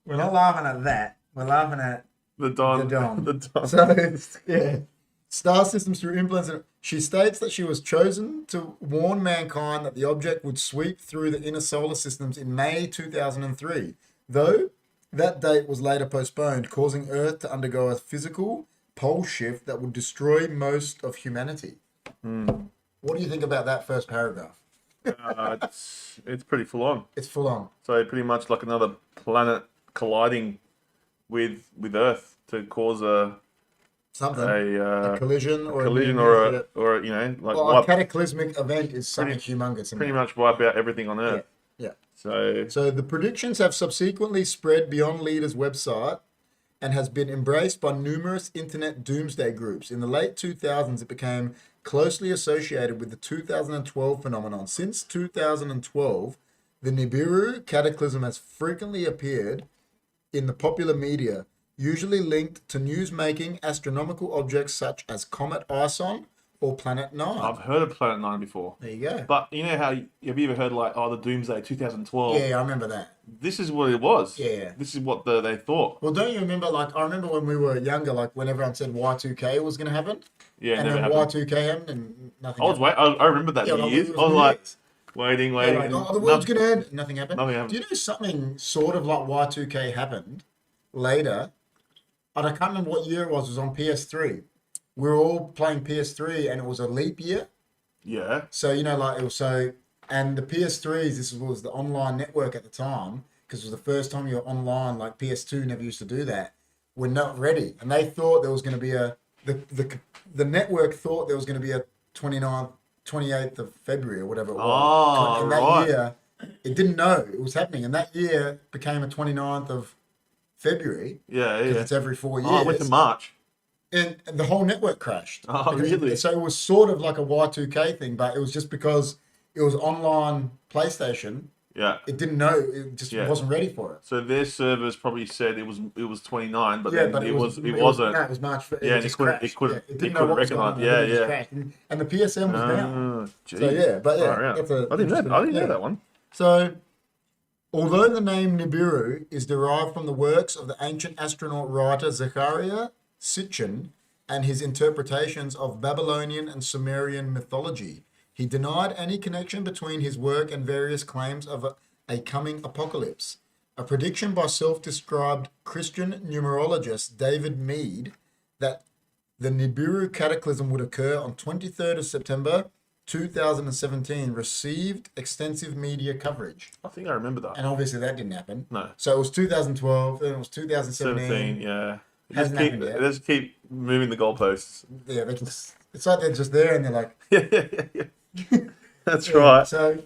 We're not laughing at that. We're laughing at the Don. The Don. So, yeah. Star systems through implants. She states that she was chosen to warn mankind that the object would sweep through the inner solar systems in May 2003, though that date was later postponed, causing Earth to undergo a physical pole shift that would destroy most of humanity. What do you think about that first paragraph? It's pretty full on. It's full on. So pretty much like another planet colliding with Earth to cause a collision or a cataclysmic event is something humongous. Pretty much wipe out everything on Earth. Yeah. So the predictions have subsequently spread beyond Leder's website and has been embraced by numerous internet doomsday groups. In the late 2000s, it became closely associated with the 2012 phenomenon. Since 2012, the Nibiru cataclysm has frequently appeared in the popular media, usually linked to news-making astronomical objects such as Comet Ison or Planet 9. I've heard of Planet 9 before. There you go. But you know how, have you ever heard the Doomsday 2012? Yeah, I remember that. This is what it was. Yeah. This is what they thought. Well, don't you remember, I remember when we were younger, when everyone said Y2K was going to happen? Yeah, and never then happened. Y2K happened and nothing happened. I remember that for years. I was like, waiting. Yeah, the world's going to end. Nothing happened. Nothing happened. Do you know something sort of like Y2K happened later? And I can't remember what year it was on PS3. We were all playing PS3 and it was a leap year. Yeah. So, it was and the PS3s, this was the online network at the time, because it was the first time you were online, like PS2 never used to do that. We're not ready. And they thought there was going to be the network thought there was going to be a 28th of February or whatever it was. Oh, and that year, it didn't know it was happening. And that year became a 29th of February. Yeah. Because it's every 4 years. Oh, it went to March. And the whole network crashed. Oh, really? So it was sort of like a Y2K thing, but it was just because it was online PlayStation. Yeah. It didn't know. It just wasn't ready for it. So their servers probably said it was 29, but yeah, then but it wasn't. No, it was March. It couldn't recognize. Yeah. And the PSM was down. Geez. So yeah, but yeah, that's I didn't know that one. So, although the name Nibiru is derived from the works of the ancient astronaut writer Zecharia Sitchin and his interpretations of Babylonian and Sumerian mythology, he denied any connection between his work and various claims of a coming apocalypse. A prediction by self-described Christian numerologist David Mead that the Nibiru cataclysm would occur on 23rd of September 2017 received extensive media coverage. I think I remember that. And obviously that didn't happen. No. So it was 2012, then it was 2017. Yeah. They just keep moving the goalposts. Yeah, it's like they're just there and they're like... Yeah. That's right. So,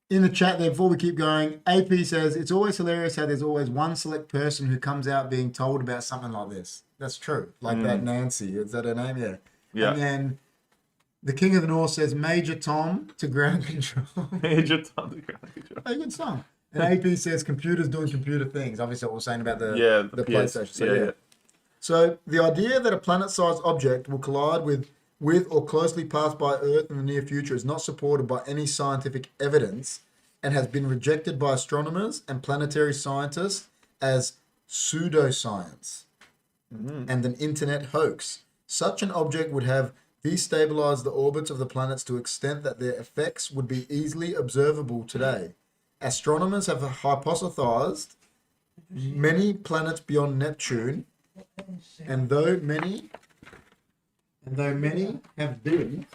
in the chat there, before we keep going, AP says, it's always hilarious how there's always one select person who comes out being told about something like this. That's true. Like that Nancy. Is that her name? Yeah. Yeah. And then the King of the North says Major Tom to ground control. Major Tom to ground control. A good song. And AP says computers doing computer things. Obviously, what we're saying about the PS. PlayStation. So, So the idea that a planet-sized object will collide with or closely pass by Earth in the near future is not supported by any scientific evidence and has been rejected by astronomers and planetary scientists as pseudoscience and an internet hoax. Such an object would have destabilized the orbits of the planets to an extent that their effects would be easily observable today. Astronomers have hypothesized many planets beyond Neptune, and though many have been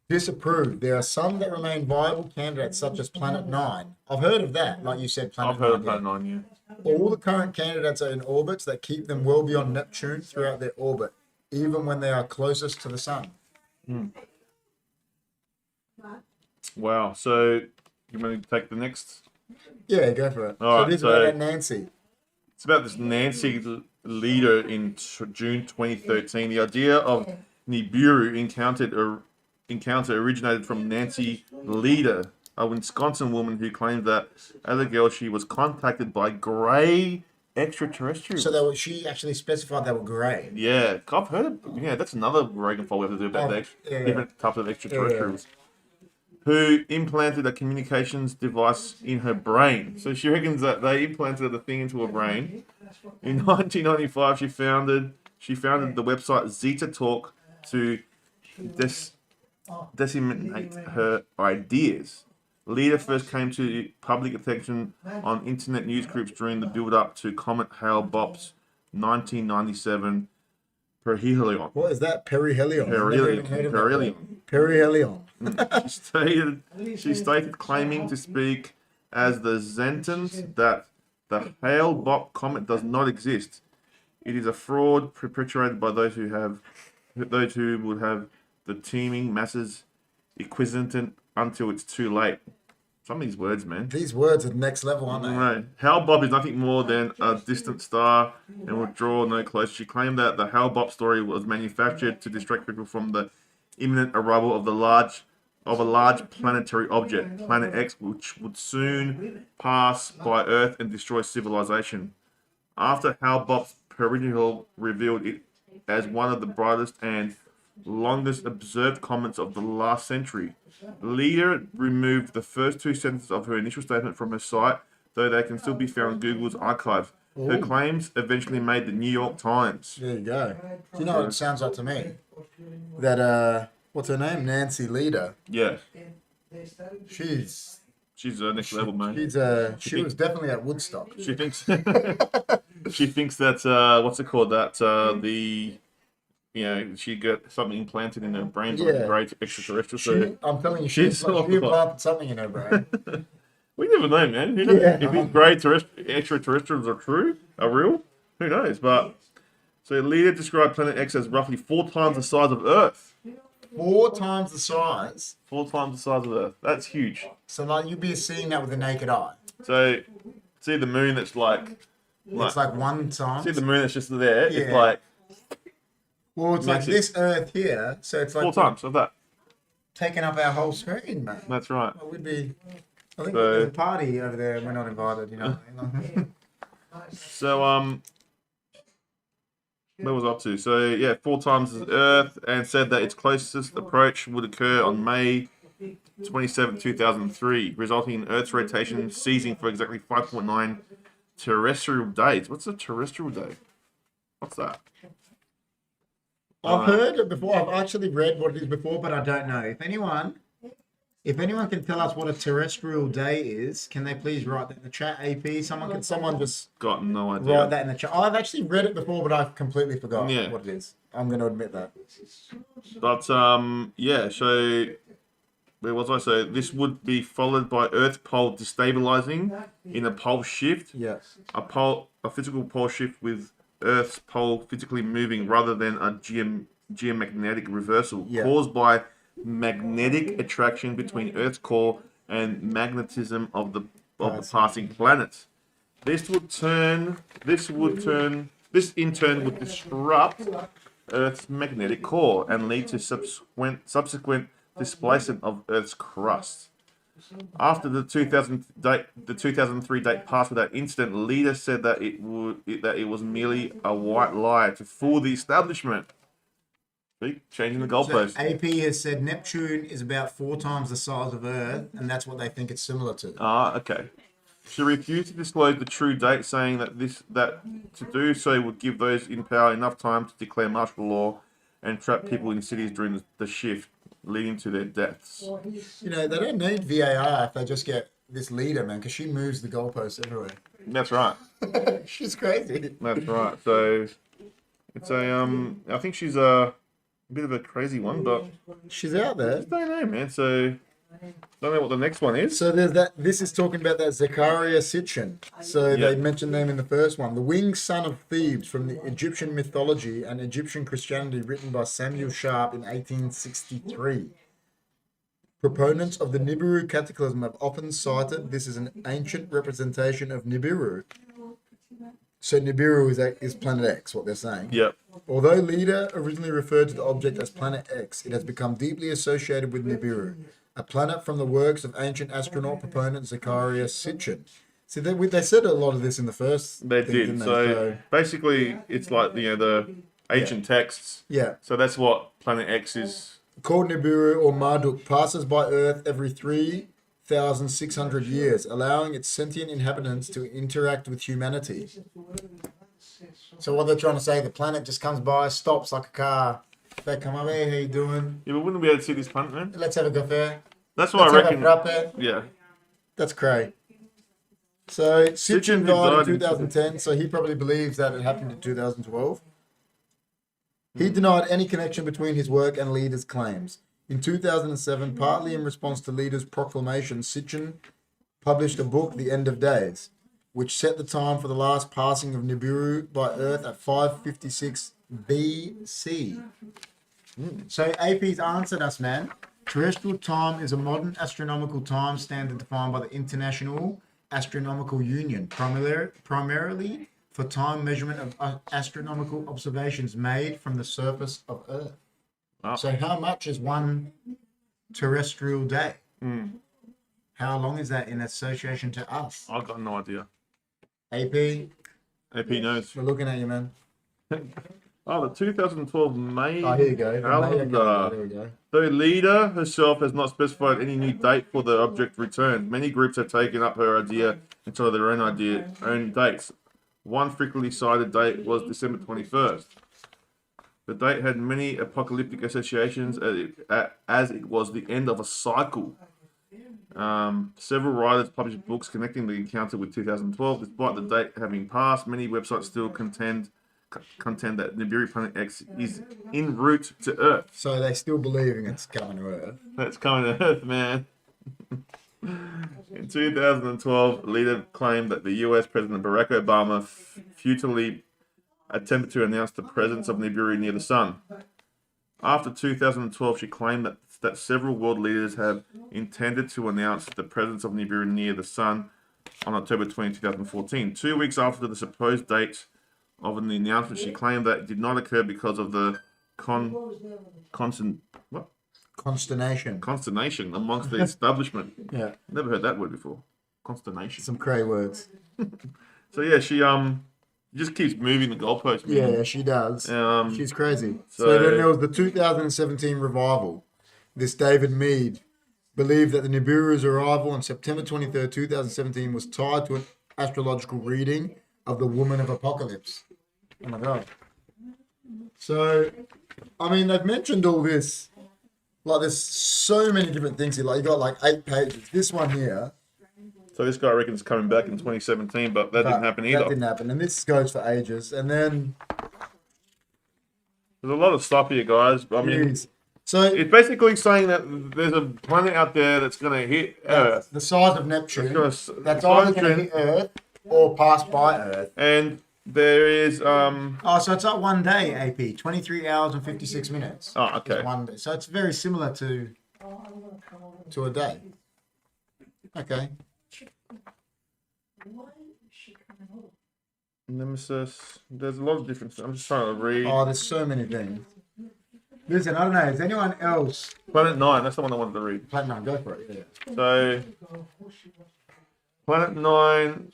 disapproved, there are some that remain viable candidates, such as Planet 9. I've heard of that, like you said, Planet 9. I've heard of Planet 9, yeah. All the current candidates are in orbits that keep them well beyond Neptune throughout their orbit, even when they are closest to the sun. Wow. So, you want to take the next? Yeah, go for it. All right, it is so- about that Nancy. It's about this Nancy leader in June 2013. The idea of Nibiru encounter originated from Nancy Leader, a Wisconsin woman who claimed that as a girl she was contacted by grey extraterrestrials. So she actually specified they were grey. Yeah, I've heard of, that's another Reagan file we have to do about different types of extraterrestrials. Who implanted a communications device in her brain. So she reckons that they implanted the thing into her brain. In 1995, she founded the website Zeta Talk to disseminate her ideas. Leader first came to public attention on internet news groups during the build-up to Comet Hale-Bopp's 1997 perihelion. What is that? Perihelion. Perihelion. Perihelion. She stated claiming to speak as the sentence that the Hale-Bopp comet does not exist. It is a fraud perpetrated by those who would have the teeming masses equiescent until it's too late. Some of these words, man. These words are next level, aren't they? Right. Hale-Bopp is nothing more than a distant star and would draw no closer. She claimed that the Hale-Bopp story was manufactured to distract people from the imminent arrival of a large planetary object, Planet X, which would soon pass by Earth and destroy civilization. After Hale-Bopp's perihelion revealed it as one of the brightest and longest observed comets of the last century. The leader removed the first two sentences of her initial statement from her site, though they can still be found in Google's archive. Her claims eventually made the New York Times. There you go. Do you know what it sounds like to me? That, what's her name? Nancy Leader. Yeah. She's next level, man. She was definitely at Woodstock. She thinks that what's it called? That she got something implanted in her brain by a great extraterrestrial. I'm telling you, she implanted something in her brain. We never know, man. If these great extraterrestrials are real, who knows? But so Leader described Planet X as roughly 4 times the size of Earth. 4 times the size. 4 times the size of Earth. That's huge. So like you'd be seeing that with the naked eye. So see the moon that's it's like 1 time. See the moon that's just there. Yeah. It's like. Well, it's massive. like this Earth here, so it's like 4 times of that. Taking up our whole screen, man. That's right. Well, I think there's a party over there and we're not invited, you know. So where was I up to? So yeah, 4 times the Earth, and said that its closest approach would occur on May 27, 2003, resulting in Earth's rotation ceasing for exactly 5.9 terrestrial days. What's a terrestrial day? What's that? I've heard it before. I've actually read what it is before, but I don't know. If anyone can tell us what a terrestrial day is, can they please write that in the chat? AP, someone just got no idea. Write that in the chat. I've actually read it before, but I've completely forgotten what it is. I'm going to admit that. But so where was I? So this would be followed by Earth pole destabilizing in a pole shift. Yes. A physical pole shift with Earth's pole physically moving rather than a geomagnetic reversal caused by magnetic attraction between Earth's core and magnetism of the passing planets. This in turn would disrupt Earth's magnetic core and lead to subsequent displacement of Earth's crust. After the 2003 date passed without incident, leader said that it was merely a white lie to fool the establishment. See, changing the goalpost. So AP has said Neptune is about 4 times the size of Earth, and that's what they think it's similar to. Okay. She refused to disclose the true date, saying that to do so would give those in power enough time to declare martial law and trap people in cities during the shift, leading to their deaths. You know, they don't need VAR if they just get this leader, man, because she moves the goalposts everywhere. That's right. She's crazy. That's right. So it's I think she's a bit of a crazy one, but she's out there. I just don't know, man. So don't know what the next one is. So there's that. This is talking about that Zechariah Sitchin. So they mentioned them in the first one. The winged son of Thebes from the Egyptian mythology and Egyptian Christianity, written by Samuel Sharp in 1863. Proponents of the Nibiru Cataclysm have often cited this as an ancient representation of Nibiru. So Nibiru is Planet X, what they're saying. Yep. Although Leader originally referred to the object as Planet X, it has become deeply associated with Nibiru, a planet from the works of ancient astronaut proponent Zechariah Sitchin. See, they said a lot of this in the first. They did. So basically, it's like the ancient texts. Yeah. So that's what Planet X is. Called Nibiru or Marduk passes by Earth every 3,600 years, allowing its sentient inhabitants to interact with humanity. So what they're trying to say, the planet just comes by, stops like a car. They come over, hey, how you doing? Yeah, but wouldn't we be able to see this planet, man? Let's have a cafe. That's what I reckon. Yeah. Yeah. That's cray. So Sitchin died in 2010, so he probably believes that it happened in 2012. He denied any connection between his work and Leader's claims. In 2007, partly in response to Leader's proclamation, Sitchin published a book, The End of Days, which set the time for the last passing of Nibiru by Earth at 556 BC. So AP's answered us, man. Terrestrial time is a modern astronomical time standard defined by the International Astronomical Union, primarily for time measurement of astronomical observations made from the surface of Earth. Oh. So how much is one terrestrial day? How long is that in association to us? I've got no idea. AP knows. We're looking at you, man. The 2012 May here you go. calendar. There we go. The Leader herself has not specified any new date for the object return. Many groups have taken up her idea and tried their own dates. One frequently cited date was December 21st. The date had many apocalyptic associations as it was the end of a cycle. Several writers published books connecting the encounter with 2012. Despite the date having passed, many websites still contend that Nibiru Planet X is en route to Earth. So they're still believing it's coming to Earth. It's coming to Earth, man. In 2012, Leader claimed that the US President Barack Obama futilely attempted to announce the presence of Nibiru near the sun. After 2012, she claimed that several world leaders have intended to announce the presence of Nibiru near the sun on October 20, 2014. 2 weeks after the supposed date of the announcement, she claimed that it did not occur because of the consternation amongst the establishment. Yeah. Never heard that word before. Consternation. Some cray words. So yeah, she just keeps moving the goalposts. Yeah, she does. She's crazy. So then there was the 2017 revival. This David Mead believed that the Nibiru's arrival on September 23rd, 2017 was tied to an astrological reading of the Woman of Apocalypse. Oh my God. So, I mean, they've mentioned all this. Like, there's so many different things here. Like, you got like 8 pages. This one here. So this guy reckons coming back in 2017, but that didn't happen either. That didn't happen, and this goes for ages. And then there's a lot of stuff here, guys. I mean, so it's basically saying that there's a planet out there that's going to hit Earth, the size of Neptune. That's either going to hit Earth or pass by Earth. And there is so it's like 1 day, AP, 23 hours and 56 minutes. Oh, okay. It's 1 day. So it's very similar to a day. Okay. Why is she coming over? Nemesis. There's a lot of different. I'm just trying to read. Oh, there's so many things. Listen, I don't know. Is anyone else? Planet 9. That's the one I wanted to read. Planet 9, go for it. Yeah. So, Planet 9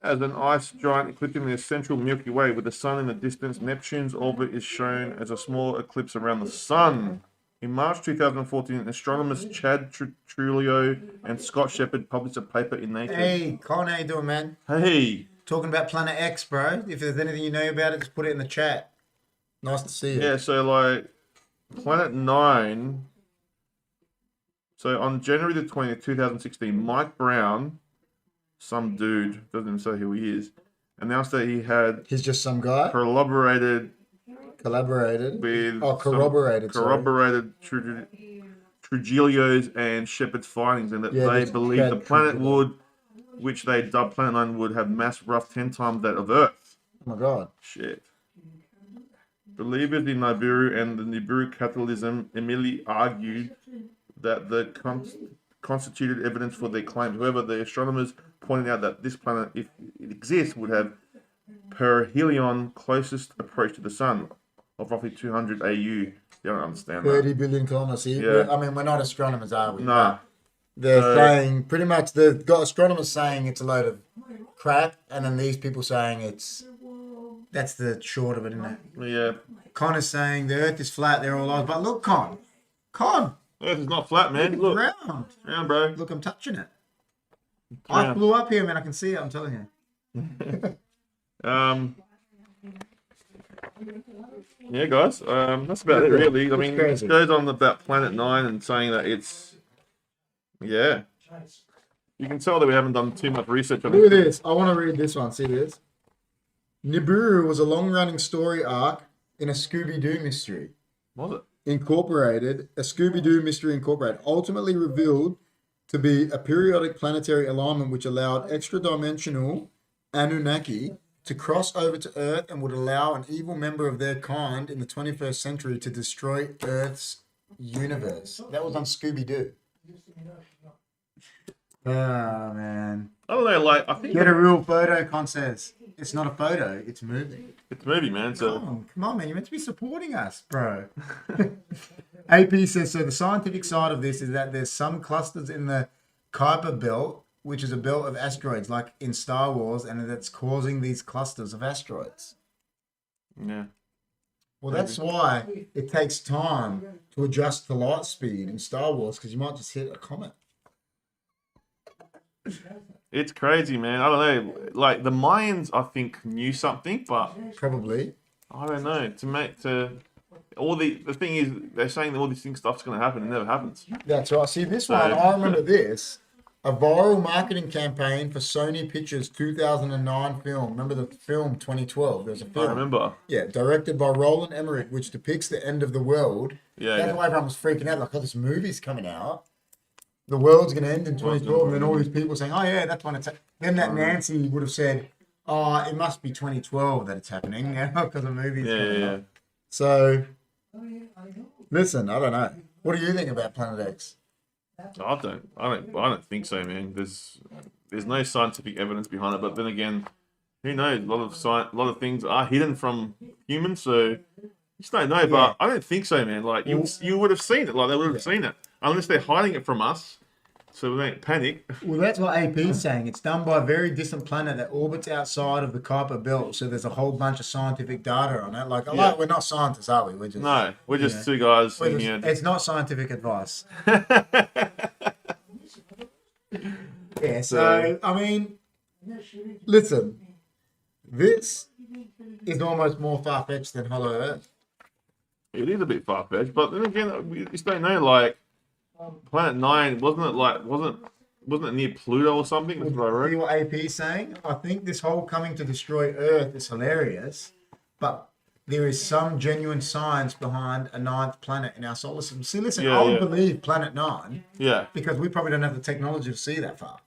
as an ice giant eclipsing the central Milky Way with the sun in the distance. Neptune's orbit is shown as a small eclipse around the sun. In March 2014, astronomers Chad Trulio and Scott Shepard published a paper in Nature. Hey, Con, how you doing, man? Hey. Talking about Planet X, bro. If there's anything you know about it, just put it in the chat. Nice to see you. Yeah, so like Planet 9. So on January the 20th, 2016, Mike Brown, some dude, doesn't even say who he is, announced that he had He's just some guy? collaborated With... with corroborated. Trujillo's and Shepard's findings, and that they believe the planet would, which they dubbed Planet 9, would have mass rough 10 times that of Earth. Oh my God. Shit. Believers in Nibiru and the Nibiru capitalism immediately argued that the constituted evidence for their claim. However, the astronomers pointed out that this planet, if it exists, would have perihelion closest approach to the sun of roughly 200 AU. You don't understand 30 that. billion kilometers. Yeah. I mean, we're not astronomers, are we? Nah. They're saying, pretty much, they've got astronomers saying it's a load of crap, and then these people saying that's the short of it, isn't it? Yeah. Con is saying the Earth is flat, they're all lies. But look, Con. Earth is not flat, man. Look. Round. Round, bro. Look, I'm touching it. Round. I flew up here, man. I can see it, I'm telling you. Yeah, guys. That's about it, really. I mean, it goes on about Planet 9 and saying that it's... Yeah. You can tell that we haven't done too much research on Look at it. this. I want to read this one. See this? Nibiru was a long-running story arc in a Scooby-Doo mystery. Was it? Incorporated, a Scooby-Doo mystery incorporated, ultimately revealed to be a periodic planetary alignment which allowed extra-dimensional Anunnaki to cross over to Earth and would allow an evil member of their kind in the 21st century to destroy Earth's universe. That was on Scooby-Doo. Oh, man. I don't know, like, I think... Get a real photo, Con says. It's not a photo, it's moving. It's a movie, man, so... Come on, man. You're meant to be supporting us, bro. AP says, so the scientific side of this is that there's some clusters in the Kuiper belt, which is a belt of asteroids, like in Star Wars, and that's causing these clusters of asteroids. Yeah. Well, that's why it takes time to adjust the light speed in Star Wars, because you might just hit a comet. It's crazy, man. I don't know. Like, the Mayans, I think, knew something, but... Probably. I don't know. All the thing is, they're saying that all this stuff's going to happen. It never happens. That's right. See, this one, I remember this. A viral marketing campaign for Sony Pictures' 2009 film. Remember the film 2012? There was a film. I remember. Yeah, directed by Roland Emmerich, which depicts the end of the world. Yeah, That's why everyone was freaking out. Like, oh, this movie's coming out. The world's going to end in 2012. And then all these people saying, oh, yeah, that's when it's... Then that Nancy would have said, oh, it must be 2012 that it's happening now because the movie's coming out. So, listen, I don't know. What do you think about Planet X? I don't think so, man. There's no scientific evidence behind it, but then again, who knows? A lot of things are hidden from humans, so you just don't know. But I don't think so, man. Like you would have seen it, like they would have seen it, unless they're hiding it from us, so we don't panic. Well, that's what AP is saying. It's done by a very distant planet that orbits outside of the Kuiper belt, so there's a whole bunch of scientific data on it. Like, we're not scientists, are we? We're just two guys sitting here. It's not scientific advice. Yeah, so, I mean, listen, this is almost more far-fetched than Hollow Earth. It is a bit far-fetched, but then again, we just don't know, like, Planet 9, wasn't it near Pluto or something? That's what I read. See what AP is saying? I think this whole coming to destroy Earth is hilarious, but there is some genuine science behind a ninth planet in our solar system. See, listen, I would believe Planet 9 because we probably don't have the technology to see that far.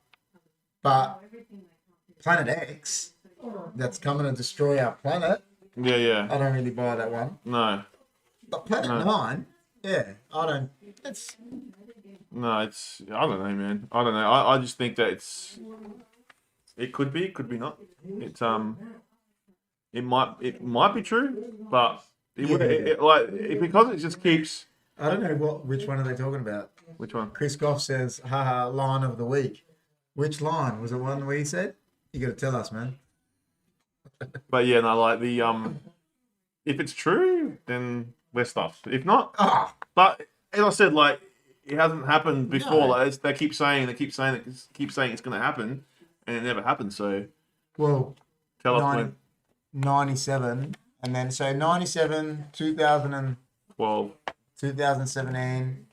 But Planet X, that's coming to destroy our planet, I don't really buy that one. No. But Planet 9, I don't know, man. I don't know. I just think that It could be not. It's it might be true, but because it just keeps. I don't know which one are they talking about. Which one? Chris Goff says, haha, line of the week. Which line? Was it one where he said? You got to tell us, man. But yeah, no, like the if it's true, then we're stuffed. If not, but as I said, like it hasn't happened before. No. Like they keep saying it's going to happen, and it never happens. So, well, tell us when. 97, and then so 97, 2012, 2017.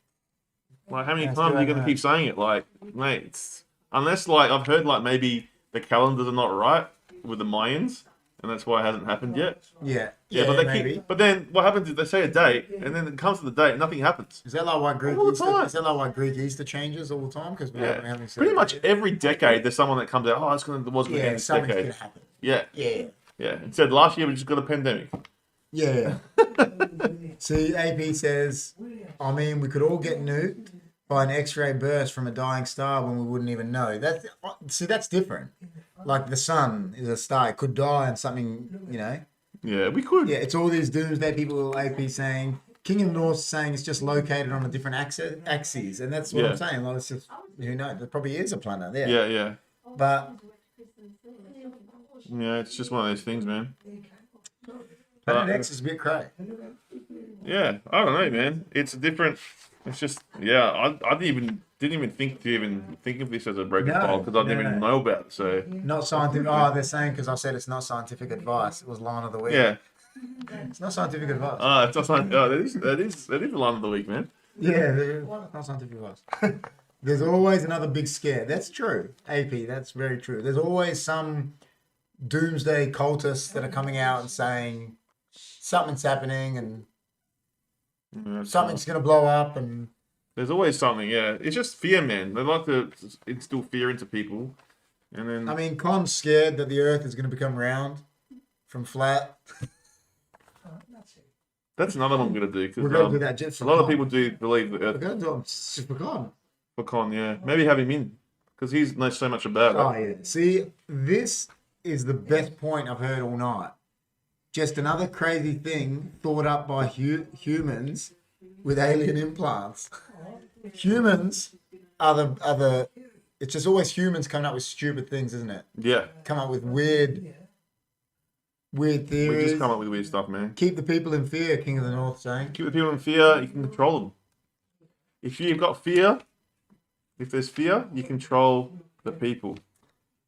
Like how many times are you going to keep saying it? Like, mate, unless like I've heard like maybe the calendars are not right with the Mayans, and that's why it hasn't happened yet. Yeah, but they maybe. but then what happens is they say a date, and then it comes to the date, and nothing happens. Is that like why Greek All the Easter? time. Is that like why Greek Easter changes all the time? Because Pretty much every decade, there's someone that comes out. Oh, it's going to end this something's decade. gonna happen. Yeah. Yeah. It said last year we just got a pandemic. Yeah. See, AP says, I mean, we could all get nuked by an X-ray burst from a dying star when we wouldn't even know. That's different. Like the sun is a star; it could die and something, you know. Yeah, we could. Yeah, it's all these doomsday people. AP saying King of the North saying it's just located on a different axis, and that's what I'm saying. Like, it's just who knows? There probably is a planet there. Yeah. But yeah, it's just one of those things, man. Planet X is a bit cray. Yeah, I don't know, man. It's different. It's just I didn't even think of this as a broken file because I didn't even know about it. So Not scientific. Oh, they're saying because I said it's not scientific advice. It was line of the week. yeah. It's not scientific advice. It's not scientific. That is the line of the week, man. Yeah, it's not scientific advice. There's always another big scare. That's true. AP, that's very true. There's always some doomsday cultists that are coming out and saying something's happening and something's going to blow up. And there's always something. Yeah, it's just fear, man. They like to instill fear into people, and then I mean, Con's scared that the Earth is going to become round from flat. that's another one we're gonna do We're because going to do that just for a lot of Con. people do believe the We're Earth going to do it just for Con. for Con. Yeah, maybe have him in because he knows so much about it. Oh, yeah. See, this is the best point I've heard all night. Just another crazy thing thought up by humans with alien implants. Humans are the. It's just always humans coming up with stupid things, isn't it? Yeah, Come up with weird theories. we just come up with weird stuff, man. Keep the people in fear, King of the North saying. Keep the people in fear. You can control them. If you've got fear, if there's fear, you control the people.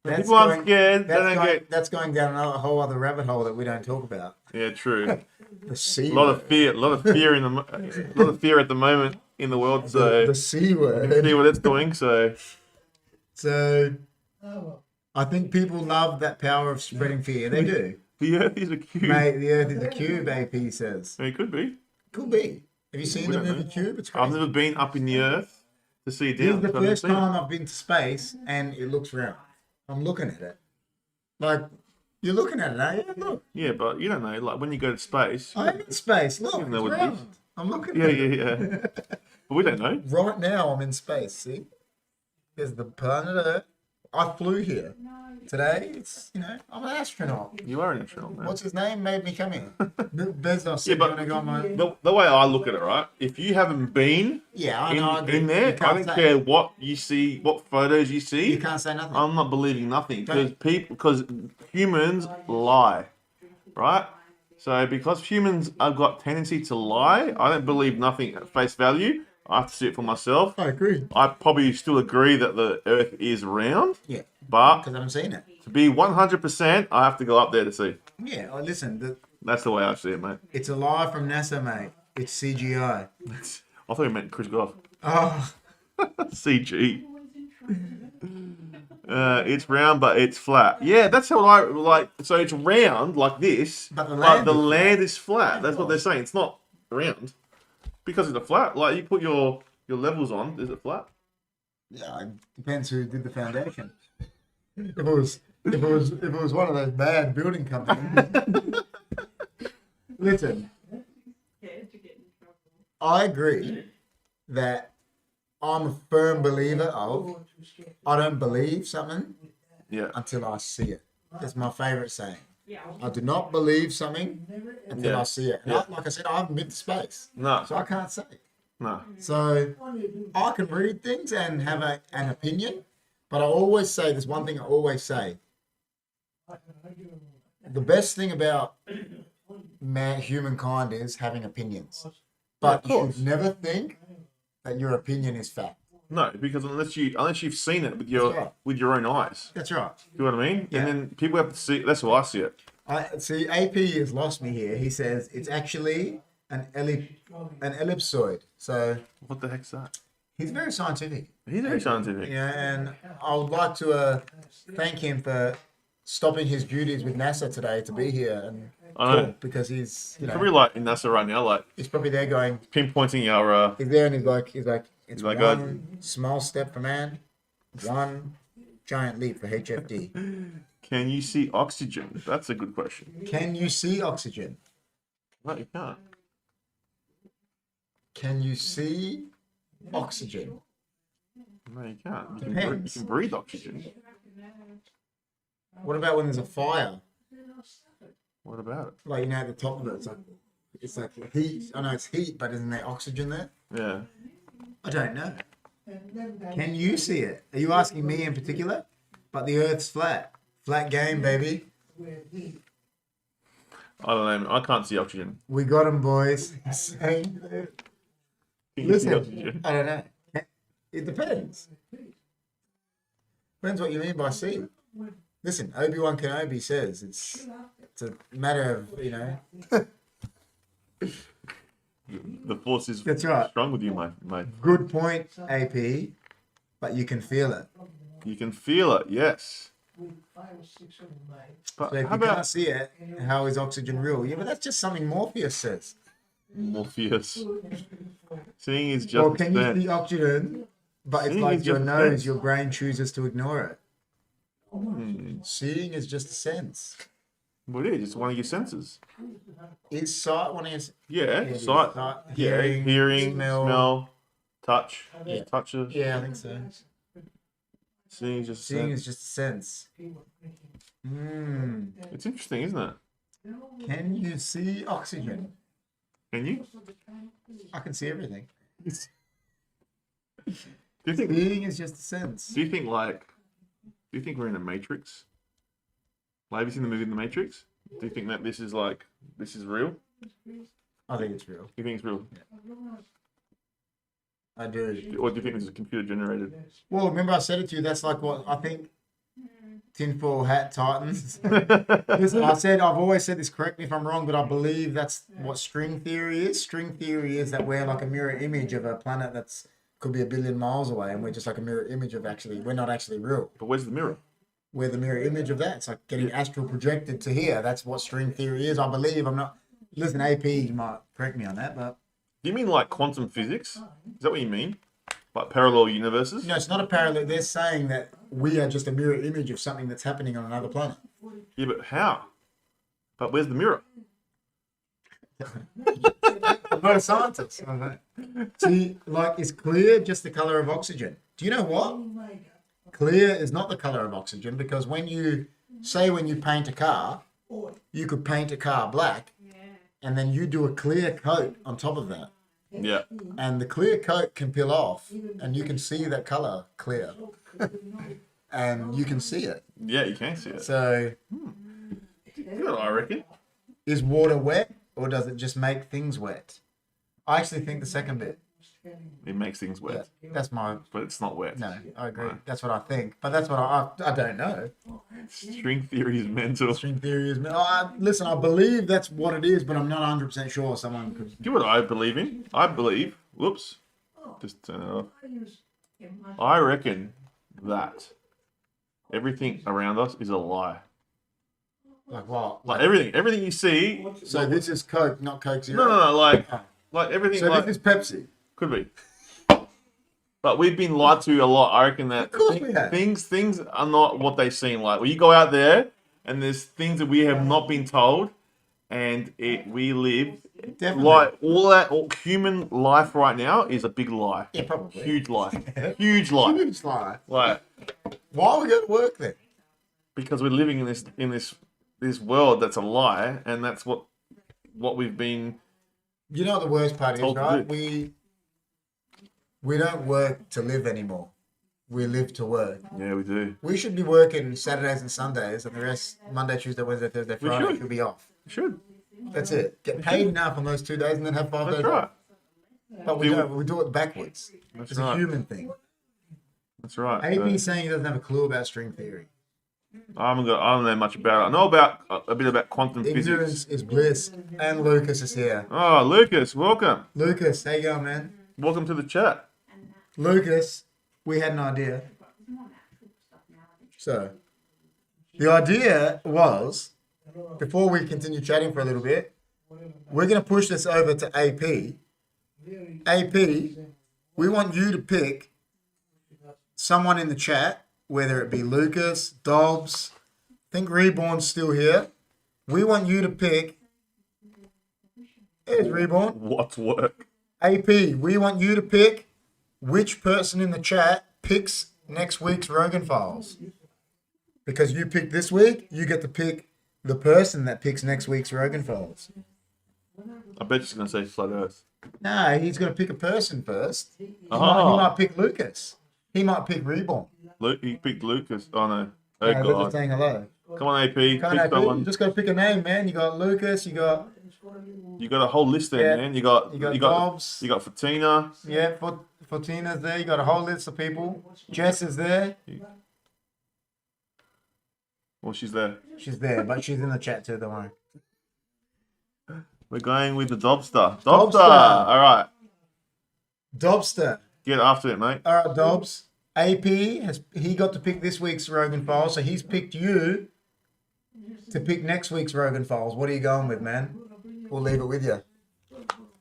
That's People aren't going- scared. They That's don't going, get. that's going down a whole other rabbit hole that we don't talk about. Yeah, true. The C A lot word. of fear. A lot of fear a lot of fear at the moment in the world. So The C word. see what it's doing. So So Oh, well. I think people love that power of spreading fear. They do. the Earth is a cube. Mate, the Earth is a cube, AP says. It could be. Could be. Have you seen We the don't movie know. Cube? It's I've crazy. never been up in the Earth to see it This is down. the so I've never first seen it. time I've been to space and it looks round. I'm looking at it. Like, you're looking at it, aren't you? Look. Yeah, but you don't know. Like when you go to space. I'm in space. Look, You it's know what it round. is. I'm looking Yeah, at it. yeah. But we don't know. Right now, I'm in space. See? There's the planet Earth. I flew here. Today, it's, I'm an astronaut. You are an astronaut, man. What's his name? Made me come here. Bezos said, Yeah, but "You wanna go on my-" the way I look at it, right? If you haven't been Yeah, I know. I agree. in there, You can't I don't say- care what you see, what photos you see. You can't say nothing. I'm not believing nothing Don't- because humans lie, right? So because humans have got tendency to lie, I don't believe nothing at face value. I have to see it for myself. I agree. I probably still agree that the Earth is round, Yeah, but because I haven't seen it. to be 100%, I have to go up there to see. Yeah, listen, That's the way I see it, mate. it's a lie from NASA, mate. It's CGI. I thought you meant Chris Goff. Oh, CG. It's round, but it's flat. Yeah, that's how I like. So it's round like this, But the but land the is flat. land is flat. That's what they're saying. It's not round because it's a flat. Like you put your levels on, is it flat? yeah, it depends who did the foundation. If it was one of those bad building companies. Listen, I agree that I'm a firm believer of. I don't believe something Yeah. until I see it. That's my favorite saying. I do not believe something until I see it. And like I said, I haven't been to space. No. So I can't say. No. So I can read things and have an opinion, but I always say, there's one thing I always say. The best thing about humankind is having opinions. But you should never think that your opinion is fact. No, because unless you've seen it with your own eyes. That's right. You know what I mean? Yeah. And then people have to see. That's how I see it. See, AP has lost me here. He says it's actually an ellipsoid. So What the heck's that? he's very scientific. He's very scientific. Yeah, and I would like to thank him for stopping his duties with NASA today to be here and I know. talk, because he's Probably like in NASA right now, like he's probably there going. pinpointing our. He's there and he's like it's like, one small step for man, one giant leap for HFD. Can you see oxygen? That's a good question. Can you see oxygen? No, you can't. Can you see oxygen? No, you can't. You Depends. can breathe oxygen. What about when there's a fire? What about it? Like, at the top of it, it's like heat. I know it's heat, but isn't there oxygen there? Yeah. I don't know. Can you see it? Are you asking me in particular? But the Earth's flat. Flat game, baby. I don't know. I can't see oxygen. We got him, boys. Can you see Listen, oxygen? I don't know. It depends. Depends what you mean by see. Listen, Obi-Wan Kenobi says it's a matter of, The force is That's right. strong with you, mate. Good point, AP, but you can feel it. You can feel it, yes. But So if how you can't about see it, how is oxygen real? Yeah, but that's just something Morpheus says. Morpheus? Seeing is just Or can you sense. see oxygen, but it's Seeing like is your just nose, sense. your brain chooses to ignore it. Seeing is just a sense. Well, it is. It's one of your senses. Is sight one of your... Yeah, it is. sight. Sight, Yeah, hearing, smell, touch. Yeah. Touches. Yeah, I think so. Seeing is just Seeing sense. is just a sense. It's interesting, isn't it? Can you see oxygen? Can you? I can see everything. Do you think? Seeing is just a sense. Do you think we're in a Matrix? Like, have you seen the movie The Matrix? Do you think that this is real? I think it's real. Do you think it's real? I do. Or do you think this is computer generated? Well, remember I said it to you, that's like what I think tinfoil hat titans. Listen, I've always said this, correct me if I'm wrong, but I believe that's what string theory is. String theory is that we're like a mirror image of a planet that's could be 1 billion miles away, and we're just like a mirror image of we're not actually real. But where's the mirror? We're the mirror image of that. It's like getting astral projected to here. That's what string theory is, I believe. I'm not... Listen, AP, you might correct me on that, but... Do you mean like quantum physics? Is that what you mean? Like parallel universes? No, it's not a parallel. They're saying that we are just a mirror image of something that's happening on another planet. Yeah, but how? But where's the mirror? I'm not a scientist. See, like, is clear just the color of oxygen? Do you know what? Clear is not the color of oxygen, because when you paint a car, you could paint a car black, and then you do a clear coat on top of that. Yeah. And the clear coat can peel off, and you can see that color clear. And you can see it. Yeah, you can see it. So, Good, I reckon. is water wet, or does it just make things wet? I actually think the second bit. It makes things wet, That's my... but it's not wet. No, I agree. Right. That's what I think. But that's what I don't know. String theory is mental. Do String theory is... listen, I believe that's what it is, but I'm not 100% sure someone could... you know what I believe in? I believe... Whoops. Just turn it off. I reckon that everything around us is a lie. Like what? Like everything you see... So this is Coke, not Coke Zero? No, like everything... So like, this is Pepsi? Could be. But we've been lied to a lot. I reckon that Of course we have. things are not what they seem like. When you go out there and there's things that we have not been told, and we live Definitely. like all human life right now is a big lie. Yeah, probably. Huge lie. Huge lie. Huge lie. Like Why are we going to work then? because we're living in this world that's a lie, and that's what we've been. You know what the worst part is, told to right? do. We don't work to live anymore. We live to work. Yeah, we do. We should be working Saturdays and Sundays, and the rest Monday, Tuesday, Wednesday, Thursday, Friday should be off. We should. That's it. Get paid enough on those 2 days, and then have 5 That's days right. off. But we don't. We do it backwards. That's It's right. a human thing. That's right. AP So, saying he doesn't have a clue about string theory. I don't know much about it. I know about a bit about quantum Ignorance physics. is bliss. And Lucas is here. Oh, Lucas, welcome. Lucas, how you going, man? Welcome to the chat. Lucas, we had an idea. So, the idea was, before we continue chatting for a little bit, we're going to push this over to AP. AP, we want you to pick someone in the chat, whether it be Lucas, Dobbs, I think Reborn's still here. We want you to pick. There's Reborn. What's work? AP, we want you to pick which person in the chat picks next week's Rogan Files. Because you pick this week, you get to pick the person that picks next week's Rogan Files. I bet she's going to say flat Earth. No, he's going to pick a person first. He might pick Lucas. He might pick Reborn. He picked Lucas. Oh, no. Oh, They're just God. saying hello. Come on, AP. Pick You someone. just got to pick a name, man. You got Lucas, you got You got a whole list there, man. You got Dobbs. You got Fatina. Fortina's there. You got a whole list of people. Jess is there. Well, she's there. She's there, but she's in the chat too, don't worry. We're going with the Dobster. Dobster. All right. Dobster. Get after it, mate. All right, Dobbs. AP he got to pick this week's Rogan Files, so he's picked you to pick next week's Rogan Files. What are you going with, man? We'll leave it with you.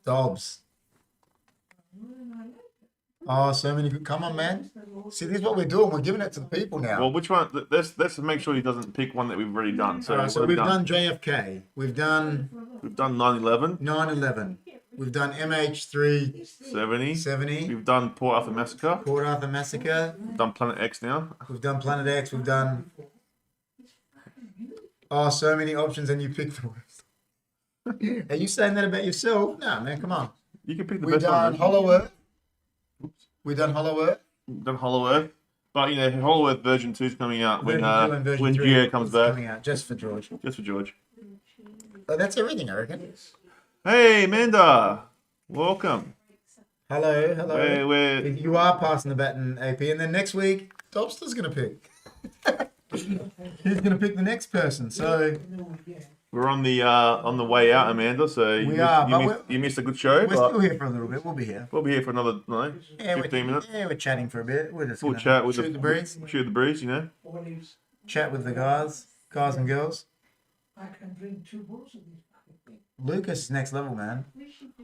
Dobbs. Oh, so many good. Come on, man. See, this is what we're doing. We're giving it to the people now. Well, which one? Let's make sure he doesn't pick one that we've already done. So, All right, so what we've have we done JFK. We've done 9/11, 9/11. We've done MH370. 70. We've done Port Arthur Massacre. Port Arthur Massacre. We've done Planet X now. We've done Planet X. We've done. Oh, so many options, and you picked the worst. Are you saying that about yourself? No, man, come on. You can pick the We've best done one. man. Hollow Earth. We've done Hollow Earth. We've done Hollow Earth. But, Hollow Earth version 2 is coming out when Version 2 and version 3 Gio comes is back. coming out just for George. Just for George. But that's everything, I reckon. Hey, Amanda. Welcome. Hello. We're You are passing the baton, AP, and then next week, Dobster's going to pick. He's going to pick the next person. So we're on the way out, Amanda. So you missed a good show. we're But still here for a little bit. We'll be here. we'll be here for another 15 minutes. Yeah, we're chatting for a bit. We're just Full gonna chat with shoot the breeze. Shoot the breeze, Chat with the guys and girls. I can drink 2 bottles of these. Lucas is next level, man.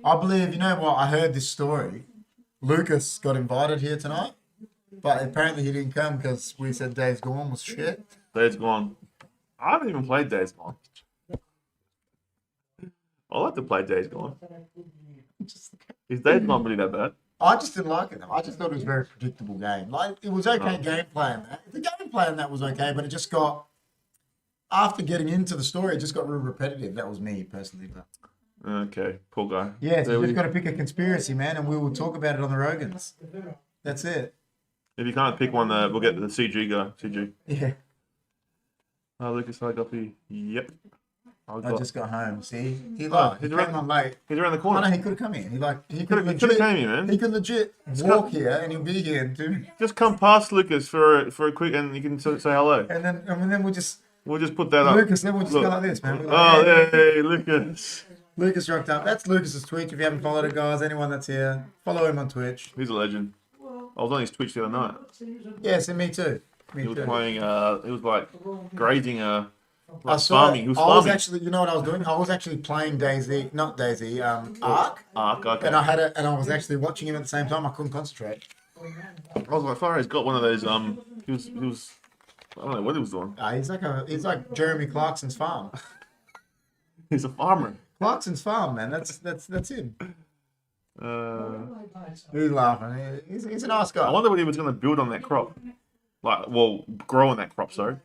I believe, you know what, I heard this story. Lucas got invited here tonight, but apparently he didn't come because we said Days Gone was shit. Days Gone. I haven't even played Days Gone. I like to play Days Gone. Is Days Gone really that bad? I just didn't like it. I just thought it was a very predictable game. Like, it was okay gameplay in that. The gameplay in that was okay, but it just got, after getting into the story, it just got real repetitive. That was me, personally. But Okay, poor guy. yeah, so So you we- just got to pick a conspiracy, man, and we will talk about it on the Rogans. That's it. If you can't pick one, we'll get the CG guy. CG. Yeah. Lucas Highguppy. Yep. I just got home. See, he he's came around- on late. He's around the Oh corner. no, he could have come in. He could Could've- he could've came here, man. He could legit walk here and he'll be here in 2 minutes. Just come past Lucas for a quick, and you can say hello. And then we'll just We'll just put that up. Lucas. Then we'll just Look. go like this, man. We're like, Oh, hey, Lucas. Lucas rocked up. That's Lucas's Twitch. If you haven't followed it, guys, anyone that's here, follow him on Twitch. He's a legend. I was on his Twitch the other night. Yes, and me too. Me He was too. playing. He was like grazing I saw. farming. He was I was farming. actually, you know what I was doing? I was actually playing not Daisy, Ark, Okay. and I was actually watching him at the same time. I couldn't concentrate. I was like, Farah's got one of those. He was. I don't know what he was doing. He's like Jeremy Clarkson's farm. He's a farmer. Clarkson's farm, man. That's him. He's laughing. He's a nice guy. I wonder what he was going to build on that crop. Grow on that crop. Sorry.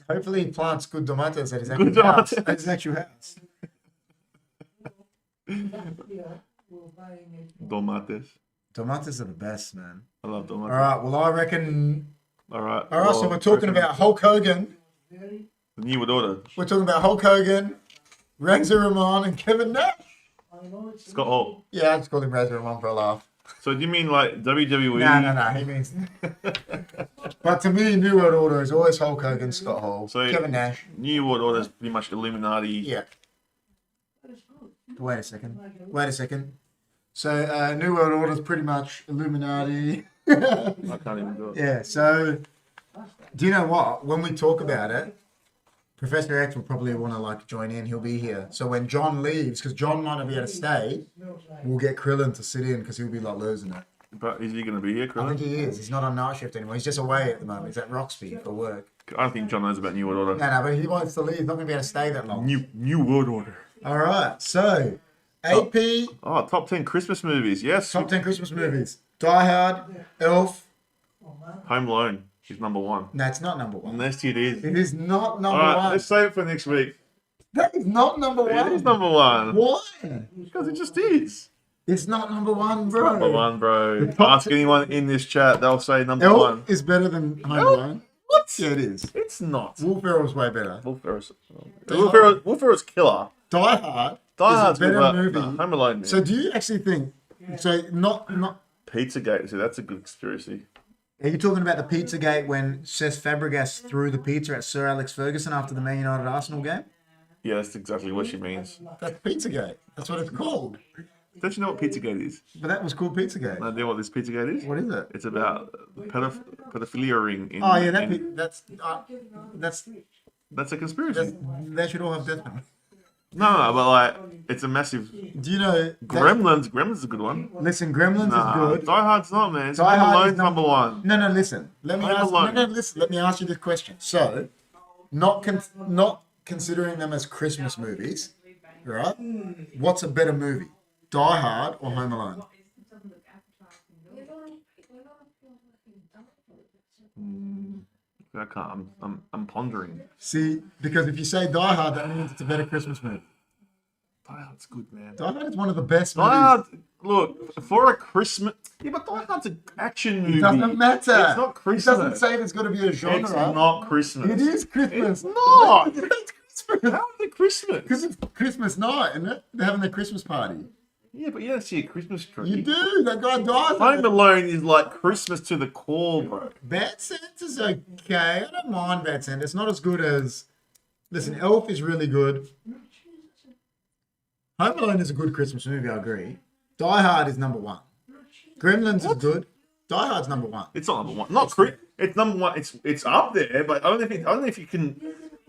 Hopefully he plants good tomatoes at his Good actual house. tomatoes. At his actual house. Tomates. Tomatoes are the best, man. I love All tomates. right, well, I reckon... All right. All right, so we're talking about Hulk Hogan. the New World Order. We're talking about Hulk Hogan, Razor Ramon, and Kevin Nash. Scott Hall. Yeah, I just called him Razor Ramon for a laugh. So do you mean like WWE? No. He means... But to me, New World Order is always Hulk Hogan, Scott Hall, So- Kevin Nash. New World Order is pretty much Illuminati. Yeah. Wait a second. So, New World Order is pretty much Illuminati. I can't even do it. Yeah, so, do you know what? When we talk about it, Professor X will probably want to, like, join in. He'll be here. So when John leaves, because John might not be able to stay, we'll get Krillin to sit in because he'll be, like, losing it. But is he going to be here, I Krillin? think he is. He's not on night shift anymore. He's just away at the moment. He's at Roxby for work. I don't think John knows about New World Order. No, but he wants to leave. He's not going to be able to stay that long. New World Order. All right, so AP, Oh, top 10 Christmas movies. Yes. top 10 Christmas movies. Die Hard, Elf. Home Alone is number one. No, it's not number one. Unless it is. It is not All number right, one. let's save it for next week. That is not number one. It is number one. Why? Because it just is. It's not number one, bro. Number one, bro. The top Ask anyone in this chat, they'll say number Elf one. is better than Home Elf? Alone. What? Yeah, it is. It's not. Will Ferrell's way better. Will Ferrell's killer. Die Hard Die is Hard's a better good, but movie. no, Home Alone, man. So do you actually think? So not. Pizzagate, so that's a good conspiracy. Are you talking about the Pizzagate when Cesc Fabregas threw the pizza at Sir Alex Ferguson after the Man United Arsenal game? Yeah, that's exactly what she means. That's Pizzagate. That's what it's called. Don't you know what Pizzagate is? But that was called Pizzagate. No idea what this Pizzagate is? What is it? It's about pedophilia ring. In, Oh yeah, in- that's that's a conspiracy. they should all have death penalty. No, but like, it's a massive. Do you know Gremlins is a good one. Listen, Gremlins Nah, is good. Die Hard's not, man. It's Die Home Hard Alone's is number one. No, listen. Let me Home ask. Alone. No, listen. Let me ask you this question. So, not considering them as Christmas movies, right? What's a better movie, Die Hard or Home Alone? I can't. I'm pondering. See, because if you say Die Hard, that means it's a better Christmas movie. Die Hard's good, man. Die Hard is one of the best Die movies. Hard, look, for a Christmas. Yeah, but Die Hard's an action movie. It doesn't matter. It's not Christmas. It doesn't say there's got to be a genre. It's not Christmas. It is Christmas. It's not. It's Christmas. How is it Christmas? Because it's Christmas night, isn't it? They're having their Christmas party. Yeah, but you don't see a Christmas tree. You do. That guy dies. Home Alone is like Christmas to the core, bro. Bad Santa's okay. I don't mind Bad Santa. It's not as good as. Listen, Elf is really good. Home Alone is a good Christmas movie, I agree. Die Hard is number one. Gremlins is good. Die Hard's number one. It's not number one. It's number one. It's up there, but I don't know if you can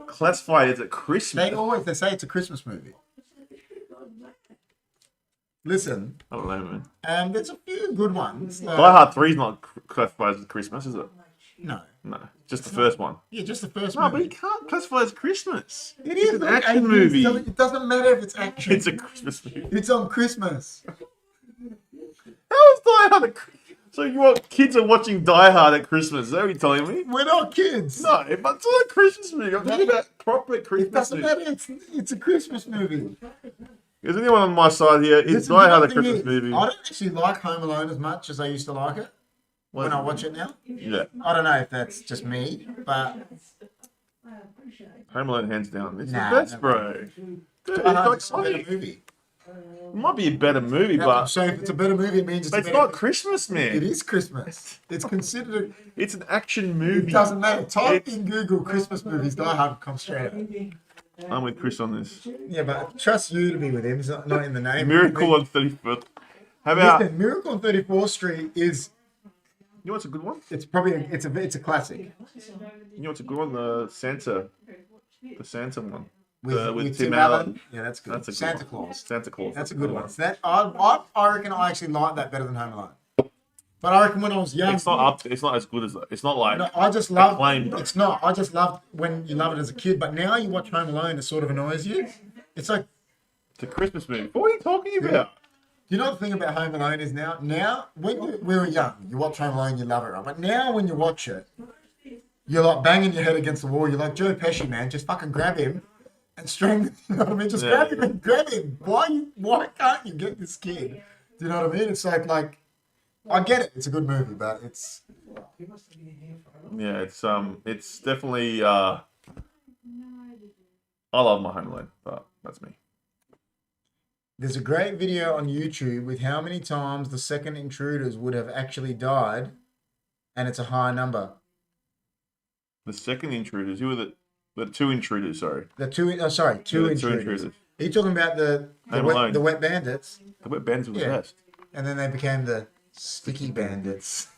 classify it as a Christmas. They say it's a Christmas movie. Listen, I don't know, man. there's a few good ones. Die Hard 3 is not classified as Christmas, is it? No. No, just the first one. Yeah, just the first No, but movie. you can't classify it as Christmas. It is an an action movie. It doesn't matter if it's action. It's a Christmas movie. It's on Christmas. How is Die Hard a So you want kids are watching Die Hard at Christmas? Is that what you're telling me? We're not kids. No, but it's not a Christmas movie. I'm talking about proper It Christmas doesn't movie. matter. It's a Christmas movie. Is anyone on my side here? Is Listen, Die the Hard a thing Christmas is, movie? I don't actually like Home Alone as much as I used to like it when I watch it now. Yeah, I don't know if that's just me, but Home Alone hands down. It's Nah, the best, no. bro. Dude, it's Die Hard's a like, better movie. it might be a better movie, but So if it's a better movie, it means it's, but a it's better. not Christmas, man. It is Christmas. It's considered. It's an action movie. It doesn't matter. Type It's- in Google Christmas movies. Die Hard comes straight up. I'm with Chris on this. Yeah, but trust you to be with him. It's not in the name. Miracle on 35th. How about Listen, Miracle on 34th Street is. you know what's a good one? It's probably it's a classic. You know what's a good one? The Santa one. With Tim Allen. Yeah, that's good. That's a good Santa one. Claus. Santa Claus. That's a good one. So that I reckon I actually like that better than Home Alone. But I reckon when I was young, It's not up. It's not as good as. It's not like. no, I just love. acclaimed. It's not. I just loved when you love it as a kid. But now you watch Home Alone, it sort of annoys you. It's like, It's a Christmas movie. What are you talking about? you know the thing about Home Alone is now when we were young, you watch Home Alone, you love it, right? But now when you watch it, you're like banging your head against the wall. You're like, Joe Pesci, man, just fucking grab him and strangle. You know what I mean? Just grab him and grab him. Why can't you get this kid? Do you know what I mean? It's like I get it. It's a good movie, but it's it's definitely I love my Home Alone, but that's me. There's a great video on YouTube with how many times the second intruders would have actually died, and it's a high number. The second intruders. Who were the two intruders? Sorry. Two intruders. Are you talking about the wet bandits? The wet bandits were the best. And then they became the sticky bandits.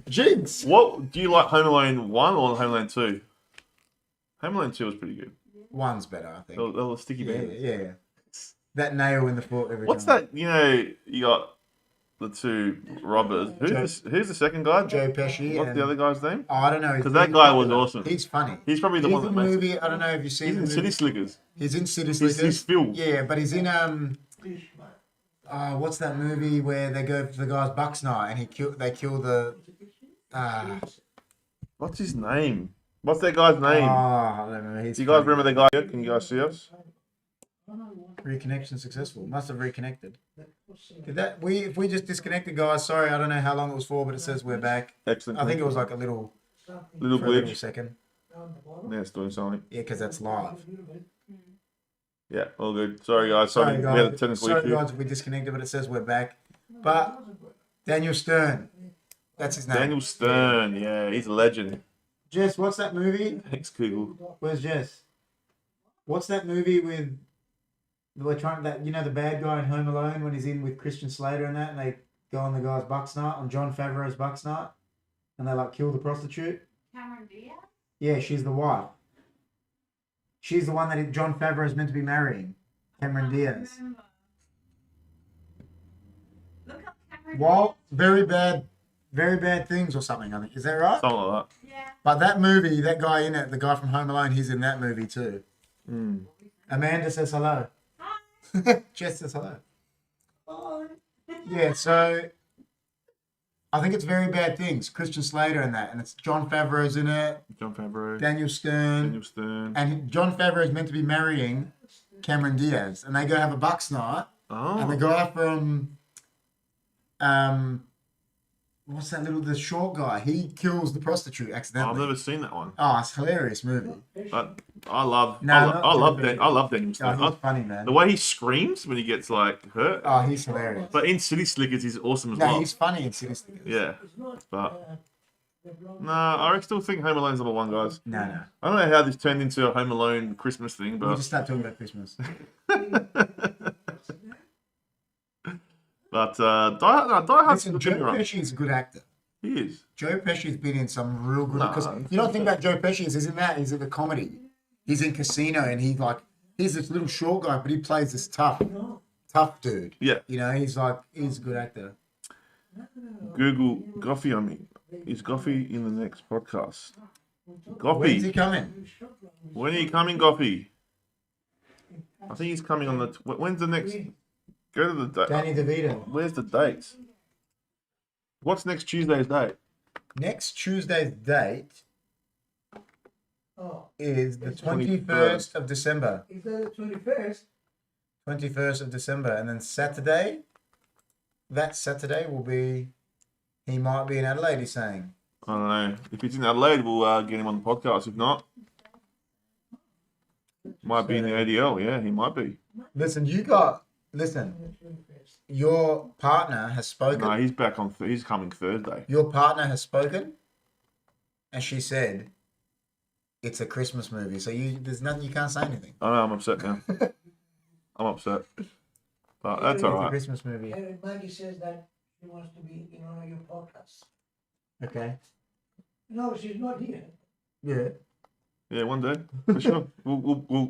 Jinx. What do you like, Home Alone 1 or Home Alone 2? Home Alone 2 was pretty good. One's better, I think. The sticky bandits. Yeah. That nail in the foot every What's time. that? You know, you got the two robbers. Who's the second guy? Joe Pesci. What's the other guy's name? Oh, I don't know. Because that guy was awesome. He's funny. He's probably the one that makes movie. I don't know if you've seen the movie. City Slickers. He's in City Slickers. He's Phil. Yeah, but he's in what's that movie where they go for the guy's Bucks night and they kill the What's his name? What's that guy's name? I don't know. Do you guys remember the guy? Can you guys see us? Reconnection successful. Must have reconnected. If we just disconnected, guys. Sorry, I don't know how long it was for, but it says we're back. Excellent. I think it was like a little glitch. A little second. Yeah, it's doing something. Yeah, because that's live. Yeah, all good. Sorry guys. Sorry guys. We had a technical issue. Guys, we disconnected, but it says we're back. But Daniel Stern, that's his name. Daniel Stern. Yeah, he's a legend. Jess, what's that movie? Thanks, Google. Where's Jess? What's that movie with? We're trying that the bad guy in Home Alone when he's in with Christian Slater and that, and they go on the guy's Bucks night, on John Favreau's Bucks night, and they like kill the prostitute. Cameron Diaz? Yeah, she's the wife. She's the one that John Favreau is meant to be marrying, Cameron Diaz. Look up Cameron Well, very bad things or something. I think is that right? Something like that. Diaz. Yeah. But that movie, that guy in it, the guy from Home Alone, he's in that movie too. Amanda says hello. Jess says hello. Oh. Yeah, so I think it's very bad things. Christian Slater and that, and it's John Favreau's in it. John Favreau. Daniel Stern. And John Favreau is meant to be marrying Cameron Diaz, and they go have a Bucks night. Oh. And the guy from what's that the short guy? He kills the prostitute accidentally. I've never seen that one. Oh, it's a hilarious movie. I love Daniel Stern. Oh, he's funny, man. The way he screams when he gets like hurt. Oh, he's hilarious. But in City Slickers, he's awesome as well. No, he's funny in City Slickers. Yeah, but I still think Home Alone's number one, guys. No. I don't know how this turned into a Home Alone Christmas thing, but We'll just start talking about Christmas. But Die Hard's Listen, a Joe good run. Pesci is a good actor. He is. Joe Pesci's been in some real good... Nah, Because you don't think about Joe Pesci is in that. He's in the comedy. He's in Casino, and he's this little short guy, but he plays this tough dude. Yeah. You know, he's a good actor. Google Goffy on me. Is Goffy in the next podcast? When's he Goffy. coming? When are you coming, Goffy? I think he's coming on the... When's the next... Go to the date. Danny DeVito. Where's the dates? What's next Tuesday's date? Next Tuesday's date is the 21st. 21st of December. Is that the 21st? 21st of December. And then Saturday, that Saturday will be... He might be in Adelaide, he's saying. I don't know. If he's in Adelaide, we'll get him on the podcast. If not, might be in the ADL. Yeah, he might be. Listen, your partner has spoken. No, he's back on. He's coming Thursday. Your partner has spoken, and she said it's a Christmas movie. So there's nothing, you can't say anything. I know. I'm upset now. I'm upset. But that's It's all a right. Christmas movie. Maggie says that she wants to be in one of your podcasts. Okay. No, she's not here. Yeah. Yeah, one day for sure.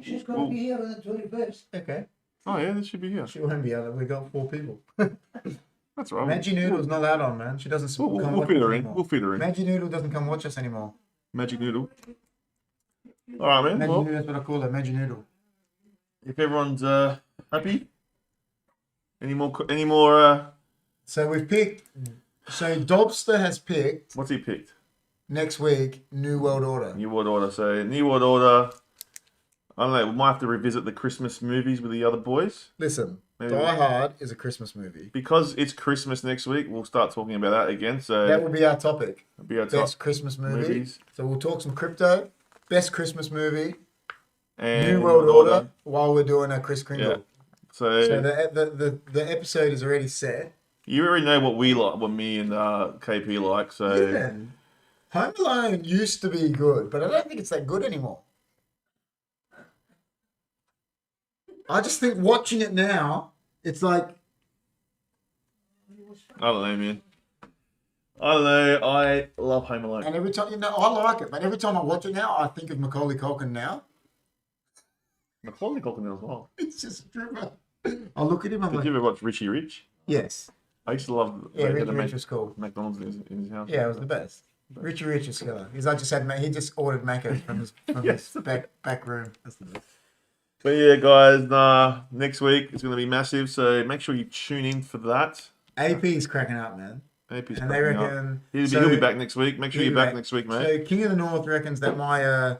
She's going to be here on the 21st. Okay. Oh yeah, this should be here. She won't be out. We got 4 people. That's right. Maggie Noodle's not allowed on, man. She doesn't. come We'll watch fit us her in. anymore. We'll fit her in. Maggie Noodle doesn't come watch us anymore. Magic Noodle. All right, man. Maggie Well, Noodle, that's what I call her. Maggie Noodle. if everyone's happy, any more? So we've picked. So Dobster has picked What's he picked? next week, New World Order. New World Order. So, New World Order. I don't know. We might have to revisit the Christmas movies with the other boys. Listen, Maybe. Die Hard is a Christmas movie. Because it's Christmas next week, we'll start talking about that again. So that will be our topic. It'll be our Best Christmas movie. movies. So we'll talk some crypto, best Christmas movie, And New World Order, while we're doing our Kris Kringle. Yeah. So the episode is already set. you already know what we like, what me and KP like. So Yeah. Home Alone used to be good, but I don't think it's that good anymore. I just think watching it now, it's like... I don't know, man. I don't know. I love Home Alone. And every time, I like it, but every time I watch it now, I think of Macaulay Culkin now. Macaulay Culkin as well. It's just dribble. I look at him, I'm Did like, you ever watch Richie Rich? yes. I used to love Yeah, the Richie Rich was cool. McDonald's in his house. Yeah, it was the best. Richie Rich is killer. He just ordered macos from his back room. That's the best. But yeah, guys, next week it's going to be massive, so make sure you tune in for that. AP's cracking up, man. AP's And they cracking up. reckon... He'll be back next week. Make sure you're back next week, mate. So King of the North reckons that my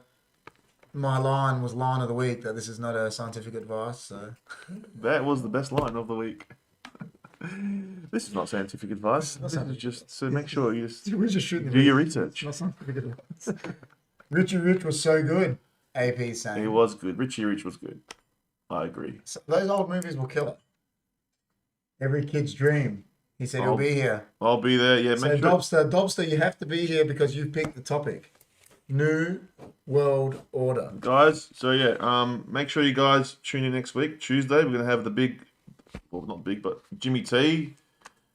line was line of the week, that this is not a scientific advice, so... That was the best line of the week. This is not scientific advice. This is just so make sure you just We're just shooting do your research. Not scientific advice. Richie Rich was so good, AP's saying. He was good. Richie Rich was good. I agree. So those old movies will kill it. Every kid's dream. He said he'll be here. I'll be there. Yeah, So make sure. Dobster, you have to be here because you've picked the topic. New World Order. Guys, so yeah, make sure you guys tune in next week. Tuesday, we're going to have the big, well, not big, but Jimmy T.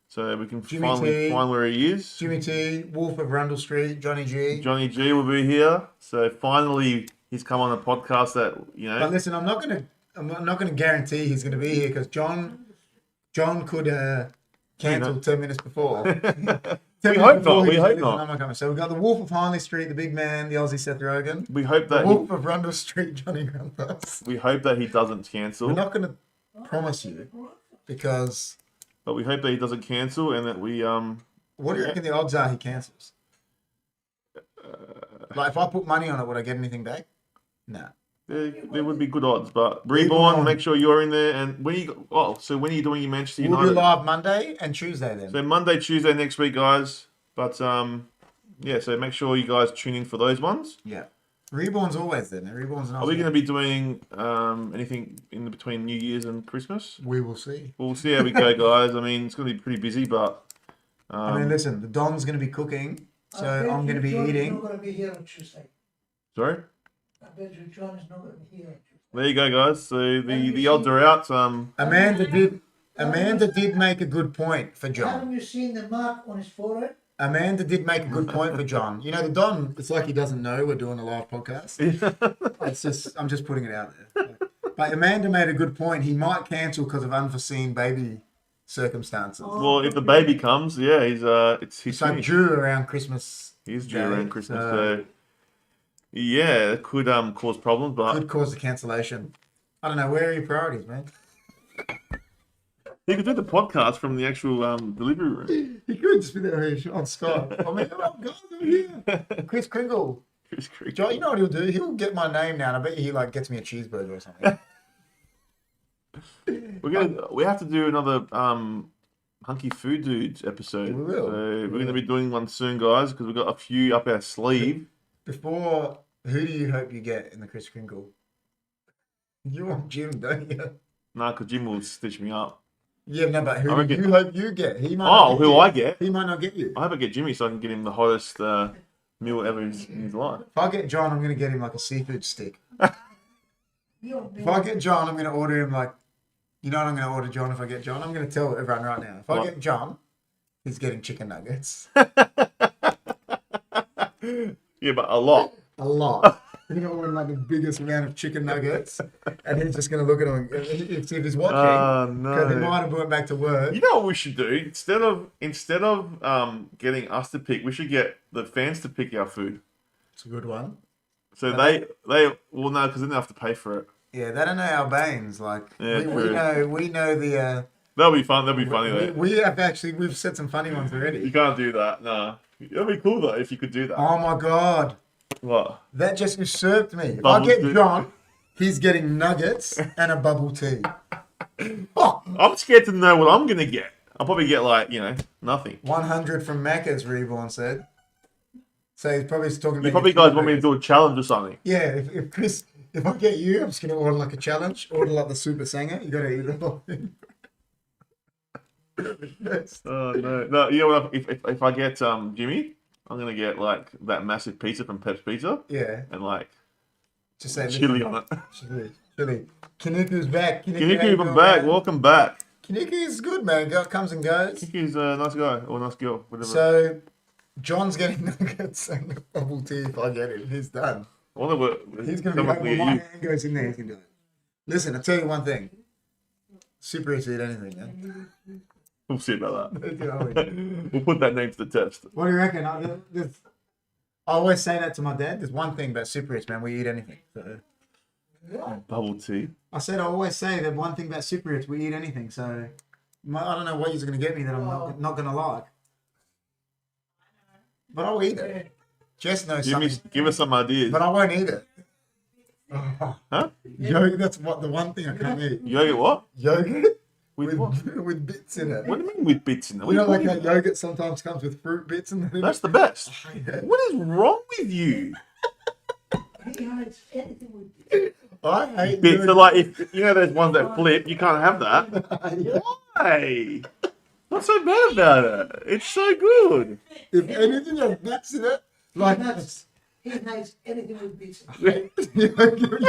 So we can finally find where he is. Jimmy T, Wolf of Rundle Street, Johnny G. Johnny G will be here. So finally, he's come on a podcast that, you know. But listen, I'm not gonna guarantee he's gonna be here because John could cancel 10 minutes before. We hope not. We hope not. I'm not coming. So we've got the Wolf of Harley Street, the big man, the Aussie Seth Rogen. We hope that the Wolf of Rundle Street, Johnny Grandpas. we hope that he doesn't cancel. We're not gonna promise you because. But we hope that he doesn't cancel and that we What do you reckon the odds are he cancels? Like if I put money on it, would I get anything back? No. there would be good odds, but Reborn, make sure you're in there. And when so when are you doing your Manchester United? We'll be live Monday and Tuesday then. So Monday, Tuesday next week, guys. But yeah, so make sure you guys tune in for those ones. Yeah. Reborn's always there. Reborn's not. Are we going to be doing anything in between New Year's and Christmas? We will see. We'll see how we go, guys. I mean, it's going to be pretty busy, but I mean, listen, the Don's going to be cooking, so I'm going to be John eating. is not going to be here on Tuesday. sorry. I bet you John is not going to be here on Tuesday. There you go, guys. So the odds are out. Amanda did make a good point for John. Haven't you seen the mark on his forehead? Amanda did make a good point for John. You know, the Don, it's like he doesn't know we're doing a live podcast. I'm just putting it out there. But Amanda made a good point. He might cancel because of unforeseen baby circumstances. Well, if the baby comes, yeah, he's It's like due around Christmas. He's due around Christmas, so yeah, it could cause problems, but Could cause a cancellation. I don't know. Where are your priorities, man? he could do the podcast from the actual delivery room. He could just be there on Skype. I mean, oh, guys, I'm here. Kris Kringle. Kris Kringle. John, you know what he'll do? He'll get my name now, and I bet you he gets me a cheeseburger or something. We have to do another Hunky Food Dudes episode. We will. So we're going to be doing one soon, guys, because we've got a few up our sleeve. Who do you hope you get in the Kris Kringle? You want Jim, don't you? Nah, because Jim will stitch me up. Yeah, no, but who do you hope you get? He might Oh, who I get? He might not get you. I hope I get Jimmy so I can get him the hottest meal ever in his life. If I get John, I'm going to get him like a seafood stick. If I get John, I'm going to order him like, you know what I'm going to order John if I get John? I'm going to tell everyone right now. If I get John, he's getting chicken nuggets. Yeah, but a lot. A lot. You're going to order like the biggest amount of chicken nuggets, and he's just going to look at him and see if he's watching. Oh, no. Because he might have went back to work. You know what we should do? Instead of getting us to pick, we should get the fans to pick our food. It's a good one. So they well no, because then they have to pay for it. Yeah, they don't know our veins. Like Yeah, we know the That'll be fun. That'll be funny. We've said some funny ones You already. can't do that. Nah. It'd be cool though if you could do that. Oh my god, What? that just usurped me. If Bubble I get tea. John, he's getting nuggets and a bubble tea. Oh, I'm scared to know what I'm gonna get. I'll probably get like nothing. 100 from Macca's, Reborn said. So he's probably talking about. You probably guys want me to do a challenge or something. Yeah, if Chris, if I get you, I'm just gonna order like a challenge. Order like the Super Sanger. You gotta eat the whole thing. Oh no! You know what? If I get Jimmy, I'm gonna get like that massive pizza from Pep's Pizza. Yeah. And like Just say chili on it. Chili. Kiniku's back. Kiniki, back. Man. Welcome back. Kiniku's good, man. Comes and goes. Kiniki's a nice guy or nice girl, whatever. So, John's getting nuggets and a bubble tea if I get it. He's done. I wonder what He's going to be like, well, my hand goes in there, he can do it. Listen, I'll tell you one thing. Super easy to eat anything, man. We'll see about that. What We'll put that name to the test. do you reckon? I always say that to my dad. There's one thing about Super Eats, man. We eat anything. So. Bubble tea. I said I always say that one thing about Super Eats, we eat anything. So I don't know what you're going to get me that I'm not going to like. But I'll eat it. Jess knows something. Give us some ideas. But I won't eat it. Huh? Yogurt, that's the one thing I can't eat. Yogurt what? Yogurt With what? with bits in it. What do you mean with bits in it? You know, like how yogurt sometimes comes with fruit bits in it. That's the best. Yeah. What is wrong with you? He hides anything with it. I hate Bits yogurt. are like if you know those ones that flip, you can't have that. Why? What's so bad about it? It's so good. If anything has bits in it, like He hides anything with bits.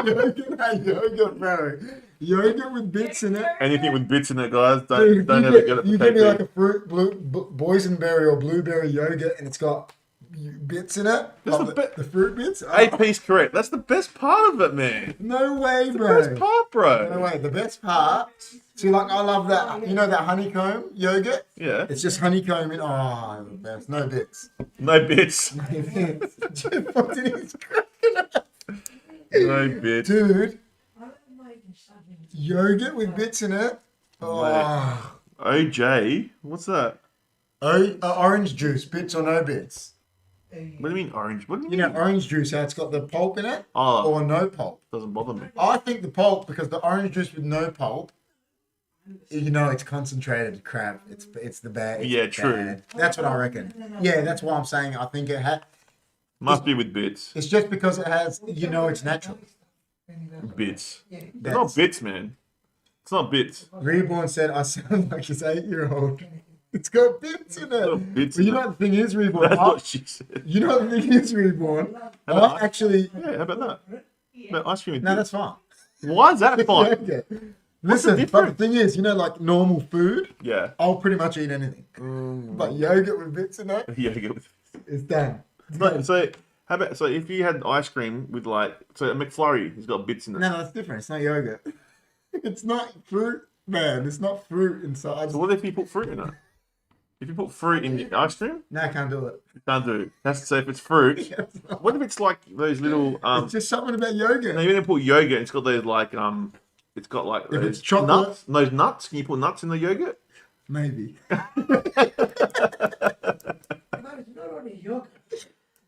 yogurt, bro. Yogurt with bits in it. Anything with bits in it, guys, Dude, don't you ever get- get it You for give me KP. like a fruit, boysenberry or blueberry yogurt, and it's got bits in it. That's Like the bit- the fruit bits. Oh, AP's correct. That's the best part of it, man. no way, The bro. best part, bro. No way. The best part. See, like I love that. You know that honeycomb yogurt? Yeah. It's just honeycomb in. Oh, the best. No bits. No bits. No bits. What did he cracking up? No bits. Dude, I don't like something. yogurt with bits in it. Oh, OJ? What's that? orange juice, bits or no bits. What do you mean orange? What do you You mean? know, orange juice, how it's got the pulp in it Oh, or no pulp. doesn't bother me. I think the pulp, because the orange juice with no pulp, you know, it's concentrated crap. It's the bad. It's Yeah, true. bad. That's what I reckon. Yeah, that's why I'm saying I think it Must be with bits. it's just because it has, you know, it's natural. Bits. It's That's- not bits, man. It's not bits. Reborn said, I sound like his 8-year-old. It's got bits in got it. bits But you in know it. what the thing is, Reborn? That's what she said. You know what the thing is, Reborn? I actually. Yeah, how about that? No, ice cream with No, bits. that's fine. Why is that fine? Okay. Listen, but the difference? thing is, you know, like normal food, Yeah. I'll pretty much eat anything. But yogurt with bits in it, Yeah, get with it's done. So how about if you had ice cream with like a McFlurry, it's got bits in it. No, that's different. It's not yogurt. It's not fruit, man. It's not fruit inside. So what if you put fruit in it? If you put fruit in the ice cream, No, I can't do it. you can't do it. That's to say if it's fruit. What if it's like those little It's just something about yogurt. no, you didn't put yogurt, it's got those like it's got like If those it's chocolate- nuts. Those nuts. Can you put nuts in the yogurt? Maybe. But it's not only yogurt.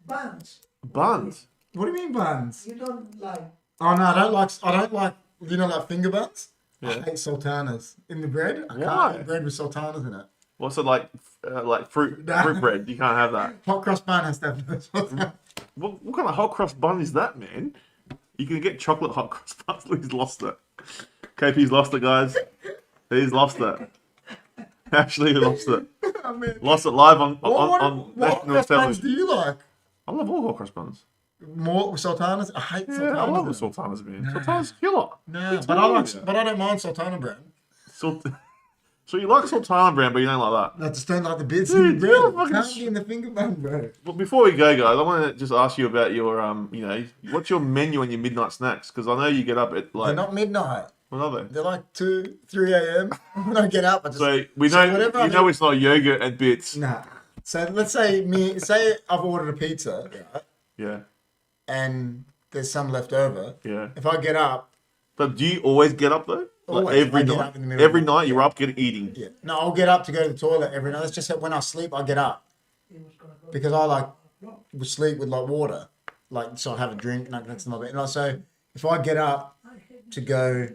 Buns. Buns. What do you mean buns? You don't like. Oh no, I don't like. You know, like finger buns. I Yeah. hate sultanas in the bread. I Why? can't eat bread with sultanas in it. What's it like fruit bread? You can't have that. Hot cross bun has to have no sultana. What kind of hot cross bun is that, man? You can get chocolate hot cross buns. Look, he's lost it. KP's lost it, guys. He's lost it. Actually, he lost it. I mean, Lost it live on what national cross buns television. do you like? I love all hot cross buns. More sultanas? I hate Yeah, sultanas. I love the in it. sultanas, man. Sultanas killer. No, It's but I weird. like, but I don't mind sultana bread. So you like sultana brand, but you don't like that. I just don't like the bits Dude, in the you're bread. fucking Can't be in the finger bun, bro. Well, before we go, guys, I want to just ask you about your what's your menu on your midnight snacks? Because I know you get up at They're like not midnight. what are they? They're like 2, 3 a.m. When I get up, I just So we know whatever I you know do- it's not yogurt and bits. Nah. So let's say I've ordered a pizza, right? Yeah, And there's some left over. yeah. If I get up, But do you always get up though? Always. every I get night. up in the middle Every of the night you're up eating. Yeah. No, I'll get up to go to the toilet every night. That's just that when I sleep, I get up because I like would sleep with like water, like so I have a drink. No, that's not it. And so if I get up to go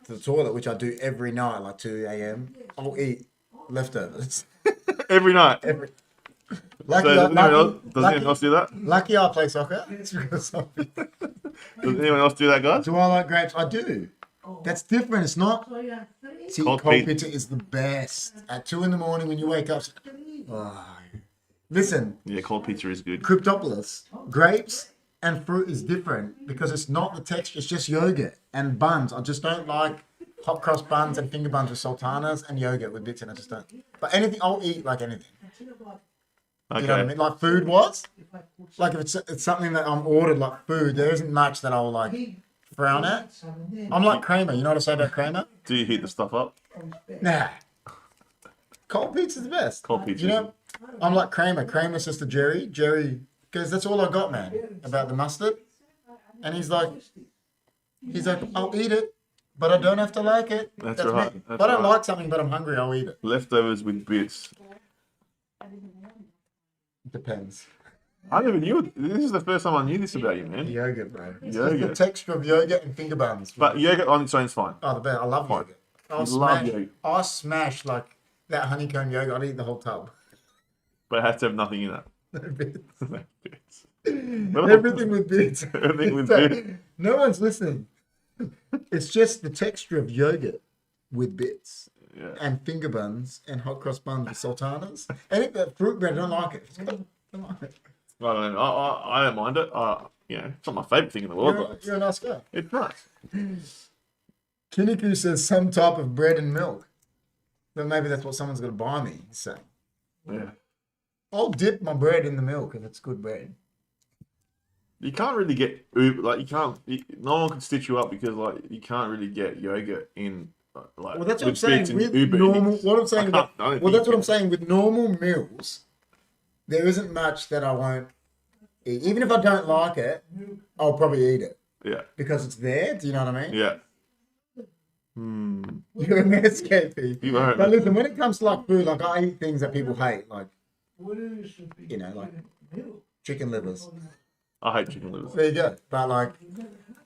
to the toilet, which I do every night, like 2 a.m., I'll eat leftovers Every night. every. So Lucky, does anyone else do that? Lucky I play soccer. It's because of it. Does anyone else do that, guys? Do I like grapes? I do. That's different. It's not. See, Cold cold pizza. pizza is the best. At 2 a.m. when you wake up. Oh. Listen, Yeah, cold pizza is good. Cryptopolis, grapes and fruit is different because it's not the texture. It's just yogurt and buns. I just don't like hot cross buns and finger buns with sultanas and yogurt with bits in it. I just don't. But anything, I'll eat like anything. Okay. You know what I mean? Like food was. Like if it's something that I'm ordered like food, there isn't much that I'll like frown at. I'm like Kramer. You know what I say about Kramer? Do you heat the stuff up? Nah. Cold pizza's the best. Cold pizza. You know, I'm like Kramer. Kramer's sister Jerry. Jerry, because that's all I got, man, about the mustard. And he's like, I'll eat it, but I don't have to like it. That's right. Me. That's If I don't right. like something, but I'm hungry, I'll eat it. Leftovers with bits. Depends. I never knew. This is the first time I knew this about you, man. Yogurt, bro. It's Yogurt. just the texture of yogurt and finger buns. But yogurt on its own is fine. Oh, the best. I love yogurt. Love yogurt. I smash like that honeycomb yogurt. I'd eat the whole tub. But it has to have nothing in it. No bits. No bits. Everything with bits. Everything with So, bits. no one's listening. It's just the texture of yogurt with bits Yeah. and finger buns and hot cross buns with sultanas. And that fruit bread, I don't like it. I don't like it. I don't mind it. It's not my favourite thing in the world, but You're a nice guy. it's nice. Kiniku says some type of bread and milk. But maybe that's what someone's going to buy me. So Yeah. I'll dip my bread in the milk if it's good bread. You can't really get Uber, like no one can stitch you up because like you can't really get yogurt in like. Well, that's what I'm with saying. bits in With Uber normal, Eats. what I'm saying. I don't Well, that's think what I'm you saying. With normal meals, there isn't much that I won't eat. Even if I don't like it, I'll probably eat it can. Yeah. because it's there. Do you know what I mean? Yeah. You're an escapee. You are. But listen, when it comes to like food, like I eat things that people hate, like like chicken livers. I hate chicken livers. There you go. But like,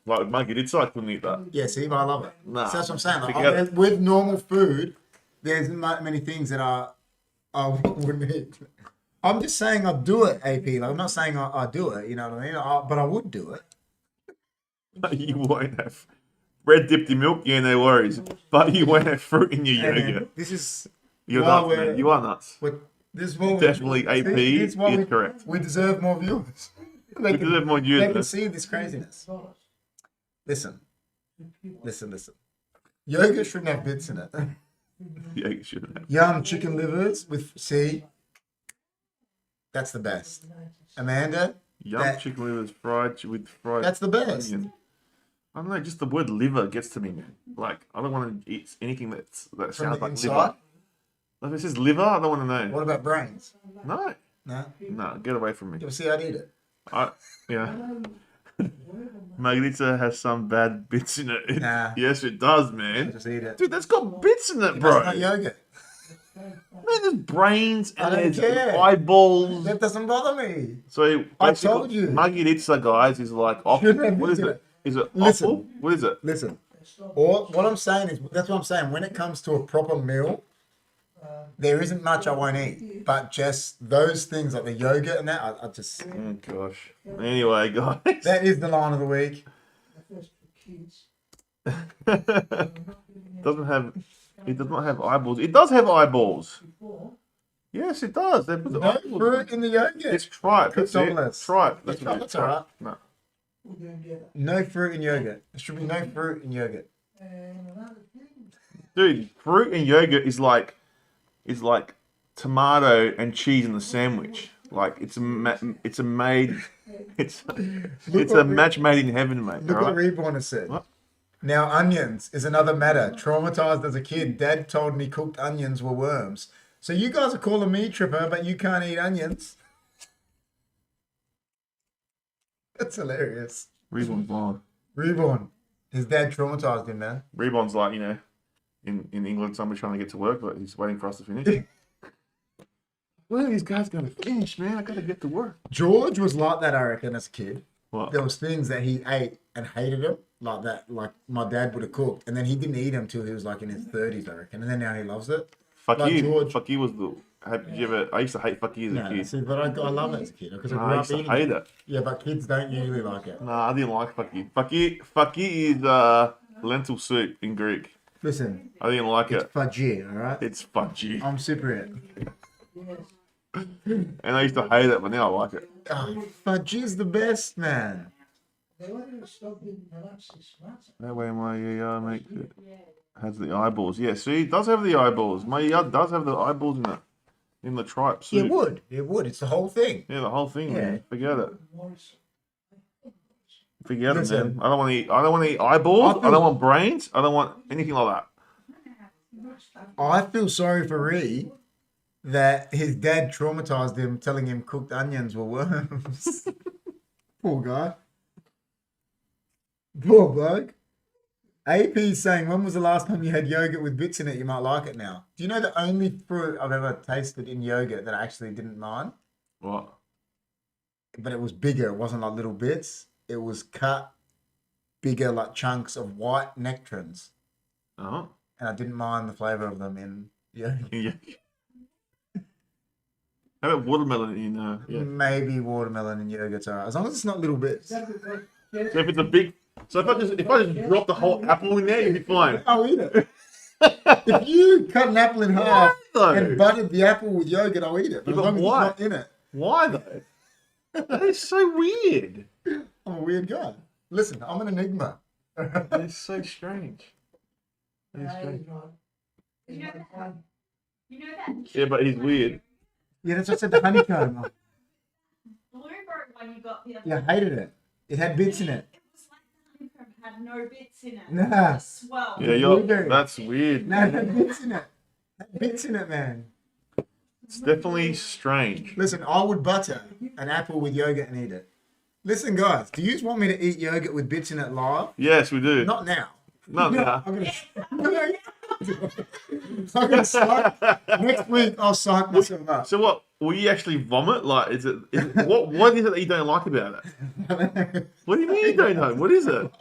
Like monkey did so I couldn't eat that. yeah, see, but I love it. Nah, So that's what I'm saying. Like, forget it. with normal food, there's not many things that I wouldn't eat. I'm just saying I'd do it, AP. Like, I'm not saying I do it, you know what I mean? But I would do it. You won't have bread dipped in milk. Yeah, no worries. But you won't have fruit in your And yogurt. this is You're why nuts, man. You are nuts. this is what Definitely AP this why is correct. We deserve more viewers. We deserve more They viewers, can man. see this craziness. Listen. Yogurt shouldn't have bits in it. Yeah, you shouldn't have. Yum chicken livers with that's the best. Amanda, Yum chicken livers fried with fried. that's the best. onion. I don't know. Just the word liver gets to me, man. Like I don't want to eat anything that From sounds the like inside. liver. Like if it says liver, I don't want to know. What about brains? No, No? no, get away from me. You'll see I'd eat it. Yeah. Margarita has some bad bits in it. Nah. Yes, it does, man. Just eat it. Dude, that's got bits in it, That's bro. not yogurt. Man, there's brains I and don't there's care. eyeballs. That doesn't bother me. So I basically, told you. Margarita, guys, is like Shouldn't have what is been it? Is it Listen. offal? What is it? Listen. Or what I'm saying is that's what I'm saying. When it comes to a proper meal, there isn't much I won't eat. But just those things like the yogurt and that, I just Oh gosh. Anyway, guys. that is the line of the week. doesn't have. It does not have eyeballs. It does have eyeballs. Yes, it does. They put the No eyeballs. fruit in the yogurt. It's tripe. That's it. Cryptopolis. Tripe. That's Yeah, what it that's is. all right. No. No fruit in yogurt. There should be no fruit in yogurt. Dude, fruit and yogurt is like tomato and cheese in the sandwich. Like it's a match made in heaven, mate. Look all what right? Reborn has said. What? Now onions is another matter. Traumatized as a kid, Dad told me cooked onions were worms. So you guys are calling me tripper, but you can't eat onions. That's hilarious. Reborn blind. Reborn. His dad traumatized him, man. Rebond's like, in England, somebody's trying to get to work, but he's waiting for us to finish. When are these guys going to finish, man? I got to get to work. George was like that, I reckon, as a kid. What? There was things that he ate and hated them, like that. Like my dad would have cooked, and then he didn't eat them till he was like in his 30s, I reckon. And then now he loves it. Fuck Like you. George. Fuck you was the... Did you ever... I used to hate fuck you as a kid. See, but I love it as a kid because I Nah, grew I up used to eating hate it. Yeah, but kids don't usually like it. Nah, I didn't like fuck you. Fuck you is lentil soup in Greek. Listen, I didn't like it's it. fudgy, all right? It's fudgy. I'm Cypriot. Yes. And I used to hate it, but now I like it. Oh, fudgy's the best, man. They want to stop in the last 6 months. That way my mate has the eyeballs. Yeah, see, it does have the eyeballs. My yard does have the eyeballs in the tripe soup. It would. It would. It's the whole thing. Yeah, the whole thing, Yeah. man. Forget it. Morris. Forget it, Listen. man. I don't want to eat. I don't want to eat eyeballs. I I feel- don't want brains. I don't want anything like that. I feel sorry for Ree that his dad traumatized him, telling him cooked onions were worms. Poor guy. Poor bloke. AP's saying, when was the last time you had yogurt with bits in it? You might like it now. Do you know the only fruit I've ever tasted in yogurt that I actually didn't mind? What? But it was bigger. It wasn't like little bits. It was cut bigger, like chunks of white nectarines. Oh. And I didn't mind the flavour of them in yogurt. Yeah. How about watermelon in? Yeah. Maybe watermelon and yogurt's alright. As long as it's not little bits. So if it's a big, so if I just drop the whole apple in there, you'd be fine. I'll eat it. If you cut an apple in half though? and buttered the apple with yogurt, I'll eat it. But Yeah, as but long as why? it's not in it. Why though? That is so weird. I'm a weird guy. Listen, I'm an enigma. It's so strange. It's Yeah, strange. he's not. He's You know not that? fun. You know that? Yeah, but he's weird. Yeah, that's what I said, the honeycomb. Blueberry one you got the other Yeah, I hated it. It had bits in it. It was like the honeycomb had no bits in it. Nah. It was swell. Yeah, Blueberry. that's weird. No, it had bits in it. It had bits in it, man. It's definitely strange. Listen, I would butter an apple with yogurt and eat it. Listen, guys, do you want me to eat yogurt with bits in it live? Yes, we do. Not now. Not now. I'm gonna psych. Next week, I'll psych myself up. So what? Will you actually vomit? Like, is it what is it that you don't like about it? What do you mean you don't know? What is it?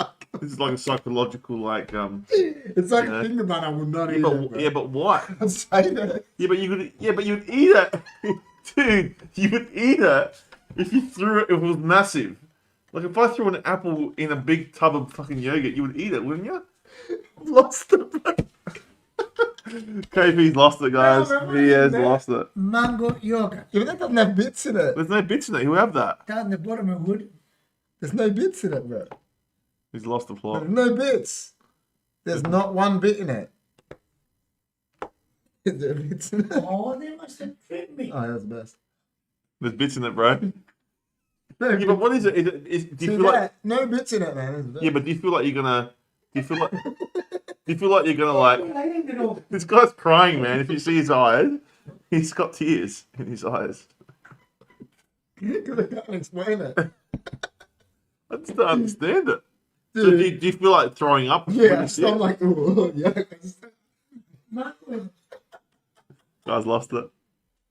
This is like a psychological, like, It's like Yeah. a finger bun. I would not eat it. but, yeah, but what? I'd say that. But you'd eat it, dude. You would eat it if you threw it. If it was massive. Like if I threw an apple in a big tub of fucking yogurt, you would eat it, wouldn't you? I've lost it. KP's lost it, guys. He has lost it. Mango yogurt. Yeah, but that doesn't have bits in it. There's no bits in it. He'll have that. Down the bottom of wood. There's no bits in it, bro. He's lost the plot. There's no bits. There's not one bit in it. Is there bits in it? Oh, they must have tricked me. Oh, that's the best. There's bits in it, bro. No, Yeah, but what is it? Do you see feel like? that? No bits in it, man. That's the best. Yeah, but do you feel like you're gonna? Do you feel like? Do you feel like you're gonna like? I ain't gonna- This guy's crying, man. If you see his eyes, he's got tears in his eyes. Because I can't explain it. I just don't understand it. So Dude. do you feel like throwing up? when Yeah, you see so it? I'm like, oh, yeah. Mango. Guys lost it.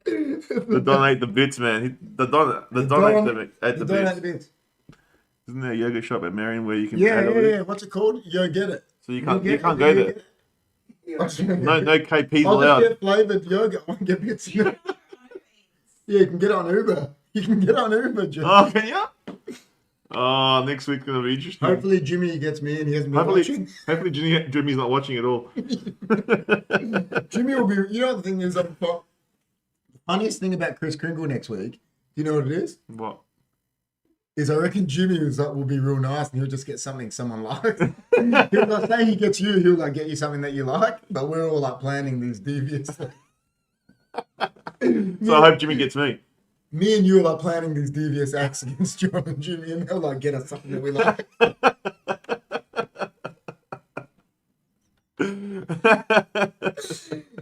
The Don ate the bits, man. The Don ate the You don't have bits. the bits. Isn't there a yogurt shop at Marion where you can? Yeah, add all yeah, this? yeah. What's it called? Yo, get it. So you can't get go it, there. get it. No KP's I'll allowed. just get flavoured yogurt. I won't get bits in it. Yeah, you can get it on Uber. You can get it on Uber, Jim. Oh, can you? Oh, next week's gonna be interesting. Hopefully Jimmy gets me in. He hasn't been watching. Hopefully Jimmy's not watching at all. Jimmy will be. You know what the thing is? The funniest thing about Chris Kringle next week. You know what it is? What? Is I reckon Jimmy will be real nice and he'll just get something someone likes. He'll like, say he gets you, he'll like get you something that you like. But we're all like planning these devious. So I hope Jimmy gets me. Me and you are like planning these devious acts against John and Jimmy, and they'll like get us something that we like.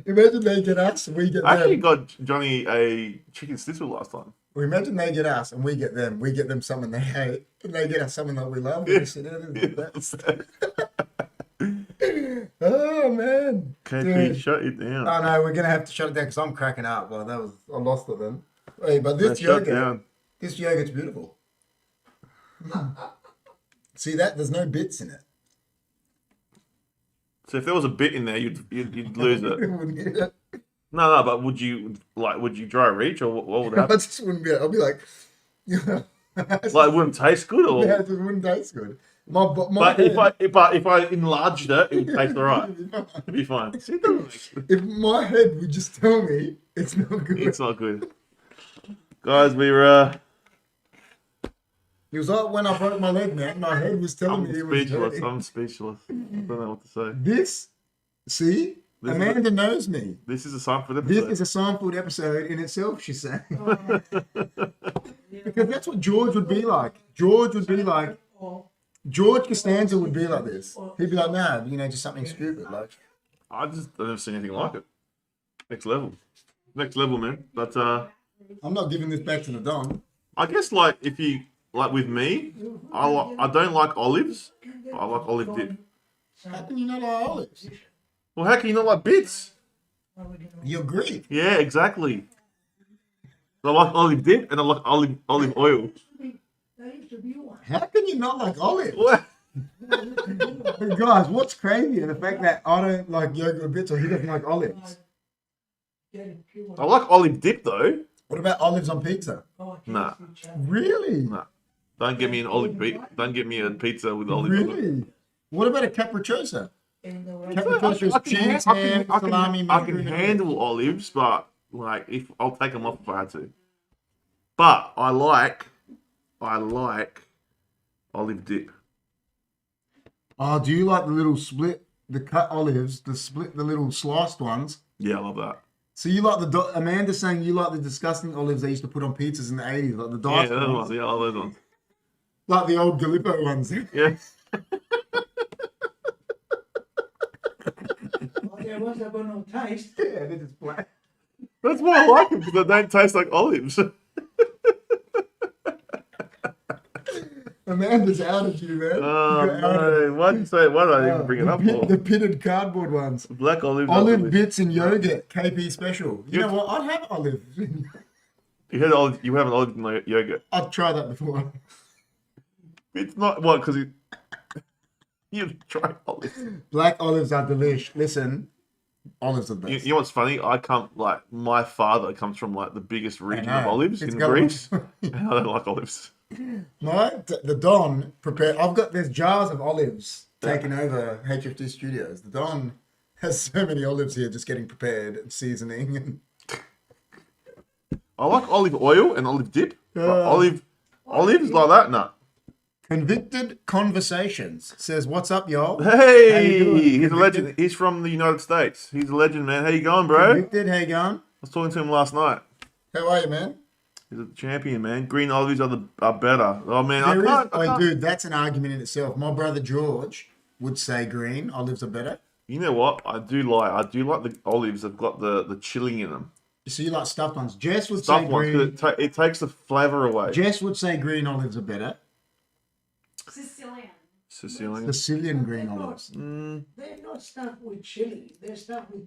Imagine they get us and we get I actually them. got Johnny a chicken schnitzel last time. Or imagine they get us and we get them. We get them something they hate, and they get us something that we love. We sit down and do that. Oh man. KP, shut it down. Oh no, we're gonna have to shut it down because I'm cracking up. Well, I lost it then. Hey, but this Shut yogurt, down. this yogurt's beautiful. See that? There's no bits in it. So if there was a bit in there, you'd lose it. No, but would you dry reach or what would I happen? just wouldn't be. I'll be like, Like it wouldn't taste good, or yeah, it just wouldn't taste good. but if I enlarged it, it would taste alright. It'd be fine. See, it doesn't make- If my head would just tell me it's not good. It's not good, guys. We were. It was like when I broke my leg, man. My head was telling I'm me it was speechless. hurting. I'm speechless. I don't know what to say. This, see, This is Amanda knows me. This is a sign for the This episode. is a sampled episode in itself, she's saying. Because that's what George would be like. George Costanza would be like this. He'd be like, nah, just something stupid. Like, I've never seen anything like it. Next level, man. But I'm not giving this back to the Don. I guess like if you like with me, I don't like olives, but I like olive dip. How can you not like olives? Well, how can you not like bits? You're Greek. Yeah, exactly. I like olive dip and I like olive oil. How can you not like olives? What? Guys, what's crazy? The fact that I don't like yogurt with bits or he doesn't like olives. I like olive dip though. What about olives on pizza? Nah. Really? Nah. Don't get me an olive pizza. Don't get me a pizza with olive oil. Really? What about a capriciosa? I Capriciosa is cheese, ham, salami, I can handle olives, but like if I'll take them off if I had to. But I like olive dip. Oh, do you like the little split, the cut olives, the little sliced ones? Yeah, I love that. So you like Amanda's saying you like the disgusting olives they used to put on pizzas in the 80s, like the Yeah, diced those ones, ones. Yeah, I love those ones. like the old Gallipo ones. Yeah. There was a no taste. Yeah, they're just black. That's why I like them because they don't taste like olives. Amanda's outed you, man. Oh You got outed. no! Why did I even bring it up for? The pitted cardboard ones. Black olives. Olive bits and yogurt, KP special. You know what? I'd have olives. You had olive. You have an olive in the yogurt. I'd try that before. It's not what because you try olives. Black olives are delish. Listen, olives are the best. You know what's funny? My father comes from like the biggest region of know. olives It's in got- Greece, and I don't like olives. The Don prepared. There's jars of olives taking over HFD Studios. The Don has so many olives here, just getting prepared and seasoning. I like olive oil and olive dip. But Uh, olives like that, nah. Convicted Conversations says, "What's up, y'all? Hey, How you doing? he's a Convicted? legend. He's from the United States. He's a legend, man. How you going, bro? I Convicted, how you going? was talking to him last night. How are you, man? He's a champion, man. Green olives are better. Oh man, I There is, can't. dude, that's an argument in itself. My brother George would say green olives are better. You know what? I do like the olives. They've got the chilling in them. So you like stuffed ones. Jess would Stuffed say ones. green. 'Cause it takes the flavour away. Jess would say green olives are better. Sicilian. Sicilian. Sicilian green olives. They're not stuffed with chili. They're stuffed with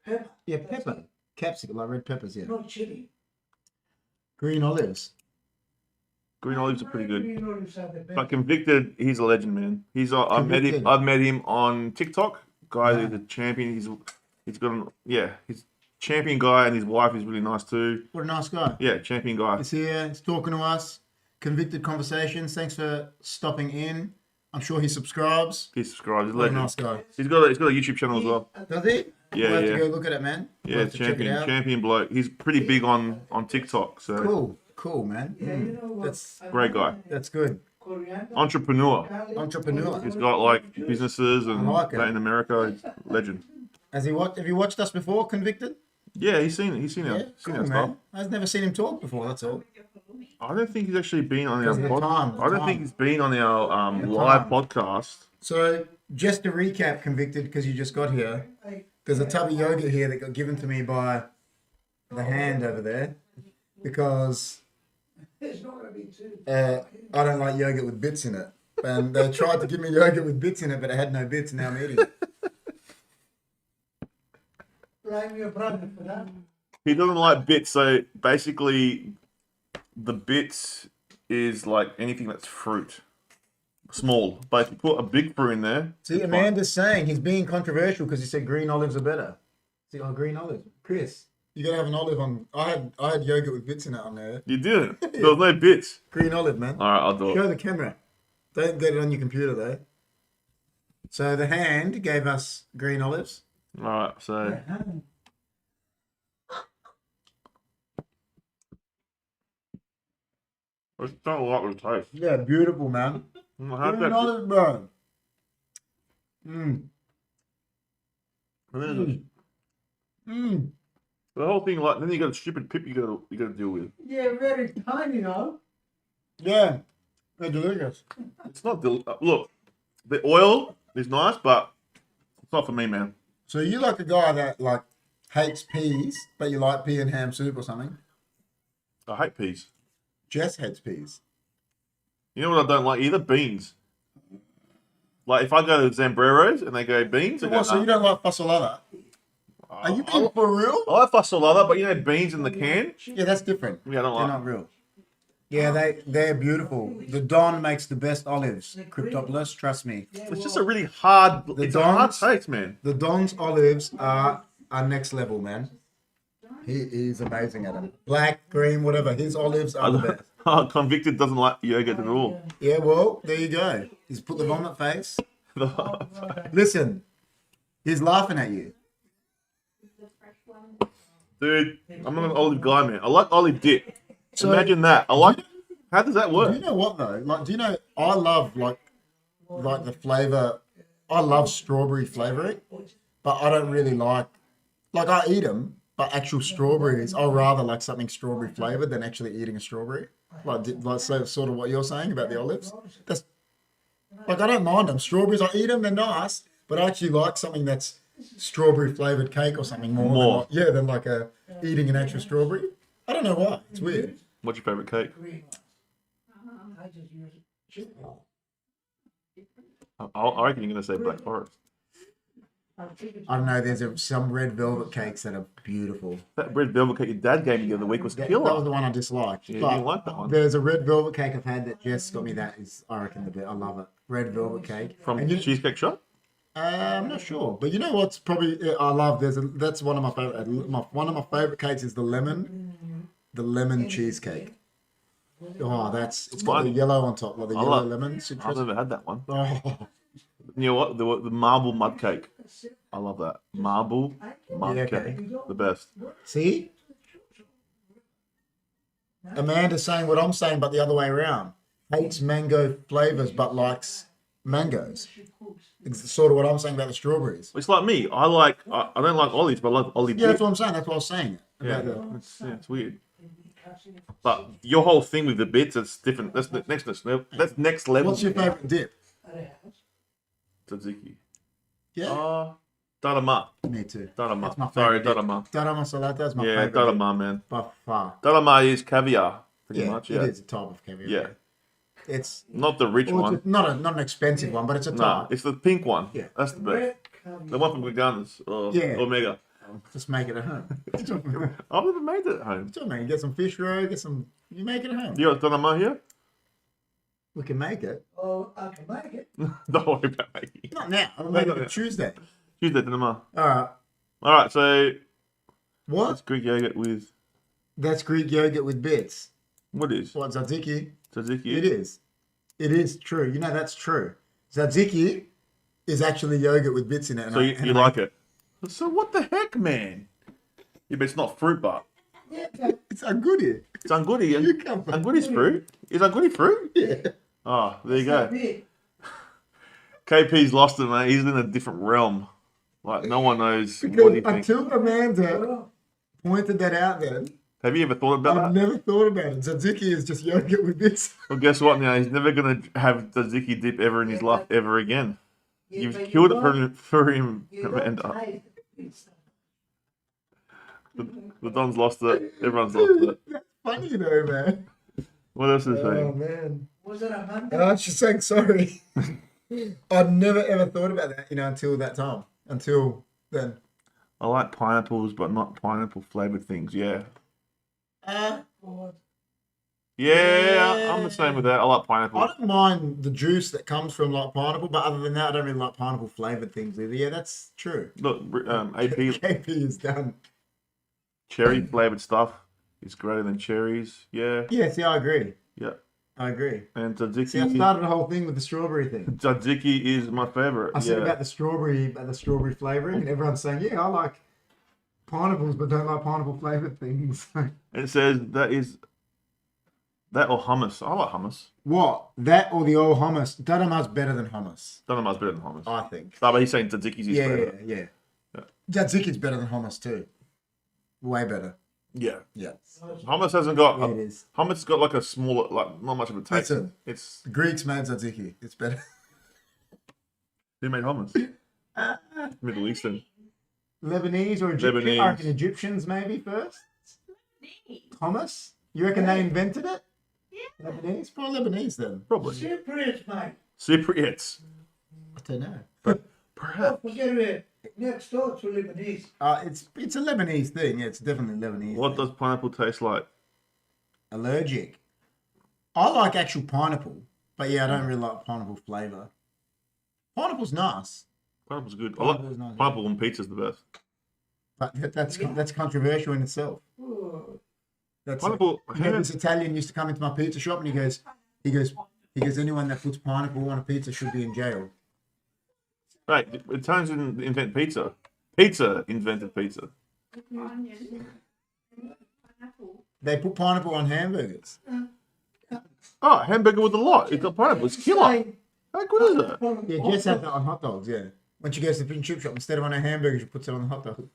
pepper. Yeah, pepper. Capsicum, like red peppers, yeah. Not chili. Green olives. Green olives are pretty good. Green olives are the best. But Convicted, he's a legend, man. I've met him on TikTok. Guy is a champion. He's champion guy, and his wife is really nice too. What a nice guy. Yeah, champion guy. He's here, he's talking to us. Convicted Conversations. Thanks for stopping in. I'm sure he subscribes. He subscribes. He's a What a legend. nice guy. He's got a YouTube channel as well. Does he? Yeah, We'll have yeah. to go look at it, man. We'll Yeah, have to check it out. champion bloke. He's pretty big on TikTok. So Cool, man. Yeah, you know what? That's great guy. That's good. Coriander. Entrepreneur. garlic, Entrepreneur. He's got like businesses and I like it. that in America. He's a legend. Have you watched us before, Convicted? Yeah, he's seen our Cool, stuff. man. I've never seen him talk before, that's all. I don't think he's actually been on our Because of the pod. time, I don't think he's been on our live podcast. So, just to recap, Convicted, because you just got here, there's a tub of yogurt here that got given to me by the hand over there because It's not going to be too. I don't like yogurt with bits in it. And they tried to give me yogurt with bits in it, but it had no bits, and now I'm eating it. blame your brother for that. He doesn't like bits, so basically, the bits is like anything that's fruit, small. But if you put a big fruit in there, See, Amanda's saying he's being controversial because he said green olives are better. See, green olives. Chris, you gotta have an olive on. I had yogurt with bits in it on there. You didn't. There was no bits. Green olive, man. All right, I'll do it. Show the camera. Don't get it on your computer though. So the hand gave us green olives. All right, so I just don't like the taste. Yeah, beautiful, man. How's Green that? olives, bro. The whole thing, like, then you got a stupid pip you gotta deal with. Yeah, very tiny, though. Yeah, they're delicious. It's not look, the oil is nice, but it's not for me, man. So you like a guy that like hates peas, but you like pea and ham soup or something? I hate peas. Jess hates peas. You know what I don't like either? Beans. Like if I go to Zambreros and they go beans, I go, So you don't like fasolada? Are you being for real? I like fasolada, but you know beans in the can. Yeah, that's different. Yeah, I don't They're like. not real. Yeah, they're beautiful. The Don makes the best olives. Cryptopolis, trust me. It's just a really hard. It's a hard Dons- taste, man. The Don's olives are next level, man. He is amazing at them. Black, green, whatever. His olives are the best. Convicted doesn't like yogurt at all. Yeah, well, there you go. He's put the vomit face. Listen, he's laughing at you. Dude, I'm not an olive guy, man. I like olive dip. So- Imagine that. I like. How does that Do work? you know what though? Like, do you know? I love like the flavor. I love strawberry flavoring, but I don't really like. Like I eat them, but actual strawberries, I rather like something strawberry flavored than actually eating a strawberry. Like so, sort of what you're saying about the olives. That's like I don't mind them. Strawberries, I eat them. They're nice, but I actually like something that's strawberry flavored cake or something more. Than like eating an actual strawberry. I don't know why. It's weird. What's your favorite cake? I just use it. I reckon you're gonna say Black Forest. I don't know. There's some red velvet cakes that are beautiful. That red velvet cake your dad gave me the other week was That killer. was the one I disliked. Yeah, you But didn't like that one. there's a red velvet cake I've had that Jess got me. That is, I reckon, the best. I love it. Red velvet cake. From And you- Cheesecake Shop. I'm not sure, but you know what's probably I love. That's one of my favorite. One of my favorite cakes is the lemon cheesecake. Oh, it's got the yellow on top, like the yellow lemon I've citrus. never had that one. Oh, You know what? The marble mud cake. I love that. Marble mud Yeah, cake. okay. The best. see, Amanda's saying what I'm saying, but the other way around. Hates mango flavors, but likes mangoes. It's sort of what I'm saying about the strawberries. It's like me. I don't like olives, but I like olive Yeah, dip. that's what I'm saying. That's what I was saying. Yeah, About it's weird. But your whole thing with the bits, it's different. That's next level. What's your favorite dip? Tzatziki. Yeah, Darama. me too. Darama. That's my Sorry, favorite. Darama. Darama salata is my Yeah, favorite. dip Darama, man. by far. Darama is caviar, pretty Yeah, much. it Yeah. is a type of caviar. Yeah. It's Not the rich one. not an expensive one, but it's a Nah, type. it's the pink one. Yeah. That's the best. The one from Gaganas or Yeah. Omega. Just make it at home. I've never made it at home. So, man, get some fish roe, you make it at home. You got Darama here? We can make it. Oh, I can make it. Don't worry about making it. Not now. I'll make it Yeah. on Tuesday. Tuesday, Darama. Alright. Alright, so What? it's Greek yogurt with That's Greek yogurt with bits. what is? What, tzatziki? Tzatziki. It is. It is true. You know, that's true. Tzatziki is actually yogurt with bits in it. So you like it? So what the heck, man? Yeah, but it's not fruit, but It's a goodie. it's anguri. You come from- Anguri's fruit. Is anguri fruit? Yeah. Oh, there you go. Big. KP's lost it, mate. He's in a different realm. Like no one knows what Because he thinks. until Amanda pointed that out then, Have you ever thought about I've that? never thought about it. Tzatziki is just yogurt with bits. Well, guess what? Now he's never gonna have tzatziki dip ever in his life ever again. Yeah, You've but killed you it don't- for him, you don't Amanda. taste it. The Don's lost it. Everyone's lost it. That's funny though, man. What else is Oh saying? man. Was it a And Monday? I'm just saying sorry. I'd never ever thought about that, until that time. Until then. I like pineapples, but not pineapple flavored things. Yeah. Or Yeah, I'm the same with that. I like pineapple. I don't mind the juice that comes from like pineapple, but other than that, I don't really like pineapple flavored things either. Yeah, that's true. Look, AP KP is done. cherry flavored stuff is greater than cherries. Yeah. Yeah, see, I agree. Yeah. I agree. And See, I tzatziki. started the whole thing with the strawberry thing. Tzatziki is my favorite. I said yeah. about the strawberry flavoring, and everyone's saying, "Yeah, I like pineapples, but don't like pineapple flavored things." It says that or hummus. I like hummus. What? That or the old hummus? Dadamar's better than hummus, Don't know much better than hummus. I think. No, but he's saying tzatziki's his Yeah, favorite. yeah. Yeah. Tzatziki's better than hummus too. Way better. Yeah. Yeah. Hummus hasn't got. Yeah, it is. Hummus has got like a smaller, like not much of a taste. Listen. It's The Greeks made tzatziki. It's better. who made hummus? Middle Eastern. Lebanese or Egyptian? Lebanese. I reckon Egyptians maybe first. Hummus? You reckon they invented it? Yeah. Lebanese? Probably Lebanese then. Probably. Cypriots, mate. Cypriots. I don't know. Perhaps. Don't forget it. Next door to Lebanese. It's a Lebanese thing. Yeah, it's definitely Lebanese. What thing. does pineapple taste like? Allergic. I like actual pineapple, but yeah, I don't really like pineapple flavour. Pineapple's nice, Pineapple's good. I like Pineapple's nice. pineapple on pizza's the best. but that's controversial in itself. Oh, That's Pineapple. You know, this Italian used to come into my pizza shop and he goes, anyone that puts pineapple on a pizza should be in jail. Right, Italians didn't invent pizza. Pizza invented pizza. Onion. Pineapple. They put pineapple on hamburgers. Oh, hamburger with a lot. It's got pineapple. It's killer. How good is that? Yeah, Jess had that on hot dogs. Yeah, when she goes to the fish and chip shop, instead of on her hamburger, she puts it on the hot dog.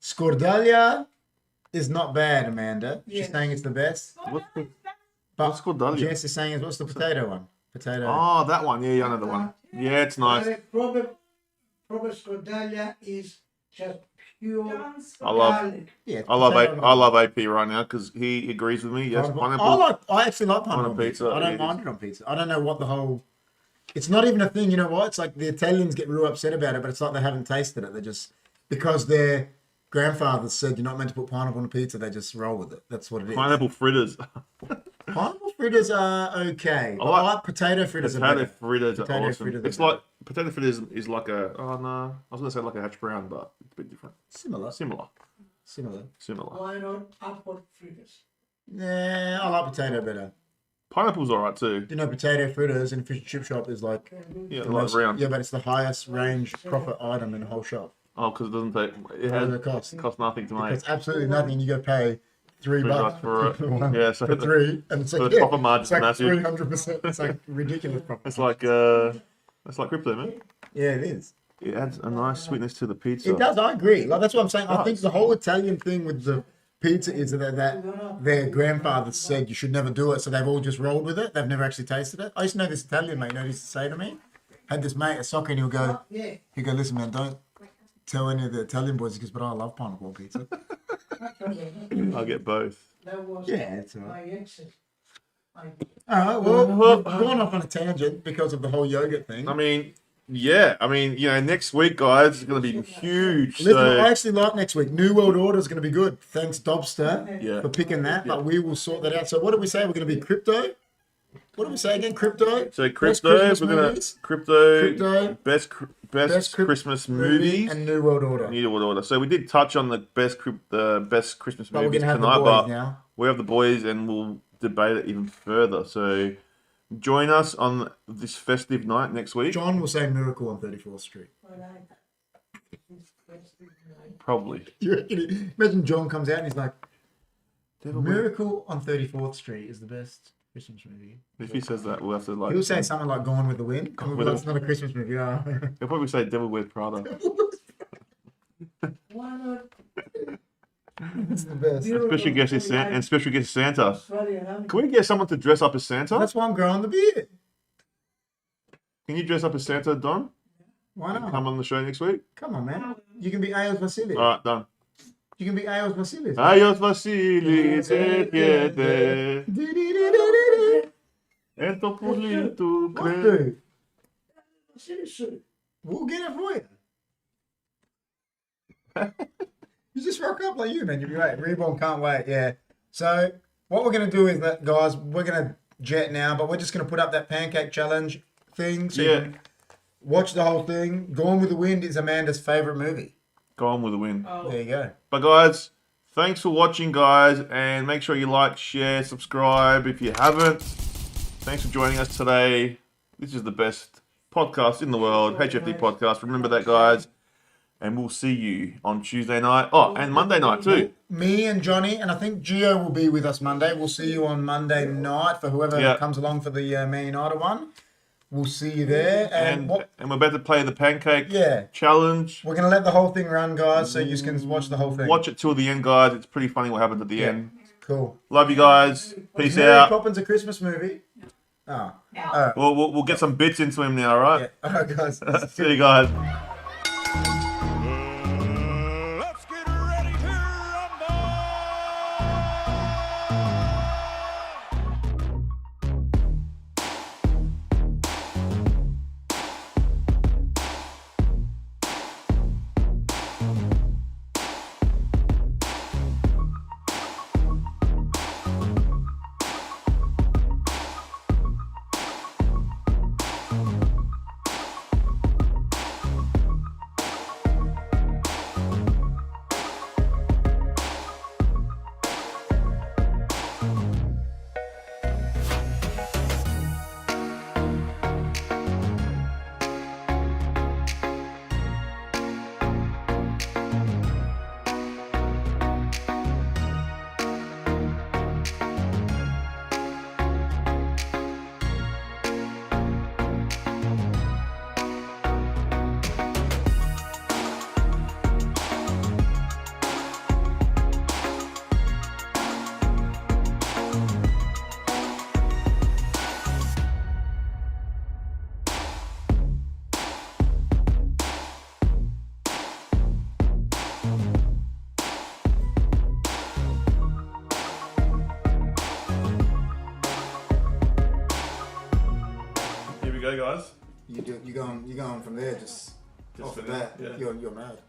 Scordalia is not bad, Amanda. She's Yes. saying it's the best. What's the, But what's Scordalia? Jess is saying, what's the potato one? Potato. Oh, that one. Yeah, I know the one. Yeah, it's nice. Proper Scordalia is just pure John's I love- garlic. Yeah, it's I love potato I love AP right now because he agrees with me. Yes, pineapple. I actually like pineapple on a on pizza, pizza. I don't it mind it on pizza. I don't know what the whole. It's not even a thing. You know what? It's like the Italians get real upset about it, but it's like they haven't tasted it. They just because their grandfathers said you're not meant to put pineapple on a pizza. They just roll with it. That's what it is. Pineapple fritters. Pineapple fritters are okay. But like I like potato fritters. Potato better. fritters are Potato awesome. fritters are It's better. like potato fritters is like a oh no, I was gonna say like a hash brown, but it's a bit different. Similar. Similar. Why not apple fritters? Nah, I like potato better. Pineapple's alright too. You know, potato fritters in a fish and chip shop is like Yeah, the like most, round. yeah, but it's the highest range profit item in the whole shop. Oh, because it doesn't take. It What has does it cost? it costs nothing to make. It's absolutely nothing. You go pay $3 $3 for it. one, Yeah, so for the- three, and it's so like, the profit margin's it's like massive. 300%. It's like ridiculous profit. It's like crypto, man. Yeah, it is. It adds a nice sweetness to the pizza. It does. I agree. Like that's what I'm saying. I think does. the whole Italian thing with the pizza is that their grandfathers said you should never do it, so they've all just rolled with it. They've never actually tasted it. I used to know this Italian mate. You know, what he used to say to me, had this mate at soccer, and he'll go, Yeah, he'll go, listen, man, don't tell any of the Italian boys because, but I love pineapple on pizza. I'll get both. that was Yeah, it's all my right. exes. All right. Well, we've gone off on a tangent because of the whole yogurt thing. I mean, yeah. I mean, you know, next week, guys, is going to be huge. Listen, So I actually like next week. New World Order is going to be good. Thanks, Dobster, yeah, for picking that. But we will sort that out. So, what did we say? We're going to be crypto. What did we say again? Crypto. so Best crypto. Christmas We're gonna movies? crypto. Best Best Christmas movies. and New World Order. New World Order. So we did touch on the best Christmas But we're movies going to have tonight, the but boys now. we have the boys and we'll debate it even further. So join us on this festive night next week. John will say Miracle on 34th Street. Probably. You reckon imagine John comes out and he's like, Devil Wears- Miracle on 34th Street is the best Christmas movie. If he says that, we'll have to like. He'll say something like Gone with the Wind. Gone Well, with the- that's not a Christmas movie. Yeah. He'll probably say Devil Wears Prada. Why not? It's the best. Special guest is Santa, and special guest is Santa. Australian, huh? Can we get someone to dress up as Santa? That's why I'm growing the beard. Can you dress up as Santa, Don? Why not? Come on the show next week. Come on, man. You can be Eos Vasilis. All right, done. You can be Eos Vasilis. Adios, Vasilis, se pierde. Esto pulito, What, creo. dude? We'll get it for you. You just rock up like you, man. You'll be right. Reborn, can't wait. Yeah. So what we're gonna do is that, guys, we're gonna jet now, but we're just gonna put up that pancake challenge thing. So you can watch the whole thing. Gone with the Wind is Amanda's favorite movie. Gone with the Wind. Oh, There you go. But guys, thanks for watching, guys, and make sure you like, share, subscribe if you haven't. Thanks for joining us today. This is the best podcast in the world, HFD Podcast. Remember that, guys. And we'll see you on Tuesday night. Oh, and Monday night too. Me and Johnny, and I think Gio will be with us Monday. We'll see you on Monday night for whoever comes along for the Man United one. We'll see you there. And we're about to play the pancake challenge. We're going to let the whole thing run, guys, so you can watch the whole thing. Watch it till the end, guys. It's pretty funny what happens at the end. Cool. Love you guys. Peace Mary out. Poppins a Christmas movie? Oh. All right. We'll get some bits into him now, all right? Yeah. All right, guys. See you guys. Let's get ready to rumble! Here we go, guys. You going from there, just off the bat. Yeah. You're mad.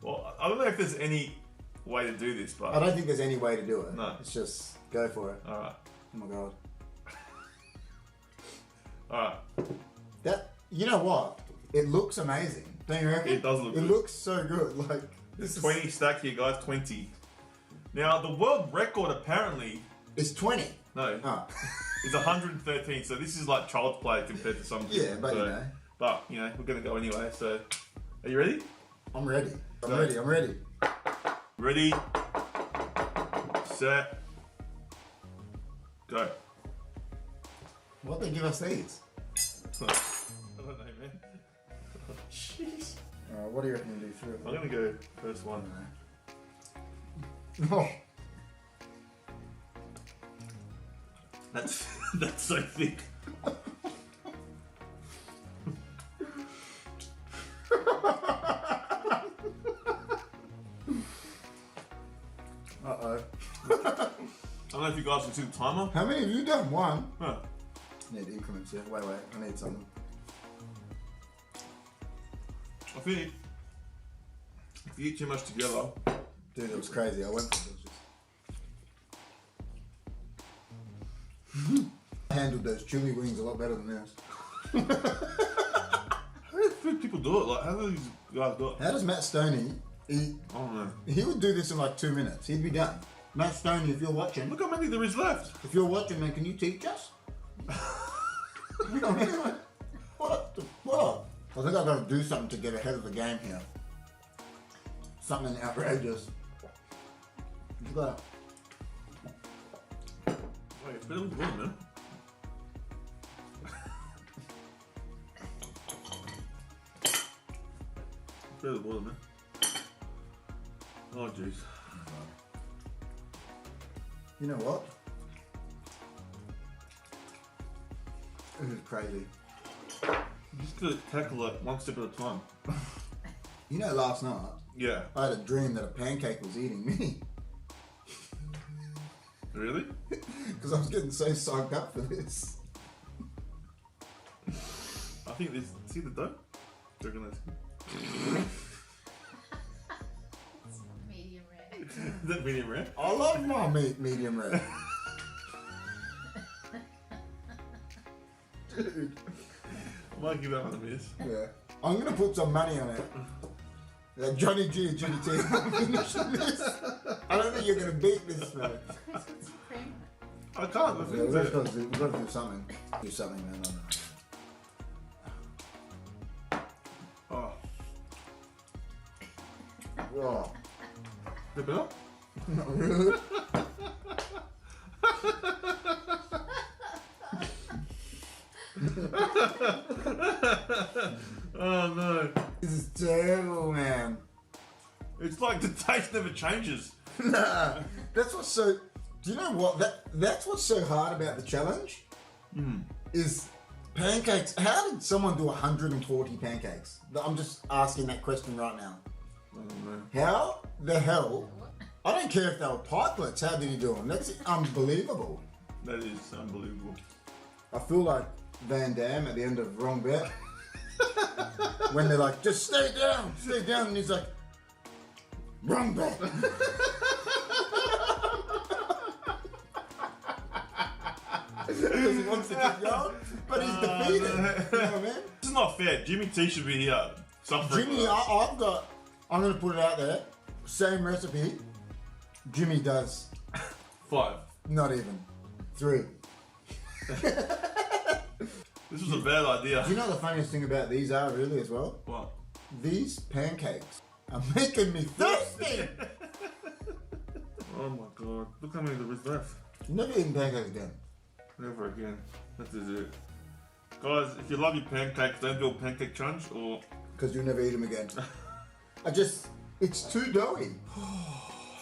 Well, I don't know if there's any way to do this, but I don't think there's any way to do it. No. It's just go for it. all right. Oh my god. All right. You know what? It looks amazing. Don't you reckon? It does look It good. looks so good. Like There's 20 stack here, guys. 20. Now, the world record apparently... It's 20. No. Oh. It's 113, so this is like child's play compared to some people. Yeah, but so, you know. But, we're going to go anyway, so... Are you ready? I'm ready. I'm Go. ready. I'm ready. Ready, set, go. What they give us these? I don't know, man. Jeez. What do you reckon you do through? I'm going to go first one. Oh. That's so thick. Uh-oh. I don't know if you guys can see the timer. How many have you done? One? Huh. Need increments here. Wait. I need something. I think if you eat too much together, Dude, it was crazy. I went for it. I handled those chili wings a lot better than this. how do people do it? Like, how do these guys do it? How does Matt Stoney eat? I don't know. He would do this in like 2 minutes. He'd be done. Matt Stoney, if you're watching, Look how many there is left. if you're watching, man, can you teach us? You know what I mean? Like, what? I think I've got to do something to get ahead of the game here. Something outrageous. Look at that. Wait, it's better with wood, man. It's better with wood, man. Oh, jeez. You know what? This is crazy. You just gotta tackle it one step at a time. You know, last night Yeah. I had a dream that a pancake was eating me Really? because I was getting so psyched up for this. I think this. See the dough? Do you reckon that's good? that medium rare? I love my meat medium rare. Dude. I might give that one a miss. Yeah. I'm gonna put some money on it. That Johnny G and Judy T are finishing this. I don't think you're gonna beat this, man. I can't. Yeah, we've got to do something. Do something, man. Oh. Oh. Flip it up? Not really. Oh no. This is terrible, man. It's like the taste never changes. Nah. That's what's so. Do you know what? That's what's so hard about the challenge. Is pancakes. How did someone do 140 pancakes? I'm just asking that question right now. I don't know. How the hell? I don't care if they were pikelets. How did he do them? That's unbelievable. That is unbelievable. I feel like Van Damme at the end of Wrong Bet. When they're like, just stay down, and he's like, wrong bet. Because he wants to keep going, but he's defeated. You know what I mean? This is not fair. Jimmy T should be here suffering. Jimmy, I'm going to put it out there. Same recipe. Jimmy does 5. not even 3. This was a bad idea. Do you know the funniest thing about these are really as well? What? These pancakes are making me thirsty. Oh my god. Look how many there is left. Never eaten pancakes again. Never again. That is it. Guys, if you love your pancakes, don't do a pancake challenge or... Because you'll never eat them again. It's too doughy.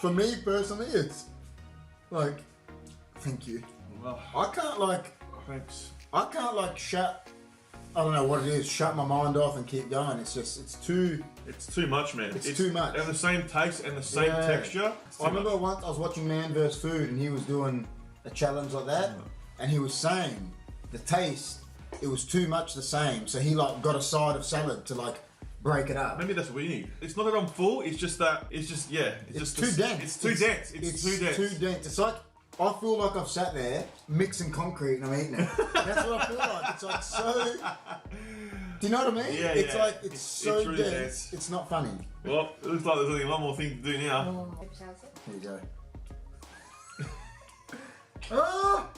For me personally, it's like, thank you. Oh, I can't thanks. shut, I don't know what it is, shut my mind off and keep going. It's too... It's too much, man. It's too much. And the same taste and the same texture. I remember once I was watching Man vs. Food and he was doing a challenge like that, and he was saying the taste, it was too much the same. So he got a side of salad to break it up. Maybe that's what we need. It's not that I'm full, it's just that, it's just too dense. It's too dense. It's too dense. It's like, I feel like I've sat there mixing concrete and I'm eating it. That's what I feel like. It's like so... Do you know what I mean? Yeah, it's yeah. like, it's so really dense. It's not funny. Well, it looks like there's only one more thing to do now. Here you go. Ah!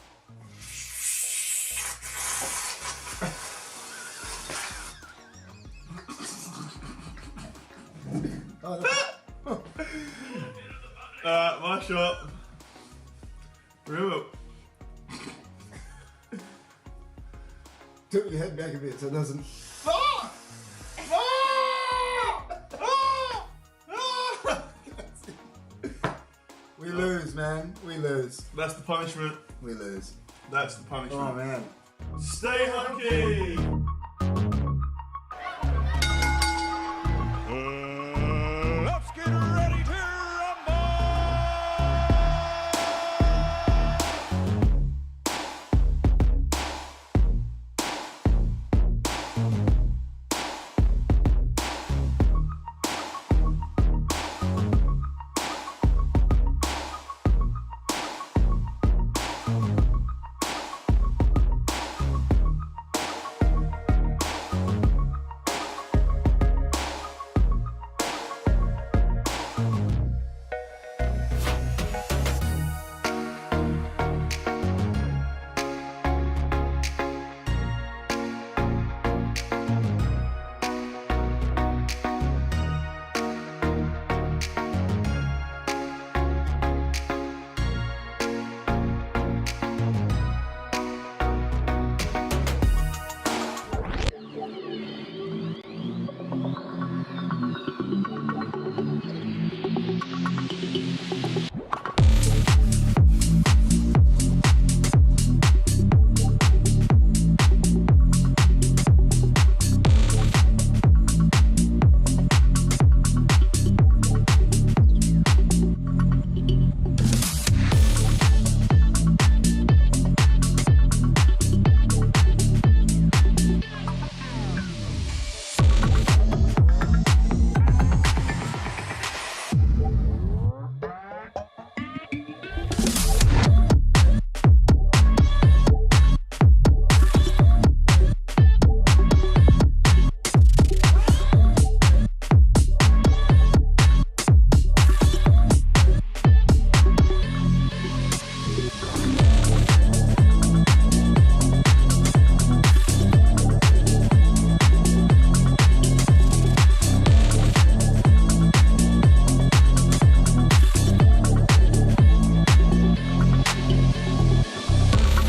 My shot. Remember. Tilt your head back a bit so it doesn't... We lose, man. We lose. That's the punishment. We lose. That's the punishment. Oh, man. Stay hunky!